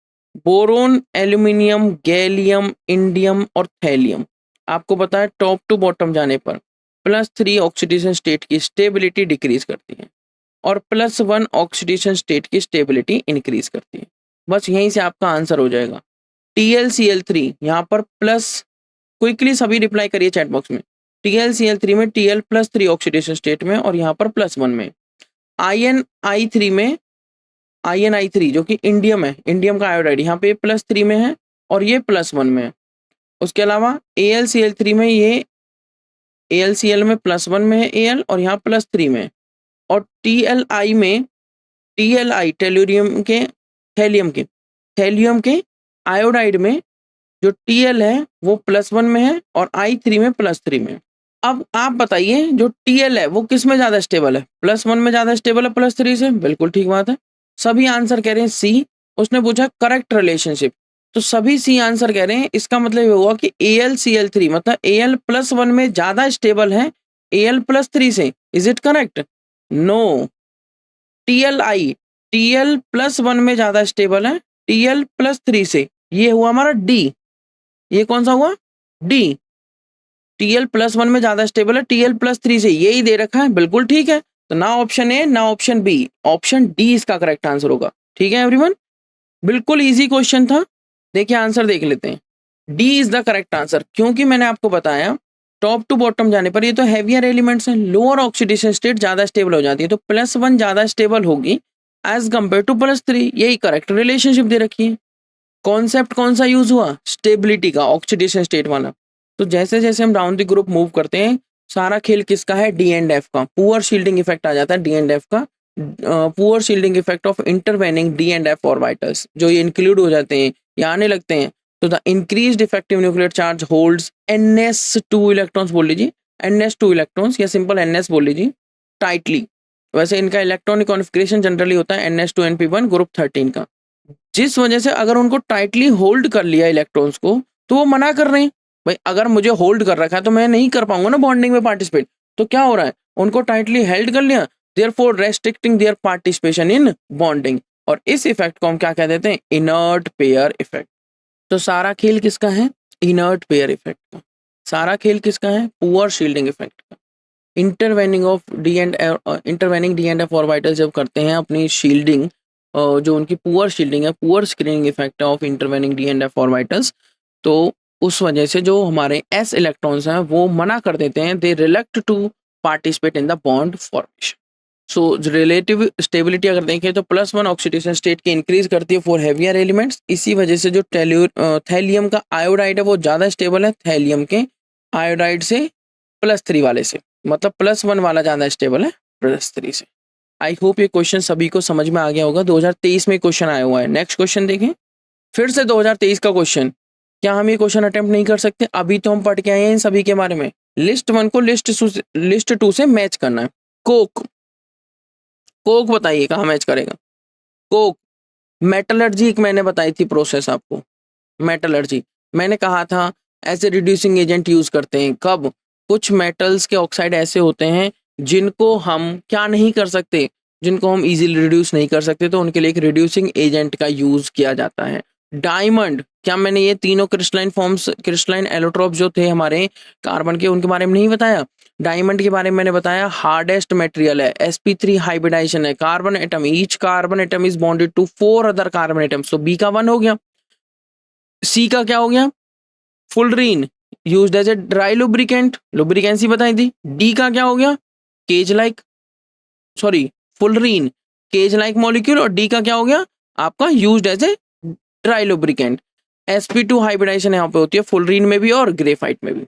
बोरोन, एल्यूमिनियम, गैलियम, इंडियम और थैलियम, आपको पता है टॉप टू बॉटम जाने पर +3 ऑक्सीडेशन स्टेट की स्टेबिलिटी डिक्रीज करती है और +1 ऑक्सीडेशन स्टेट की स्टेबिलिटी इंक्रीज करती है। बस यहीं से आपका आंसर हो जाएगा। TlCl3 यहाँ पर प्लस, क्विकली सभी रिप्लाई करिए चैट बॉक्स में। TlCl3 में Tl+3 ऑक्सीडेशन स्टेट में और यहाँ पर +1 में। InI3 में, InI3 जो कि इंडियम है, इंडियम का आयोडाइड, यहाँ पे +3 में है और ये +1 में है। उसके अलावा AlCl3 में, ये AlCl में +1 में है Al और यहाँ +3 में है। और TLI में, TLI टेलुरियम के, थैलियम के आयोडाइड में जो Tl है वो +1 में है और I3 में +3 में है। अब आप बताइए जो Tl है वो किस में ज्यादा स्टेबल है? +1 में ज्यादा स्टेबल है +3 से? बिल्कुल ठीक बात है। सभी आंसर कह रहे हैं सी। उसने पूछा करेक्ट रिलेशनशिप, तो सभी सी आंसर कह रहे हैं। इसका मतलब ये हुआ कि AlCl3 मतलब Al +1 में ज्यादा स्टेबल है Al +3 से। Is it correct? No. TLI, Tl +1 में ज्यादा स्टेबल है Tl +3 से। ये हुआ हमारा डी। ये कौन सा हुआ? डी। Tl +1 में ज्यादा स्टेबल है Tl +3 से, यही दे रखा है। बिल्कुल ठीक है। तो ना ऑप्शन ए ना ऑप्शन बी, ऑप्शन डी इसका करेक्ट आंसर होगा। ठीक है एवरीवन, बिल्कुल इजी क्वेश्चन था। देखिए आंसर देख लेते हैं। D is the correct answer, क्योंकि मैंने आपको बताया टॉप टू बॉटम जाने पर ये तो हैवियर एलिमेंट्स हैं, लोअर ऑक्सीडेशन स्टेट ज्यादा स्टेबल हो जाती है, तो +1 ज्यादा स्टेबल होगी एज कंपेयर टू +3। यही करेक्ट रिलेशनशिप दे रखी है। कॉन्सेप्ट कौन सा यूज हुआ? स्टेबिलिटी का, ऑक्सीडेशन स्टेट वाला। तो जैसे जैसे हम डाउन द ग्रुप मूव करते हैं, सारा खेल किसका है? डी एंड एफ का। पुअर शील्डिंग इफेक्ट आ जाता है डी एंड एफ का। Poor shielding effect of intervening d and f orbitals, जो ये इंक्लूड हो जाते हैं या आने लगते हैं। तो the increased effective nuclear charge holds NS2 electrons, बोल लीजिए NS2 इलेक्ट्रॉन्स या सिंपल NS बोल लीजिए, टाइटली। वैसे इनका इलेक्ट्रॉनिक कॉन्फिगरेशन जनरली होता है NS2 NP1 ग्रुप 13 का। जिस वजह से अगर उनको टाइटली होल्ड कर लिया इलेक्ट्रॉन्स को, तो वो मना कर रहे हैं। भाई अगर मुझे होल्ड कर रखा है तो मैं नहीं कर पाऊंगा ना बॉन्डिंग में पार्टिसिपेट। तो क्या हो रहा है? उनको टाइटली हेल्ड कर लिया, therefore restricting their participation in bonding. और इस इफेक्ट को हम क्या कह देते हैं? Inert pair effect. तो सारा खेल किसका है? इनर्ट पेयर इफेक्ट का। सारा खेल किसका है? पुअर शील्डिंग इफेक्ट का। Intervening d and F orbital जब करते हैं अपनी शील्डिंग, जो उनकी पुअर शील्डिंग है, poor screening effect of intervening d and f orbitals, तो उस वजह से जो हमारे s इलेक्ट्रॉन्स हैं वो मना कर देते हैं, they reluct to participate in the bond formation. So relative stability अगर देखें तो +1 ऑक्सीडेशन स्टेट की इंक्रीज करती है फॉर हेवियर एलिमेंट्स। इसी वजह से जो थैलियम का आयोडाइड है वो ज्यादा स्टेबल है थैलियम के आयोडाइड से +3 वाले से, मतलब +1 वाला ज्यादा स्टेबल है +3 से। आई होप ये क्वेश्चन सभी को समझ में आ गया होगा। 2023 में क्वेश्चन आया हुआ है। नेक्स्ट क्वेश्चन देखें, फिर से 2023 का क्वेश्चन। क्या हम ये क्वेश्चन अटेम्प्ट नहीं कर सकते? अभी तो हम पढ़ के आए हैं इन सभी के बारे में। लिस्ट 1 को लिस्ट 2 से मैच करना है। कोक, कोक बताइए कहाँ मैच करेगा? कोक, मेटलर्जी एक मैंने बताई थी प्रोसेस आपको। मेटलर्जी मैंने कहा था ऐसे रिड्यूसिंग एजेंट यूज करते हैं। कब? कुछ मेटल्स के ऑक्साइड ऐसे होते हैं जिनको हम क्या नहीं कर सकते, जिनको हम इजीली रिड्यूस नहीं कर सकते, तो उनके लिए एक रिड्यूसिंग एजेंट का यूज किया जाता है। डायमंड, क्या मैंने ये तीनों क्रिस्टलाइन फॉर्म्स, क्रिस्टलाइन एलोट्रोप जो थे हमारे कार्बन के, उनके बारे में नहीं बताया? डायमंड के बारे में मैंने बताया हार्डेस्ट मटेरियल है, sp3 हाइब्रिडाइजेशन है, carbon atom, each carbon atom is bonded to 4 other carbon atoms. तो बी का 1 हो गया। सी का क्या हो गया? Fullerene, used as a dry lubricant, lubricancy बताई थी। डी का क्या हो गया? Cage like, sorry fullerene cage like molecule, और डी का क्या हो गया आपका? Used as a dry lubricant. sp2 hybridization यहाँ पे होती है फुलरीन में भी और ग्रेफाइट में भी।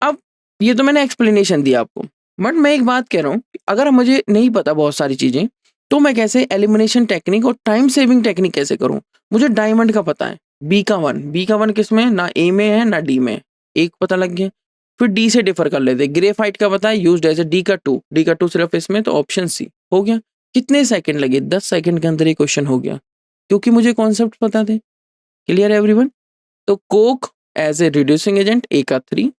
अब ये तो मैंने एक्सप्लेनेशन दिया आपको, बट मैं एक बात कह रहा हूँ, अगर मुझे नहीं पता बहुत सारी चीजें, तो मैं कैसे एलिमिनेशन टेक्निक और टाइम सेविंग टेक्निक कैसे करूँ? मुझे डायमंड का पता है, बी का 1, बी का 1 किस में? ना ए में है ना डी में, एक पता लग गया। फिर डी से डिफर कर लेते, ग्रेफाइट का पता है यूज्ड एज ए डी का 2, डी का 2 सिर्फ इसमें, तो ऑप्शन सी हो गया। कितने सेकंड लगे? 10 सेकंड के अंदर ये क्वेश्चन हो गया, क्योंकि मुझे कॉन्सेप्ट पता थे। क्लियर है एवरीवन? तो coke as a reducing agent, A का 3।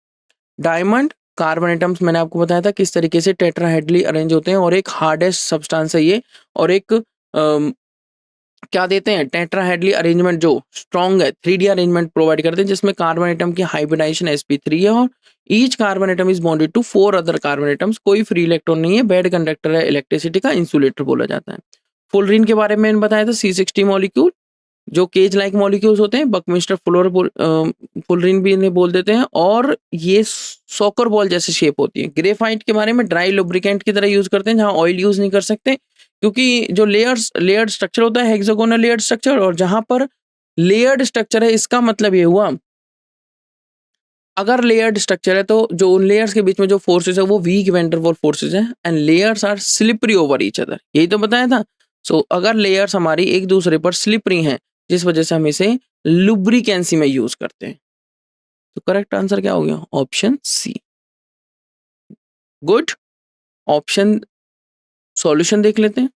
डायमंड, कार्बन एटम्स मैंने आपको बताया था किस तरीके से टेट्राहेड्रली अरेंज होते हैं, और एक हार्डेस्ट सब्सटेंस है ये, और एक क्या देते हैं, टेट्राहेड्रली अरेंजमेंट जो स्ट्रॉन्ग है, 3D अरेंजमेंट प्रोवाइड करते हैं जिसमें कार्बन एटम की हाइब्रिडाइजेशन sp3 है और each carbon atom is bonded to 4 other carbon atoms, कोई फ्री इलेक्ट्रॉन नहीं है, बेड कंडक्टर है, इलेक्ट्रिसिटी का इंसुलेटर बोला जाता है। फुलरीन के बारे में मैंने बताया था, C60 मॉलिक्यूल जो केज लाइक मॉलिक्यूल्स होते हैं, बकमिस्टर फुलरीन भी इन्हें बोल देते हैं, और ये सॉकर बॉल जैसे शेप होती है। ग्रेफाइट के बारे में ड्राई लुब्रिकेंट की तरह यूज करते हैं, जहां ऑयल यूज नहीं कर सकते क्योंकि जो लेयर्ड स्ट्रक्चर होता है हेक्सागोनल लेयर्ड स्ट्रक्चर, और जहां पर लेयर्ड स्ट्रक्चर है इसका मतलब ये हुआ अगर लेयर्ड स्ट्रक्चर है तो जो उन लेयर्स के बीच में जो फोर्सेस है वो weak van der Waals forces है, and layers are slippery over each other, यही तो बताया था। सो अगर लेयर्स हमारी एक दूसरे पर स्लिपरी हैं जिस वजह से हम इसे लुब्रिकेंसी में यूज करते हैं, तो करेक्ट आंसर क्या हो गया, option C. Good, option solution देख लेते हैं।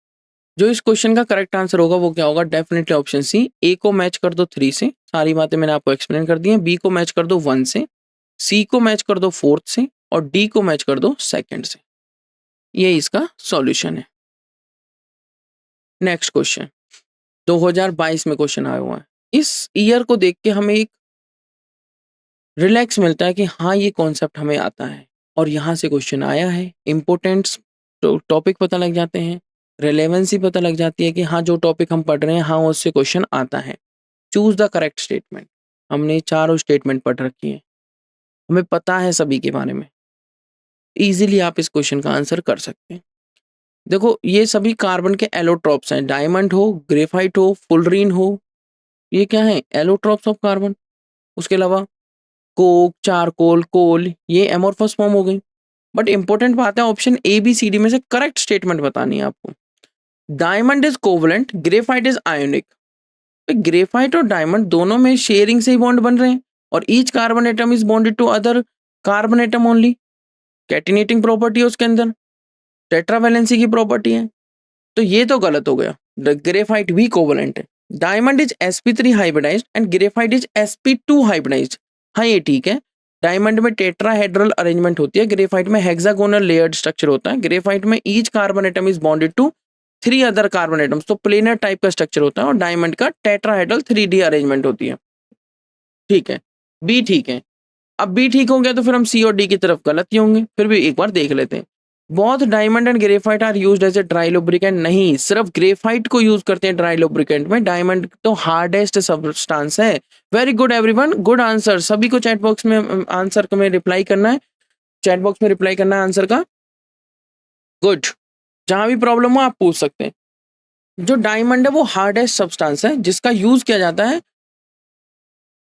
जो इस क्वेश्चन का करेक्ट आंसर होगा वो क्या होगा, डेफिनेटली ऑप्शन सी। ए को मैच कर दो 3 से, सारी बातें मैंने आपको एक्सप्लेन कर दी हैं। बी को मैच कर दो 1 से, सी को मैच कर दो 4th से, और डी को मैच कर दो 2nd से। ये इसका सॉल्यूशन है। नेक्स्ट क्वेश्चन 2022 में क्वेश्चन आया हुआ है। इस ईयर को देख के हमें एक रिलैक्स मिलता है कि हाँ ये कॉन्सेप्ट हमें आता है और यहाँ से क्वेश्चन आया है, इम्पोर्टेंट्स टॉपिक पता लग जाते हैं, रेलेवेंसी पता लग जाती है कि हाँ जो टॉपिक हम पढ़ रहे हैं हाँ उससे क्वेश्चन आता है। Choose the correct statement. हमने चारों स्टेटमेंट पढ़ रखी है, हमें पता है सभी के बारे में, इजीली आप इस क्वेश्चन का आंसर कर सकते हैं। देखो ये सभी कार्बन के एलोट्रॉप्स हैं, डायमंड हो, ग्रेफाइट हो, फुलरीन हो, ये क्या है, एलोट्रॉप्स ऑफ कार्बन। उसके अलावा कोक, चारकोल, कोल, ये एमोर्फस फॉर्म हो गई। बट इंपॉर्टेंट बात है option A B C D में से करेक्ट स्टेटमेंट बतानी है आपको। Diamond is covalent, graphite is ionic. Graphite और डायमंड दोनों में शेयरिंग से ही बॉन्ड बन रहे हैं और each carbon atom is bonded to other carbon atom only. Catenating property है उसके अंदर, टेट्रावैलेंसी की प्रॉपर्टी है, तो ये तो गलत हो गया। ग्रेफाइट भी कोवलेंट है। Diamond is sp3 hybridized and graphite is sp2 hybridized. हाँ ये ठीक है, डायमंड में टेट्राहेड्रल अरेंजमेंट होती है, ग्रेफाइट में हेक्सागोनल लेयर्ड स्ट्रक्चर होता है। ग्रेफाइट में each carbon atom is bonded to 3 other carbon atoms, तो प्लेनर टाइप का स्ट्रक्चर होता है, और डायमंड का टेट्राहेड्रल 3D अरेंजमेंट होती है। ठीक है, बी ठीक है। अब बी ठीक हो गया तो फिर हम सी और डी की तरफ गलत ही होंगे, फिर भी एक बार देख लेते हैं। Both diamond and graphite are used as a dry lubricant. नहीं, सिर्फ ग्रेफाइट को यूज करते हैं ड्राई लुब्रिकेंट में, डायमंड तो हार्डेस्ट सब्सटेंस है। Very good everyone, good answer. सभी को चैट बॉक्स में आंसर में रिप्लाई करना है, चैट बॉक्स में रिप्लाई करना है आंसर का। गुड, जहां भी प्रॉब्लम हो आप पूछ सकते हैं। जो डायमंड है वो हार्डेस्ट सब्सटेंस है जिसका यूज किया जाता है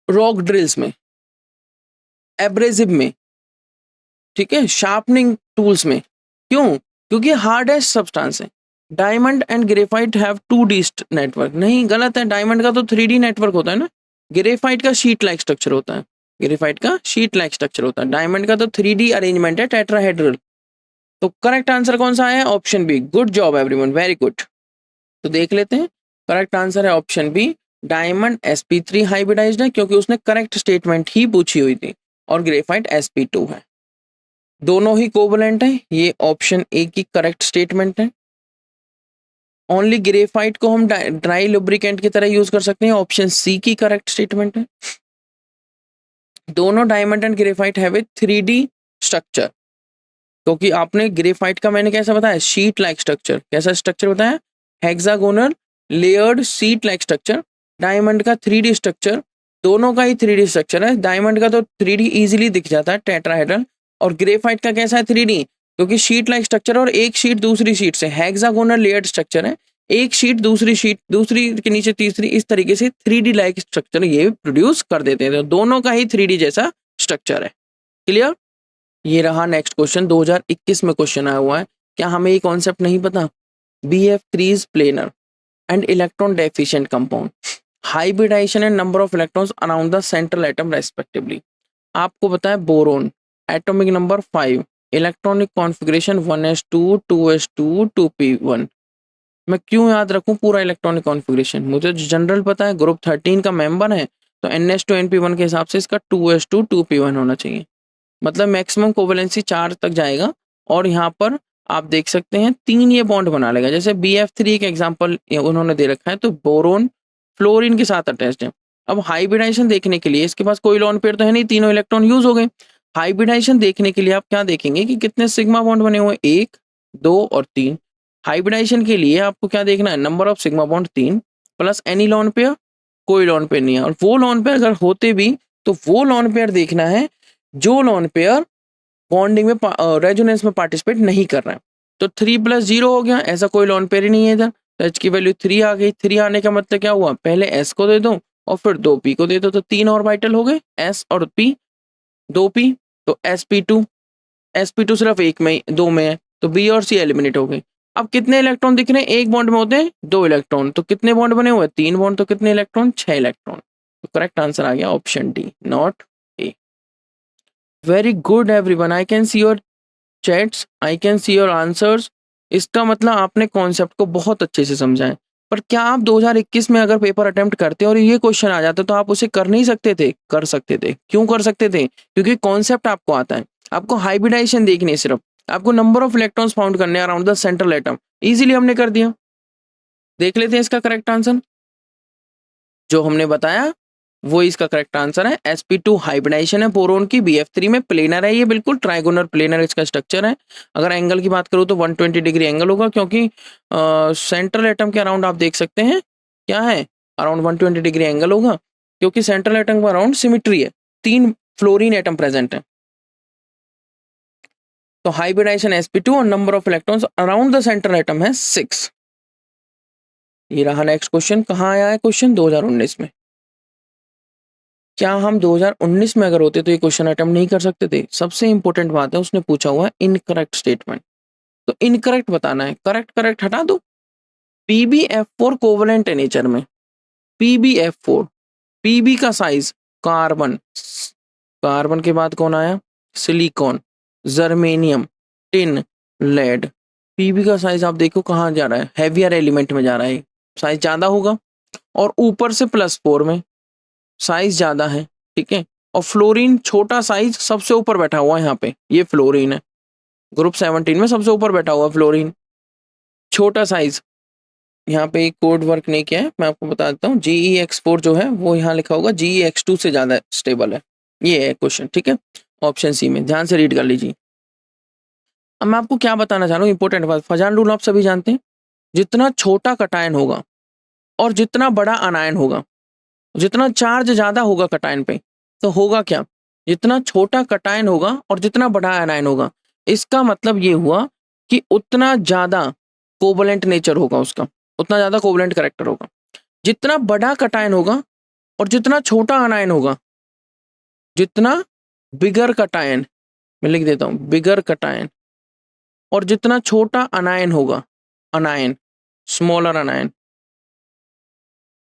रॉक ड्रिल्स में, एब्रेसिव में, ठीक है, शार्पनिंग टूल्स में। क्यों? क्योंकि हार्डेस्ट सब्सटेंस है। Diamond and graphite have 2D network. नहीं, गलत है, डायमंड का तो 3D नेटवर्क होता है ना, ग्रेफाइट का शीट लाइक स्ट्रक्चर होता है। ग्रेफाइट का शीट लाइक स्ट्रक्चर होता है, डायमंड का तो 3D अरेंजमेंट है, टेट्राहेड्रल। तो करेक्ट आंसर कौन सा है? Option B. Good job everyone, very good. तो देख लेते हैं, करेक्ट आंसर है option B. Diamond sp3 hybridized है क्योंकि उसने करेक्ट स्टेटमेंट ही पूछी हुई थी, और ग्रेफाइट sp2 है। दोनों ही कोवलेंट है, ये ऑप्शन ए की करेक्ट स्टेटमेंट है। ओनली ग्रेफाइट को हम ड्राई लुब्रिकेंट की तरह यूज कर सकते हैं, ऑप्शन सी की करेक्ट स्टेटमेंट है। दोनों diamond and graphite have a 3D structure, क्योंकि आपने ग्रेफाइट का मैंने कैसा बताया, शीट लाइक स्ट्रक्चर। कैसा स्ट्रक्चर बताया? Hexagonal layered sheet like structure. Diamond का 3D स्ट्रक्चर, दोनों का ही 3D स्ट्रक्चर है। डायमंड का तो 3D इजीली दिख जाता है, टेट्राहेड्रल, और ग्रेफाइट का कैसा है 3D, क्योंकि शीट लाइक स्ट्रक्चर और एक शीट दूसरी शीट से, हेक्सागोनल लेयर्ड स्ट्रक्चर है, एक शीट दूसरी के नीचे तीसरी, इस तरीके से 3D लाइक स्ट्रक्चर ये प्रोड्यूस कर देते हैं। तो दोनों का ही 3D जैसा स्ट्रक्चर है। क्लियर? ये रहा नेक्स्ट क्वेश्चन, 2021 में क्वेश्चन आया हुआ है। क्या हमें ये कॉन्सेप्ट नहीं पता? BF3 is planar and electron deficient compound, hybridization and number of electrons around the central atom respectively. आपको पता है boron, atomic number 5, electronic configuration 1s2 2s2 2p1। मैं क्यों याद रखूं पूरा इलेक्ट्रॉनिक कॉन्फ़िगरेशन? मुझे जनरल पता है, ग्रुप 13 का मेंबर है, तो ns2 np1 के हिसाब से इसका 2s2 2p1 होना चाहिए। मतलब मैक्सिमम कोवेलेंसी 4 तक जाएगा, और यहाँ पर आप देख सकते हैं 3 ये बॉन्ड बना लेगा। जैसे BF3 एक एग्जांपल उन्होंने दे रखा है, तो बोरोन फ्लोरीन के साथ अटैच्ड है। अब हाइब्रिडाइजेशन देखने के लिए इसके पास कोई लोन पेयर तो है नहीं, तीनों इलेक्ट्रॉन यूज हो गए। हाइब्रिडाइजेशन देखने के लिए आप क्या देखेंगे कि कितने सिग्मा बॉन्ड बने हुए, 1 2 और 3। हाइब्रिडाइजेशन के लिए आपको क्या देखना है, number of sigma bond 3 plus any lone pair, कोई लोन पेयर नहीं है। और वो लोन पेयर अगर होते भी तो वो लोन पेयर देखना है जो लोन पेयर बॉन्डिंग में रेजोनेंस में पार्टिसिपेट नहीं कर रहा है। तो 3 + 0 हो गया, ऐसा कोई लोन पेयर ही नहीं है इधर। तो H की वैल्यू 3 आ गई। 3 आने का मतलब क्या हुआ, पहले S को दे दो और फिर 2P को दे दो, तो 3 ऑर्बिटल हो गए, S और P, 2P, तो sp2 सिर्फ एक में 2 में है, तो B और C एलिमिनेट हो गई। अब कितने इलेक्ट्रॉन दिख रहे हैं, एक बॉन्ड में होते हैं 2 इलेक्ट्रॉन, तो कितने बॉन्ड बने हुए, 3 बॉन्ड, तो कितने इलेक्ट्रॉन, 6 इलेक्ट्रॉन। तो करेक्ट आंसर आ गया option D, not a. Very good everyone, I can see your chats, I can see your answers. इसका मतलब आपने कॉन्सेप्ट को बहुत अच्छे से समझा है। पर क्या आप 2021 में अगर पेपर अटेम्प्ट करते और ये क्वेश्चन आ जाता तो आप उसे कर नहीं सकते थे, कर सकते थे। क्यों कर सकते थे, क्योंकि कॉन्सेप्ट आपको आता है। आपको हाइब्रिडाइजेशन देखनी है, सिर्फ आपको नंबर ऑफ इलेक्ट्रॉन्स फाउंड करने around the central atom, easily हमने कर दिया। देख लेते हैं इसका करेक्ट आंसर, जो हमने बताया वो इसका करेक्ट आंसर है। sp2 हाइब्रिडाइजेशन है बोरोन की, BF3 में प्लेनर है, ये बिल्कुल ट्राइगोनल प्लेनर इसका स्ट्रक्चर है। अगर एंगल की बात करूँ तो 120 डिग्री एंगल होगा, क्योंकि सेंट्रल एटम के अराउंड आप देख सकते हैं क्या है, अराउंड 120 डिग्री एंगल होगा, क्योंकि सेंट्रल एटम के अराउंड सिमिट्री है, 3 फ्लोरीन एटम प्रेजेंट है। तो हाइब्रिडाइजेशन sp2 और number of electrons around the central atom है 6। ये रहा नेक्स्ट क्वेश्चन। कहाँ आया है क्वेश्चन, 2019 में। क्या हम 2019 में अगर होते तो ये क्वेश्चन अटेम्प्ट नहीं कर सकते थे। सबसे इंपॉर्टेंट बात है, उसने पूछा हुआ है इनकरेक्ट स्टेटमेंट, तो इनकरेक्ट बताना है, करेक्ट करेक्ट हटा दो। PbF4 कोवलेंट है नेचर में, PbF4, Pb का साइज कार्बन, कार्बन के बाद कौन आया, silicon, germanium, tin, lead. Pb का साइज आप देखो कहाँ जा रहा है, हैवियर एलिमेंट में जा रहा है, साइज ज्यादा होगा, और ऊपर से +4 में साइज ज्यादा है, ठीक है। और फ्लोरीन छोटा साइज सबसे ऊपर बैठा हुआ है, यहाँ पे ये फ्लोरीन है, ग्रुप 17 में सबसे ऊपर बैठा हुआ फ्लोरीन, छोटा साइज। यहाँ पे एक कोड वर्क नहीं किया है, मैं आपको बता देता हूँ। GeX4 जो है वो यहाँ लिखा होगा GeX2 से ज्यादा स्टेबल है, ये है क्वेश्चन, ठीक है। ऑप्शन सी में ध्यान से रीड कर लीजिए। अब मैं आपको क्या बताना चाह रहा हूँ, इंपॉर्टेंट बात, फजान रूल आप सभी जानते हैं, जितना छोटा कटायन होगा और जितना बड़ा अनायन होगा, जितना चार्ज ज्यादा होगा कटायन पे, तो होगा क्या, जितना छोटा कटायन होगा और जितना बड़ा आयनायन होगा, इसका मतलब ये हुआ कि उतना ज्यादा कोवलेंट नेचर होगा उसका, उतना ज्यादा कोवलेंट कैरेक्टर होगा। जितना बड़ा कटायन होगा और जितना छोटा आयनायन होगा, जितना बिगर कटायन, मैं लिख देता हूं बिगर कटायन, और जितना छोटा अनायन होगा, अनायन, स्मॉलर अनायन,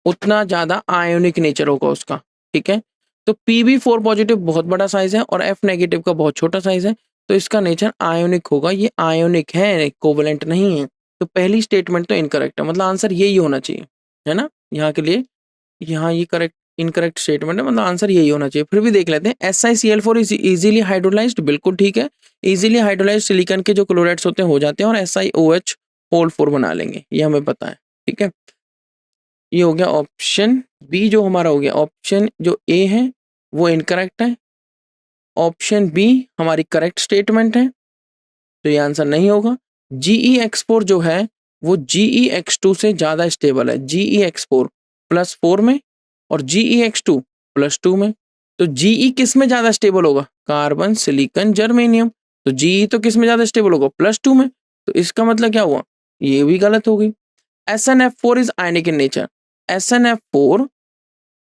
उतना ज्यादा आयोनिक नेचर होगा उसका, ठीक है। तो PB4 पॉजिटिव बहुत बड़ा साइज है और F नेगेटिव का बहुत छोटा साइज है, तो इसका नेचर आयोनिक होगा, ये आयोनिक है, कोवलेंट नहीं है। तो पहली स्टेटमेंट तो इनकरेक्ट है, मतलब आंसर यही होना चाहिए, है ना। यहाँ के लिए यहाँ ये करेक्ट इनकरेक्ट स्टेटमेंट है, मतलब आंसर यही होना चाहिए। फिर भी देख लेते हैं, SiCl4 इज इजीली हाइड्रोलाइज्ड, बिल्कुल ठीक है। इजीली हाइड्रोलाइज्ड सिलिकॉन के जो क्लोराइड्स होते हैं हो जाते हैं, और SiOH होल 4 बना लेंगे, ये हमें पता है, ठीक है। ये हो गया ऑप्शन बी, जो हमारा हो गया। ऑप्शन जो ए है वो इनकरेक्ट है, ऑप्शन बी हमारी करेक्ट स्टेटमेंट है, तो ये आंसर नहीं होगा। GeX4 जो है वो GeX2 से ज्यादा स्टेबल है, GeX4 +4 में और GeX2 +2 में। तो Ge किस में ज्यादा स्टेबल होगा, कार्बन, सिलिकॉन, जर्मेनियम। तो Ge तो किस में ज्यादा स्टेबल होगा, +2 में। तो इसका मतलब क्या हुआ, ये भी गलत हो गई। SnF4 is ionic in nature, SnF4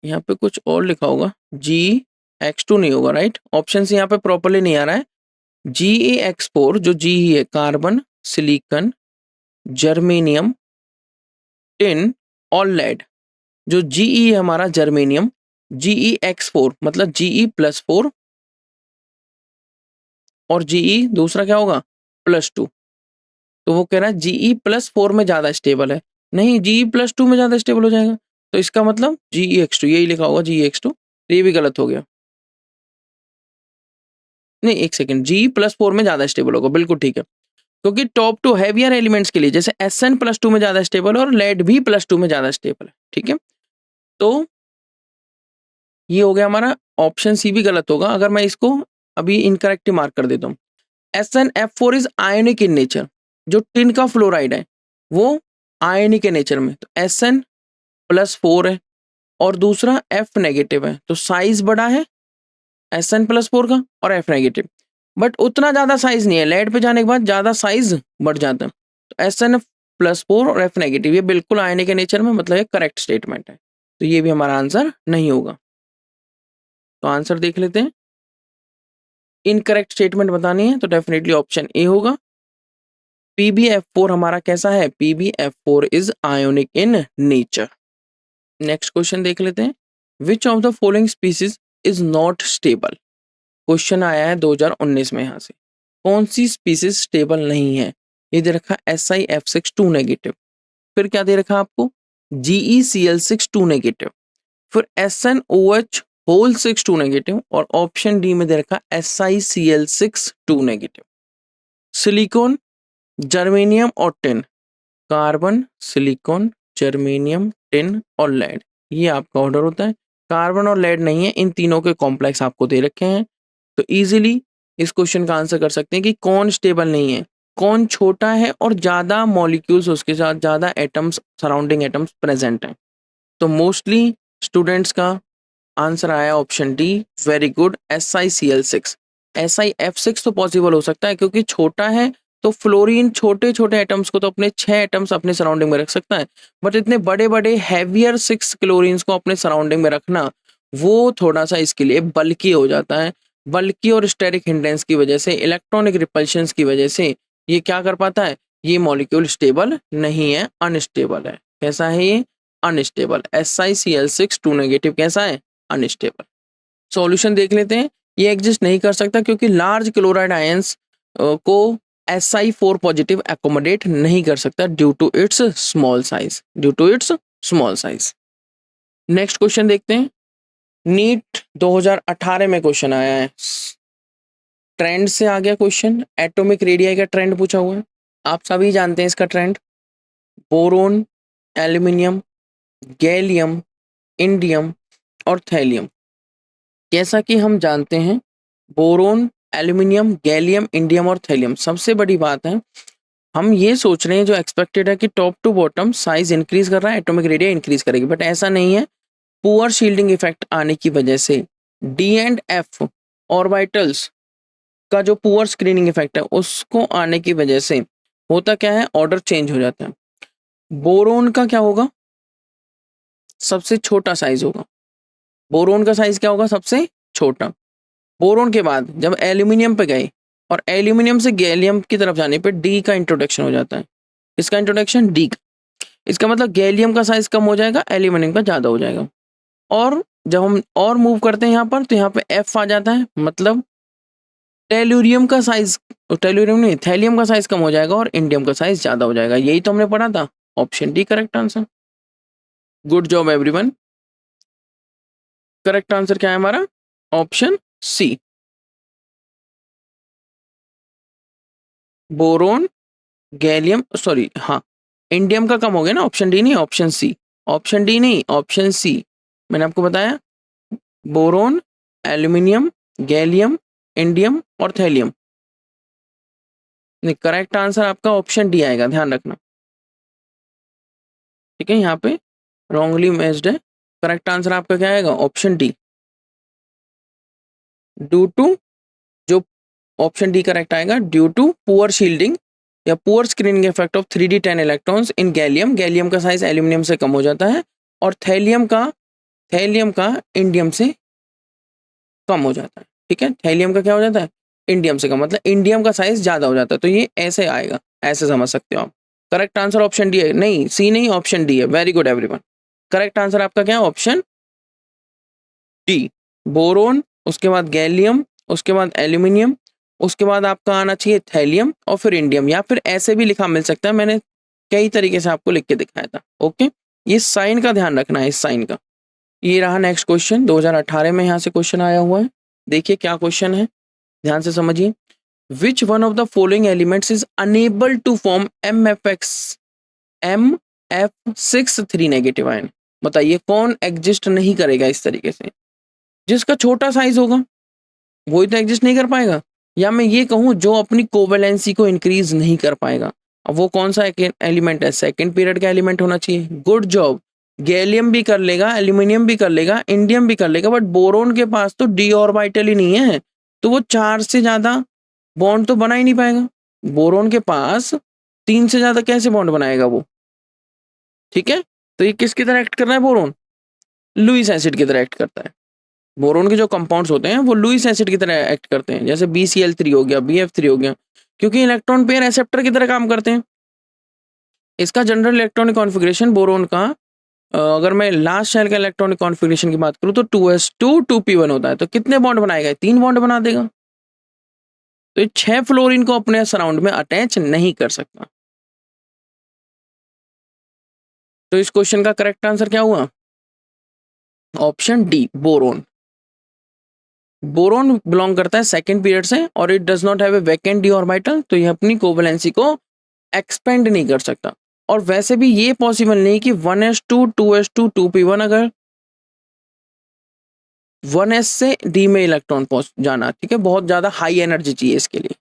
यहाँ पे कुछ और लिखा होगा, GeX2 नहीं होगा, राइट। ऑप्शन से यहाँ पे प्रॉपरली नहीं आ रहा है। GeX4 जो Ge है, कार्बन, सिलिकॉन, जर्मेनियम, टिन और लेड। जो Ge है हमारा जर्मेनियम, GeX4 मतलब Ge+4, और Ge दूसरा क्या होगा, +2। तो वो कह रहा है Ge+4 में ज्यादा स्टेबल है, नहीं Ge+2 में ज्यादा स्टेबल हो जाएगा। तो इसका मतलब GeX2, यही लिखा होगा GeX2, ये भी गलत हो गया। नहीं एक सेकंड, Ge+4 में ज्यादा स्टेबल होगा, बिल्कुल ठीक है। क्योंकि टॉप 2 हेवियर एलिमेंट्स के लिए जैसे SN +2 में ज़्यादा स्टेबल है और लेड भी +2 में ज़्यादा स्टेबल है, ठीक है? तो ये हो गया हमारा, ऑप्शन सी भी गलत होगा अगर मैं इसको अभी इनकरेक्ट मार्क कर देता हूँ। SnF4 is ionic in nature, जो टिन का फ्लोराइड है वो आयनिक के नेचर में, तो SN+4 है और दूसरा F नेगेटिव है, तो साइज बड़ा है SN+4 का और F नेगेटिव, बट उतना ज्यादा साइज नहीं है, लेड पे जाने के बाद ज्यादा साइज बढ़ जाता है, तो SN+4 और F नेगेटिव ये बिल्कुल आयनिक के नेचर में, मतलब ये करेक्ट स्टेटमेंट है, तो ये भी हमारा आंसर नहीं होगा। तो आंसर देख लेते हैं, इनकरेक्ट स्टेटमेंट बतानी है तो डेफिनेटली ऑप्शन ए होगा। PbF4 हमारा कैसा है, PbF4 is ionic in nature. Next question देख लेते हैं, विच of the following species is not stable. Question आया है 2019 में, यहाँ से कौन सी स्पीसीज स्टेबल नहीं है। ये दे रखा SiF6 2 नेगेटिव, फिर क्या दे रखा आपको GeCl6 2 नेगेटिव, फिर SnOH होल 6 2 नेगेटिव, और ऑप्शन डी में दे रखा SiCl6 2 नेगेटिव। सिलिकॉन, जर्मेनियम और tin, carbon, silicon, germanium, tin और लेड, ये आपका ऑर्डर होता है। कार्बन और लेड नहीं है, इन तीनों के कॉम्प्लेक्स आपको दे रखे हैं, तो इजीली इस क्वेश्चन का आंसर कर सकते हैं कि कौन स्टेबल नहीं है, कौन छोटा है और ज्यादा मॉलिक्यूल्स उसके साथ ज्यादा एटम्स, सराउंडिंग एटम्स प्रेजेंट हैं। तो मोस्टली स्टूडेंट्स का आंसर आया option D, very good, SiCl6। SiF6 तो पॉसिबल हो सकता है क्योंकि छोटा है, तो फ्लोरीन छोटे छोटे एटम्स को तो अपने 6 एटम्स अपने सराउंडिंग में रख सकता है, बट इतने बड़े बड़े हैवियर 6 क्लोरीन्स को अपने सराउंडिंग में रखना वो थोड़ा सा इसके लिए बल्कि हो जाता है। बल्कि और स्टेरिक हिंडेंस की वजह से, इलेक्ट्रॉनिक रिपल्शंस की वजह से ये क्या कर पाता है, ये मॉलिक्यूल स्टेबल नहीं है, अनस्टेबल है। कैसा है ये, अनस्टेबल। SiCl6 2 नेगेटिव कैसा है, अनस्टेबल। सॉल्यूशन देख लेते हैं, ये एग्जिस्ट नहीं कर सकता क्योंकि लार्ज क्लोराइड आयंस को Si4 पॉजिटिव एकोमोडेट नहीं कर सकता due to its small size, due to its small size. Next question देखते हैं, नीट 2018 में क्वेश्चन आया है, ट्रेंड से आ गया क्वेश्चन, एटॉमिक रेडियाई का ट्रेंड पूछा हुआ है। आप सभी जानते हैं इसका trend, boron, aluminium, gallium, indium और थैलियम। जैसा कि हम जानते हैं, बोरोन, एल्यूमिनियम, गैलियम, इंडियम और थैलियम, सबसे बड़ी बात है हम ये सोच रहे हैं जो एक्सपेक्टेड है कि top to bottom size increase कर रहा है, एटॉमिक रेडियस इंक्रीज करेगी, बट ऐसा नहीं है। पुअर शील्डिंग इफेक्ट आने की वजह से डी एंड एफ ऑर्बिटल्स का जो पुअर स्क्रीनिंग इफेक्ट है उसको आने की वजह से होता क्या है, ऑर्डर चेंज हो जाता है। बोरोन का क्या होगा, सबसे छोटा साइज होगा, बोरोन का साइज क्या होगा, सबसे छोटा। बोरोन के बाद जब एल्यूमिनियम पे गए और एल्यूमिनियम से गैलियम की तरफ जाने पे डी का इंट्रोडक्शन हो जाता है, इसका इंट्रोडक्शन डी का, इसका मतलब गैलियम का साइज कम हो जाएगा, एल्यूमिनियम का ज्यादा हो जाएगा। और जब हम और मूव करते हैं यहाँ पर तो यहाँ पे एफ आ जाता है, मतलब टेलुरियम का साइज, टेलुरियम नहीं थैलियम का साइज कम हो जाएगा और इंडियम का साइज ज्यादा हो जाएगा। यही तो हमने पढ़ा था, option D correct answer. Good job everyone, correct answer क्या है हमारा, option C. Boron, gallium, sorry हाँ, इंडियम का कम हो गया ना, ऑप्शन डी नहीं, ऑप्शन सी, ऑप्शन डी नहीं, ऑप्शन सी। मैंने आपको बताया बोरोन, एल्यूमिनियम, गैलियम, इंडियम और थैलियम। करेक्ट आंसर आपका ऑप्शन डी आएगा, ध्यान रखना, ठीक है, यहाँ पे रॉन्गली मैच्ड है। करेक्ट आंसर आपका क्या आएगा, ऑप्शन डी। ड्यू टू, जो ऑप्शन डी करेक्ट आएगा, ड्यू टू पुअर शील्डिंग या poor screening effect of 3d10 electrons in gallium, gallium का साइज एल्यूमिनियम से कम हो जाता है और थैलियम का इंडियम से कम हो जाता है, ठीक है, थैलियम का क्या हो जाता है, इंडियम से कम, मतलब इंडियम का साइज ज्यादा हो जाता है, तो ये ऐसे आएगा, ऐसे समझ सकते हो आप। करेक्ट आंसर ऑप्शन डी है, नहीं सी नहीं, ऑप्शन डी है, very good everyone. Correct answer आपका क्या है, ऑप्शन डी, बोरोन, उसके बाद गैलियम, उसके बाद एल्यूमिनियम, उसके बाद आपका आना चाहिए थैलियम और फिर इंडियम, या फिर ऐसे भी लिखा मिल सकता है, मैंने कई तरीके से आपको लिख के दिखाया था। ओके, ये साइन का ध्यान रखना है, इस साइन का। ये रहा नेक्स्ट क्वेश्चन, 2018 में यहाँ से क्वेश्चन आया हुआ है। देखिए क्या क्वेश्चन है, ध्यान से समझिए। Which one of the following elements is unable to form MF6 negative ion. बताइए कौन एग्जिस्ट नहीं करेगा इस तरीके से? जिसका छोटा साइज होगा वही तो एग्जिस्ट नहीं कर पाएगा, या मैं ये कहूँ जो अपनी कोवेलेंसी को इंक्रीज नहीं कर पाएगा। अब वो कौन सा एलिमेंट है? सेकंड पीरियड का एलिमेंट होना चाहिए। Good job. गैलियम भी कर लेगा, एल्यूमिनियम भी कर लेगा, इंडियम भी कर लेगा, बट बोरोन के पास तो डी ऑर्बिटल ही नहीं है, तो वो 4 से ज्यादा बॉन्ड तो बना ही नहीं पाएगा। बोरोन के पास 3 से ज्यादा कैसे बॉन्ड बनाएगा वो? ठीक है, तो ये किसकी तरह एक्ट कर रहा है? बोरोन लुईस एसिड की तरह एक्ट करता है। बोरोन के जो कंपाउंड्स होते हैं वो लुईस एसिड की तरह एक्ट करते हैं, जैसे BCl3 हो गया, BF3 हो गया, क्योंकि इलेक्ट्रॉन पेयर एक्सेप्टर की तरह काम करते हैं। इसका जनरल इलेक्ट्रॉनिक कॉन्फ़िगरेशन बोरोन का अगर मैं लास्ट शेल का इलेक्ट्रॉनिक कॉन्फ़िगरेशन की बात करूं तो 2s2 2p1 होता है। तो कितने बॉन्ड बनाएगा? 3 बॉन्ड बना देगा। तो ये 6 फ्लोरीन को अपने सराउंड में अटैच नहीं कर सकता। तो इस क्वेश्चन का करेक्ट आंसर क्या हुआ? Option D, boron. Boron belong करता है सेकंड पीरियड से और it does not have a vacant D orbital, तो ये अपनी कोवेलेंसी को एक्सपेंड नहीं कर सकता। और वैसे भी ये पॉसिबल नहीं कि 1s2 2s2 2p1 अगर 1s से डी में इलेक्ट्रॉन पहुंच जाना, ठीक है, बहुत ज्यादा हाई एनर्जी चाहिए इसके लिए,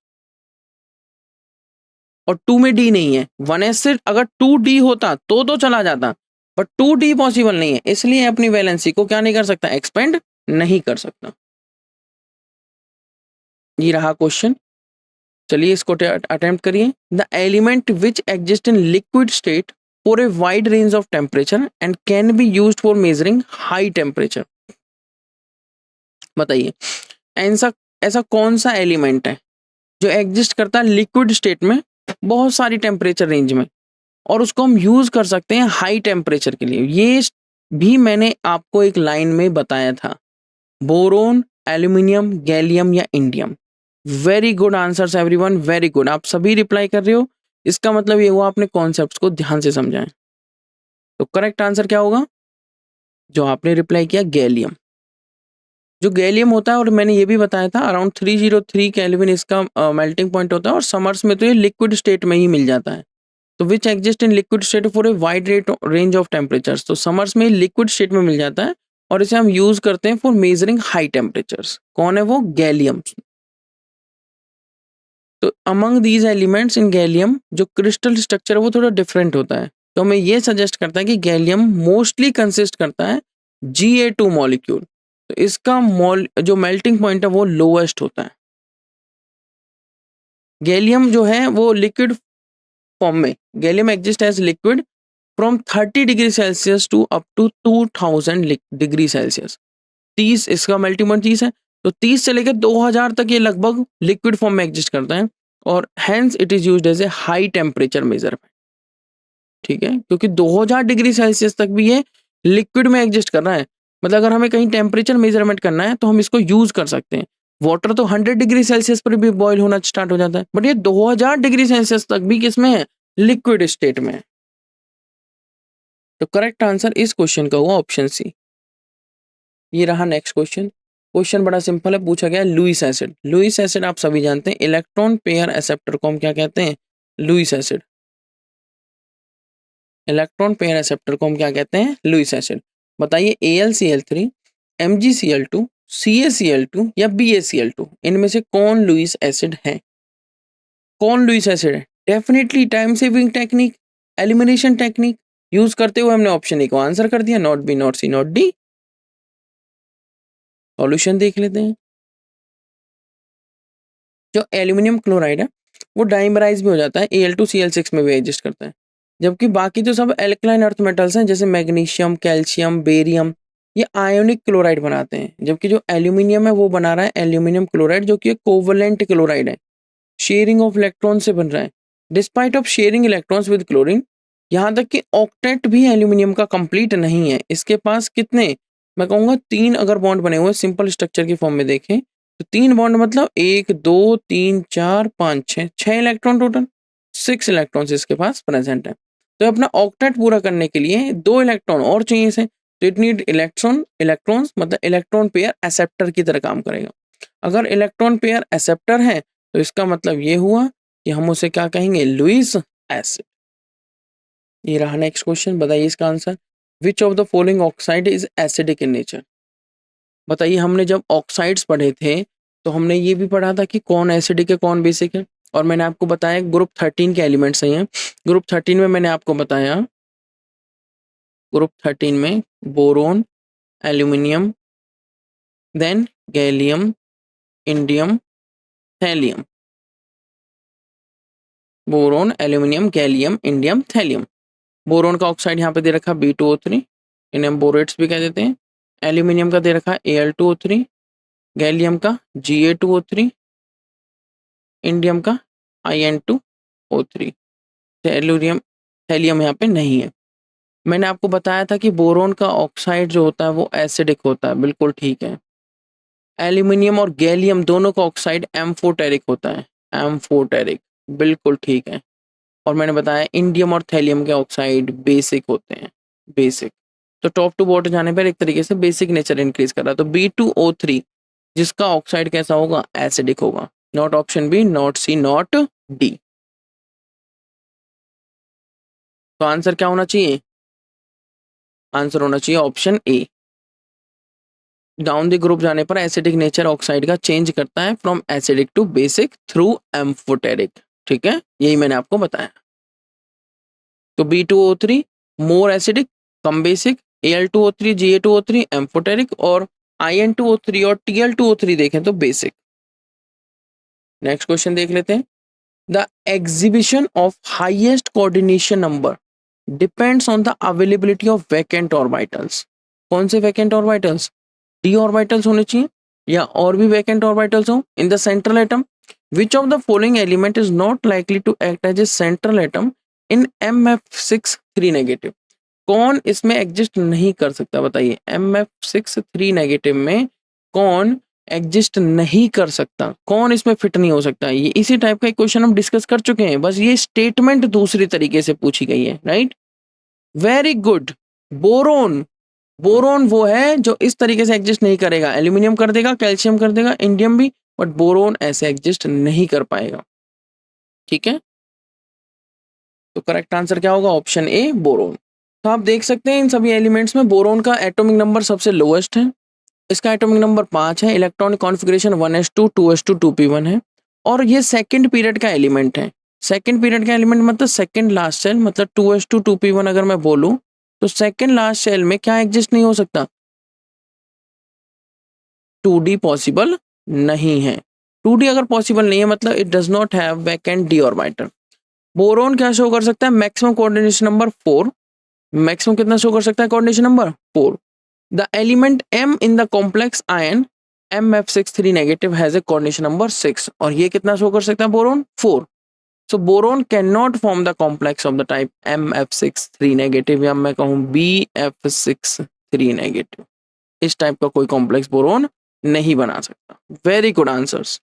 और 2 में डी नहीं है। 1s से अगर 2d होता तो चला जाता, बट 2d पॉसिबल नहीं है, इसलिए अपनी वैलेंसी को क्या नहीं कर सकता? एक्सपेंड नहीं कर सकता। ये रहा क्वेश्चन। चलिए इसको अटेम्प्ट करिए। The element which exist in liquid state for a wide range of temperature and can be used for measuring high temperature. बताइए ऐसा ऐसा कौन सा एलिमेंट है जो एग्जिस्ट करता है लिक्विड स्टेट में बहुत सारी टेम्परेचर रेंज में, और उसको हम यूज कर सकते हैं हाई टेम्परेचर के लिए? ये भी मैंने आपको एक लाइन में बताया था, बोरोन, एल्यूमिनियम, गैलियम या indium. Very good answers everyone, very good. आप सभी रिप्लाई कर रहे हो, इसका मतलब ये हुआ आपने कॉन्सेप्ट्स को ध्यान से समझा है। तो करेक्ट आंसर क्या होगा? जो आपने रिप्लाई किया, गैलियम। जो गैलियम होता है, और मैंने ये भी बताया था, अराउंड 303 केल्विन इसका मेल्टिंग पॉइंट होता है, और समर्स में तो ये लिक्विड स्टेट में ही मिल जाता है। तो which exist in liquid state for a wide range of temperatures, तो समर्स में लिक्विड स्टेट में मिल जाता है, और इसे हम यूज करते हैं फॉर मेजरिंग हाई टेम्परेचर्स। कौन है वो? गैलियम। तो among these elements in gallium जो क्रिस्टल स्ट्रक्चर है वो थोड़ा डिफरेंट होता है, तो हमें ये सजेस्ट करता है कि गैलियम मोस्टली कंसिस्ट करता है Ga2 मॉलिक्यूल, तो इसका जो मेल्टिंग पॉइंट है वो लोएस्ट होता है। गैलियम जो है वो लिक्विड फॉर्म में, gallium exist as liquid from 30 degree Celsius to up to 2000 degree Celsius. 30 इसका मेल्टिंग पॉइंट 30 है, तो 30 से लेकर 2000 तक ये लगभग लिक्विड फॉर्म में एग्जिस्ट करता है, और hence it is used as a high temperature measurement. ठीक है, क्योंकि 2000 डिग्री सेल्सियस तक भी ये लिक्विड में एग्जिस्ट कर रहा है, मतलब अगर हमें कहीं टेम्परेचर मेजरमेंट करना है तो हम इसको यूज कर सकते हैं। वाटर तो 100 डिग्री सेल्सियस पर भी बॉयल होना स्टार्ट हो जाता है, बट ये 2000 डिग्री सेल्सियस तक भी किसमें है? लिक्विड स्टेट में है। तो करेक्ट आंसर इस क्वेश्चन का हुआ ऑप्शन सी। ये रहा नेक्स्ट क्वेश्चन। क्वेश्चन बड़ा सिंपल है, पूछा गया लुईस एसिड। लुईस एसिड आप सभी जानते हैं, इलेक्ट्रॉन पेयर एक्सेप्टर को हम क्या कहते हैं? Lewis acid. Electron pair acceptor को हम क्या कहते हैं? Lewis acid. बताइए AlCl3, MgCl2, CaCl2 या BaCl2, इनमें से कौन लुईस एसिड है? कौन लुईस एसिड है? Definitely time saving technique, elimination technique use करते हुए हमने ऑप्शन ए को आंसर कर दिया, not B, not C, not D. Solution देख लेते हैं। जो एल्यूमिनियम क्लोराइड है वो डाइमराइज भी हो जाता है, Al2Cl6 में भी एग्जिस्ट करता है, जबकि बाकी तो सब एल्कलाइन अर्थ मेटल्स हैं, जैसे मैग्नीशियम, कैल्शियम, बेरियम, ये आयोनिक क्लोराइड बनाते हैं, जबकि जो एल्यूमिनियम है वो बना रहा है एल्यूमिनियम क्लोराइड, जो कि कोवलेंट क्लोराइड है, शेयरिंग ऑफ इलेक्ट्रॉन से बन रहा है। Despite of sharing electrons with chlorine, यहाँ तक कि ऑक्टेट भी एल्यूमिनियम का कंप्लीट नहीं है। इसके पास कितने, मैं कहूँगा 3 अगर बॉन्ड बने हुए सिंपल स्ट्रक्चर की फॉर्म में देखें तो 3 बॉन्ड मतलब 1 2 3 4 5 6 इलेक्ट्रॉन, टोटल 6 इलेक्ट्रॉन्स इसके पास प्रेजेंट है। तो अपना ऑक्टेट पूरा करने के लिए 2 इलेक्ट्रॉन और चाहिए इसे, तो इट नीड इलेक्ट्रॉन्स मतलब इलेक्ट्रॉन पेयर एक्सेप्टर की तरह काम करेगा। अगर इलेक्ट्रॉन पेयर एक्सेप्टर है तो इसका मतलब ये हुआ कि हम उसे क्या कहेंगे, लुईस एसिड। ये रहा नेक्स्ट क्वेश्चन, बताइए इसका answer. Which of the following oxide is acidic in nature. बताइए, हमने जब ऑक्साइड्स पढ़े थे तो हमने ये भी पढ़ा था कि कौन एसिडिक है कौन बेसिक है, और मैंने आपको बताया ग्रुप 13 के एलिमेंट्स हैं। ग्रुप 13 में मैंने आपको बताया, ग्रुप 13 में boron, aluminium, then gallium, indium, thallium. Boron, aluminium, gallium, indium, thallium. बोरोन का ऑक्साइड यहाँ पे दे रखा B2O3, इन्हें हम बोरेट्स भी कह देते हैं। एल्यूमिनियम का दे रखा Al2O3, गैलियम का Ga2O3, इंडियम का In2O3। थैलियम, थैलियम यहाँ पे नहीं है। मैंने आपको बताया था कि बोरोन का ऑक्साइड जो होता है वो एसिडिक होता है, बिल्कुल ठीक है। एल्यूमिनियम और गैलियम दोनों का ऑक्साइड एम्फोटेरिक होता है, एम्फोटेरिक, बिल्कुल ठीक है। और मैंने बताया इंडियम और थैलियम के ऑक्साइड बेसिक होते हैं, बेसिक। तो टॉप टू बॉटम जाने पर एक तरीके से बेसिक नेचर इंक्रीज कर रहा है। तो B2O3 जिसका ऑक्साइड कैसा होगा, एसिडिक होगा। Not option B, not C, not D. तो आंसर क्या होना चाहिए, आंसर होना चाहिए option A. Down the group जाने पर एसिडिक नेचर ऑक्साइड का चेंज करता है from acidic to basic through amphoteric. ठीक है, यही मैंने आपको बताया। तो B2O3 मोर एसिडिक, कम बेसिक, Al2O3, Ga2O3 एम्फोटेरिक, और In2O3 और Tl2O3 देखें तो बेसिक। नेक्स्ट क्वेश्चन देख लेते हैं। The exhibition of highest coordination number depends on the availability of vacant orbitals. कौन से वैकेंट ऑर्बिटल्स, डी ऑर्बिटल्स होने चाहिए या और भी वैकेंट ऑर्बिटल्स हो in the central atom. Which of the following element is not likely to act as a central atom in MF6 3 negative. कौन इसमें एग्जिस्ट नहीं कर सकता, बताइए। MF6 3 नेगेटिव में कौन एग्जिस्ट नहीं कर सकता, कौन इसमें फिट नहीं हो सकता। ये इसी टाइप का एक क्वेश्चन हम डिस्कस कर चुके हैं, बस ये स्टेटमेंट दूसरी तरीके से पूछी गई है, right. Very good. Boron, boron वो है जो इस तरीके से एग्जिस्ट नहीं करेगा। एल्यूमिनियम कर देगा, कैल्शियम कर देगा, इंडियम भी, बट बोरोन ऐसे एग्जिस्ट नहीं कर पाएगा। ठीक है, तो करेक्ट आंसर क्या होगा, ऑप्शन ए, बोरोन। तो आप देख सकते हैं इन सभी एलिमेंट्स में बोरोन का एटॉमिक नंबर सबसे लोएस्ट है। इसका एटॉमिक नंबर 5 है। Electronic configuration 1s2 2s2 2p1 है। और ये सेकंड पीरियड का एलिमेंट है। सेकंड पीरियड का एलिमेंट मतलब सेकंड लास्ट सेल, मतलब 2s2 2p1 अगर मैं बोलूं तो सेकंड लास्ट सेल में क्या एग्जिस्ट नहीं हो सकता, 2d पॉसिबल नहीं है। 2d अगर पॉसिबल नहीं है मतलब it does not have vacant d orbital. Boron क्या शो कर सकता है, मैक्सिमम कोऑर्डिनेशन नंबर 4। मैक्सिमम कितना शो कर सकता है, coordination number 4। The element M in the complex ion MF6 3 negative has a coordination number 6, और ये कितना शो कर सकता है, boron 4। So boron can not form the complex of the type MF6 3 negative, या मैं कहूं BF6 3 नेगेटिव। इस टाइप का कोई कॉम्प्लेक्स बोरोन नहीं बना सकता। Very good answers.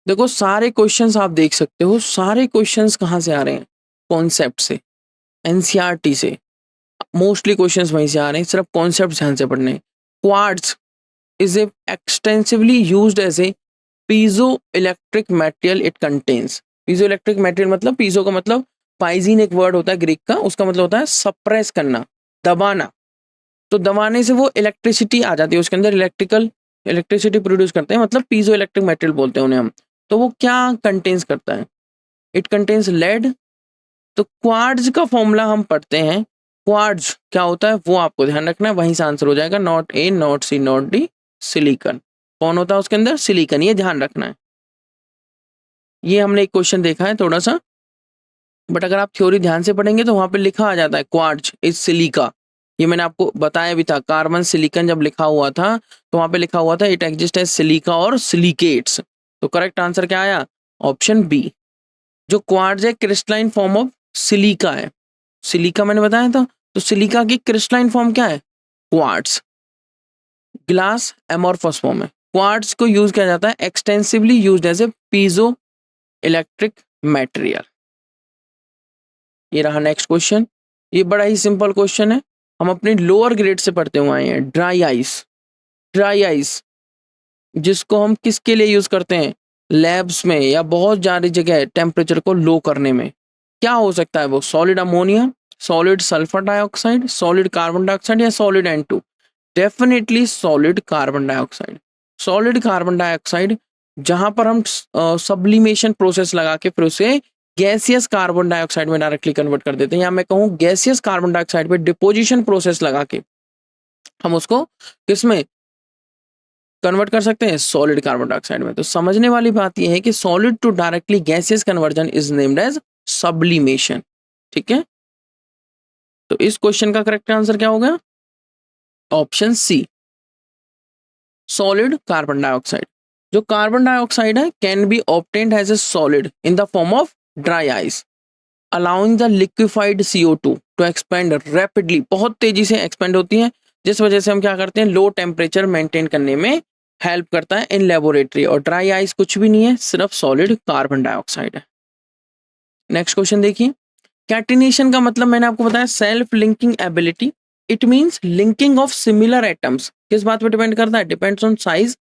देखो सारे क्वेश्चंस आप देख सकते हो, सारे क्वेश्चंस कहाँ से आ रहे हैं, कॉन्सेप्ट से, NCERT से। मोस्टली क्वेश्चंस वहीं से आ रहे हैं, सिर्फ कॉन्सेप्ट ध्यान से पढ़ने। Quartz is a extensively used as a piezoelectric material it contains। piezoelectric material मतलब, piezo का मतलब पाइजीन एक वर्ड होता है ग्रीक का, उसका मतलब होता है सप्रेस करना, दबाना। तो दबाने से वो इलेक्ट्रिसिटी आ जाती है उसके अंदर, इलेक्ट्रिसिटी प्रोड्यूस करते हैं, मतलब पीजो इलेक्ट्रिक मेटेरियल बोलते हैं उन्हें हम। तो वो क्या कंटेन्स करता है, इट कंटेन्स लेड। तो क्वार्ट्ज का फॉर्मूला हम पढ़ते हैं, क्वार्ट्ज क्या होता है वो आपको ध्यान रखना है, वहीं से आंसर हो जाएगा। Not A, not C, not D, silicon. कौन होता है उसके अंदर, सिलिकॉन, ये ध्यान रखना है। ये हमने एक क्वेश्चन देखा है थोड़ा सा, बट अगर आप थ्योरी ध्यान से पढ़ेंगे तो वहां पे लिखा आ जाता है क्वार्ट्ज इज सिलिका। ये मैंने आपको बताया भी था, कार्बन सिलिकॉन जब लिखा हुआ था तो वहां पे लिखा हुआ था इट एग्जिस्ट एज सिलिका और सिलिकेट्स। तो करेक्ट आंसर क्या आया, ऑप्शन बी। जो क्वार्ट्ज है क्रिस्टलाइन फॉर्म ऑफ सिलिका है, सिलिका मैंने बताया था, तो सिलिका की क्रिस्टलाइन फॉर्म क्या है, क्वार्ट्ज। ग्लास एमोर्फस फॉर्म है। क्वार्ट्ज को यूज किया जाता है, extensively used as a piezo electric material. ये रहा नेक्स्ट क्वेश्चन। ये बड़ा ही सिंपल क्वेश्चन है, हम अपने लोअर ग्रेड से पढ़ते हुए आए हैं। ड्राई आइस, ड्राई आइस जिसको हम किसके लिए यूज करते हैं, लैब्स में या बहुत सारी जगह टेम्परेचर को लो करने में। क्या हो सकता है वो? Solid ammonia, solid sulphur dioxide, solid carbon dioxide या solid N2? Definitely solid carbon dioxide. Solid carbon dioxide जहां पर हम सब्लिमेशन प्रोसेस लगा के फिर उसे गैसियस कार्बन डाइऑक्साइड में डायरेक्टली कन्वर्ट कर देते हैं, या मैं कहूँ गैसियस कार्बन डाइऑक्साइड पे डिपोजिशन प्रोसेस लगा के हम उसको किसमें कन्वर्ट कर सकते हैं? सॉलिड कार्बन डाइऑक्साइड में। तो समझने वाली बात यह है कि solid to directly gaseous conversion is named as sublimation. ठीक है, तो इस क्वेश्चन का करेक्ट आंसर क्या होगा? Option C, solid carbon dioxide. जो कार्बन डाइऑक्साइड है can be obtained as a solid in the form of dry ice, allowing the liquefied CO2 to expand rapidly. बहुत तेजी से एक्सपेंड होती है, जिस वजह से हम क्या करते हैं, लो टेम्परेचर मेंटेन करने में हेल्प करता है इन लेबोरेटरी। और ड्राई आइस कुछ भी नहीं है, सिर्फ सॉलिड कार्बन डाइऑक्साइड है। नेक्स्ट क्वेश्चन देखिए, कैटिनेशन का मतलब मैंने आपको बताया self linking ability. It means linking of similar atoms. किस बात पे डिपेंड करता है? Depends on size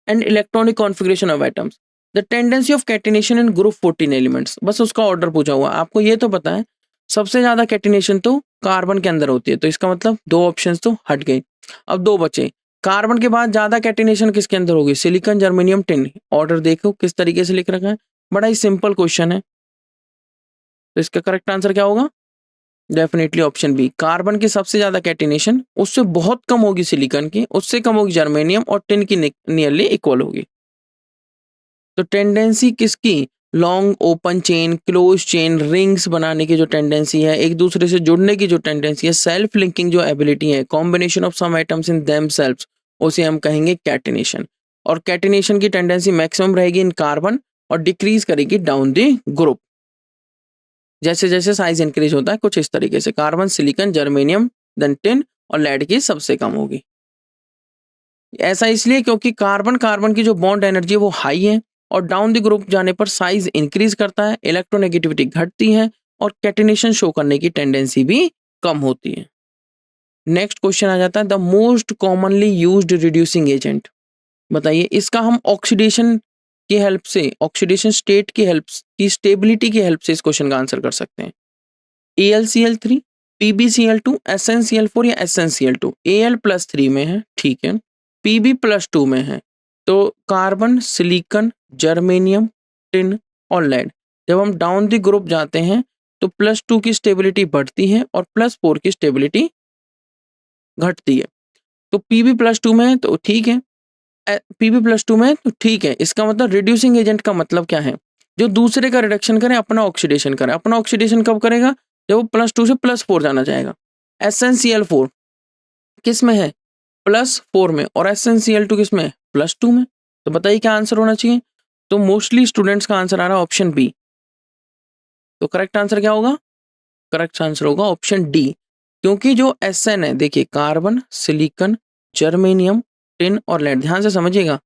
and electronic configuration of atoms. The tendency of catenation in group 14 elements. बस उसका ऑर्डर पूछा हुआ, आपको ये तो पता है सबसे ज्यादा कैटिनेशन तो कार्बन के अंदर होती है, तो इसका मतलब दो ऑप्शंस तो हट गए। अब दो बचे। कार्बन के बाद ज्यादा कैटिनेशन किसके अंदर होगी? Silicon, germanium, tin. ऑर्डर देखो किस तरीके से लिख रखा है, बड़ा ही सिंपल क्वेश्चन है। तो इसका करेक्ट आंसर क्या होगा? डेफिनेटली ऑप्शन बी, कार्बन की सबसे ज्यादा कैटिनेशन, उससे बहुत कम होगी सिलिकॉन की, उससे कम होगी जर्मेनियम, और टिन की नियरली इक्वल होगी। तो टेंडेंसी किसकी? Long open chain, close chain, rings बनाने की जो टेंडेंसी है, एक दूसरे से जुड़ने की जो टेंडेंसी है, सेल्फ लिंकिंग जो एबिलिटी है, combination of some atoms in themselves, उसे हम कहेंगे कैटिनेशन। और कैटिनेशन की टेंडेंसी मैक्सिमम रहेगी इन कार्बन और डिक्रीज करेगी डाउन द ग्रुप। जैसे जैसे साइज इंक्रीज होता है कुछ इस तरीके से, carbon, silicon, germanium, then tin, और लेड की सबसे कम होगी। ऐसा इसलिए क्योंकि कार्बन कार्बन की जो बॉन्ड एनर्जी है वो हाई है, और डाउन द ग्रुप जाने पर साइज इंक्रीज करता है, इलेक्ट्रोनेगेटिविटी घटती है, और कैटिनेशन शो करने की टेंडेंसी भी कम होती है। नेक्स्ट क्वेश्चन आ जाता है, the most commonly used reducing agent. बताइए, इसका हम ऑक्सीडेशन की हेल्प से, ऑक्सीडेशन स्टेट की हेल्प की, स्टेबिलिटी की हेल्प से इस क्वेश्चन का आंसर कर सकते हैं। AlCl3, PbCl2, SnCl4 या SnCl2। Al+3 में है, ठीक है, Pb+2 में है। तो कार्बन, सिलिकॉन, जर्मेनियम, टिन और लेड, जब हम डाउन द ग्रुप जाते हैं तो +2 की स्टेबिलिटी बढ़ती है और +4 की स्टेबिलिटी घटती है। तो Pb+2 में है तो ठीक है, Pb+2 में है तो ठीक है। इसका मतलब रिड्यूसिंग एजेंट का मतलब क्या है? जो दूसरे का रिडक्शन करे, अपना ऑक्सीडेशन करे। अपना ऑक्सीडेशन कब करेगा? जब वो +2 से +4 जाना चाहेगा। SnCl4 किस में है? +4 में, और SnCl2 किस में है? +2 में। तो बताइए क्या आंसर होना चाहिए? तो मोस्टली स्टूडेंट्स का आंसर आ रहा है ऑप्शन बी। तो करेक्ट आंसर क्या होगा? करेक्ट आंसर होगा ऑप्शन डी, क्योंकि जो Sn है, देखिए कार्बन, सिलिकॉन, जर्मेनियम, टिन और लेड, ध्यान से समझिएगा।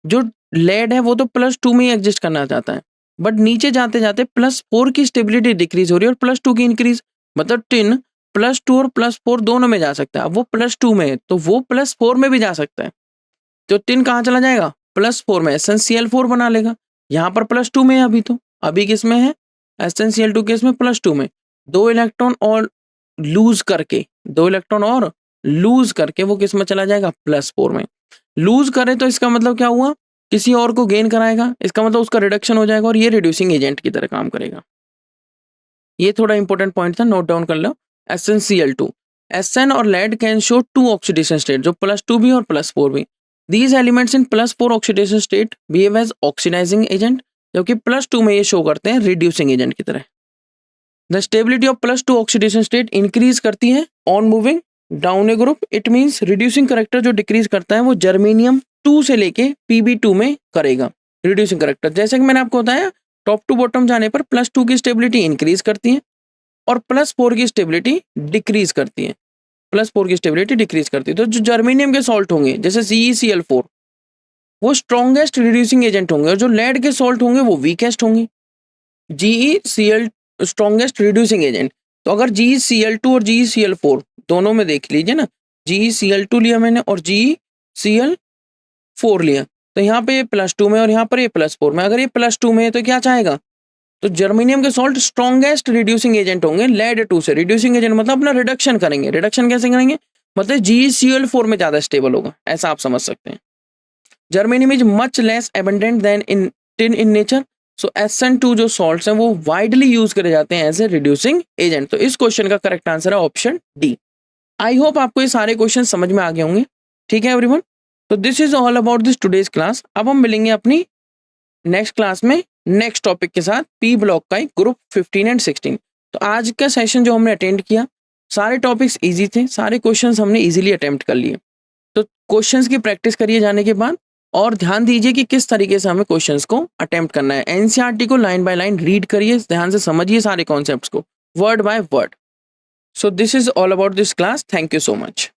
जो लेड है वो तो +2 में ही एग्जिस्ट करना चाहता है, बट नीचे जाते जाते +4 की स्टेबिलिटी डिक्रीज हो रही है और +2 की इंक्रीज, मतलब टिन +2 और +4 दोनों में जा सकता है। अब वो +2 में है तो वो +4 में भी जा सकता है। तो टिन कहाँ चला जाएगा? +4 में, SnCl4 बना लेगा। यहाँ पर +2 में है अभी, तो अभी किस में है? SnCl2 केस में +2 में। 2 इलेक्ट्रॉन और लूज करके वो किस में चला जाएगा? +4 में। लूज करे तो इसका मतलब क्या हुआ? किसी और को गेन कराएगा, इसका मतलब उसका रिडक्शन हो जाएगा और ये रिड्यूसिंग एजेंट की तरह काम करेगा। ये थोड़ा इंपॉर्टेंट पॉइंट था, नोट डाउन कर लो। SnCl2, Sn और lead can show 2 oxidation state, जो +2 भी और +4 भी। These elements in +4 oxidation state behave as oxidising agent, जबकि +2 में ये शो करते हैं रिड्यूसिंग एजेंट की तरह। The stability of +2 oxidation state increase करती है on moving down A group. It means reducing character जो डिक्रीज करता है वो जर्मेनियम 2 से लेके Pb2 में करेगा रिड्यूसिंग करेक्टर। जैसे कि मैंने आपको बताया, टॉप टू बॉटम जाने पर +2 की स्टेबिलिटी इंक्रीज करती है और +4 की स्टेबिलिटी डिक्रीज करती है। +4 की स्टेबिलिटी डिक्रीज करती है। तो जो जर्मेनियम के सॉल्ट होंगे जैसे CeCl4, वो स्ट्रॉन्गेस्ट रिड्यूसिंग एजेंट होंगे, और जो लेड के सॉल्ट होंगे वो वीकेस्ट होंगे। GeCl strongest reducing agent. तो अगर GeCl2 और GeCl4 दोनों में देख लीजिए ना, GeCl2 लिया मैंने और GeCl4 लिया, तो यहाँ पे ये +2 में और यहाँ पर ये +4 में। अगर ये +2 में है तो क्या चाहेगा, तो जर्मेनियम के सॉल्ट स्ट्रॉन्गेस्ट रिड्यूसिंग एजेंट होंगे लेड 2 से। रिड्यूसिंग एजेंट मतलब अपना रिडक्शन करेंगे। रिडक्शन कैसे करेंगे, मतलब GeCl4 में ज्यादा स्टेबल होगा, ऐसा आप समझ सकते हैं। Germanium is much less abundant than in tin in nature. So SN2 जो सॉल्ट्स हैं वो वाइडली यूज करे जाते हैं एज ए रिड्यूसिंग एजेंट। तो इस क्वेश्चन का करेक्ट आंसर है ऑप्शन डी। आई होप आपको ये सारे क्वेश्चन समझ में आ गए होंगे। ठीक है एवरीवन, तो this is all about this today's class. अब हम मिलेंगे अपनी नेक्स्ट क्लास में नेक्स्ट टॉपिक के साथ, पी ब्लॉक का ग्रुप 15 एंड 16। तो आज का सेशन जो हमने अटेंड किया, सारे टॉपिक्स इजी थे, सारे क्वेश्चंस हमने इजीली अटेम्प्ट कर लिए। तो क्वेश्चंस की प्रैक्टिस करिए जाने के बाद, और ध्यान दीजिए कि किस तरीके से हमें क्वेश्चंस को अटेम्प्ट करना है। एनसीईआरटी को लाइन बाय लाइन रीड करिए, ध्यान से समझिए सारे कॉन्सेप्ट्स को word by word. So this is all about this class. Thank you so much.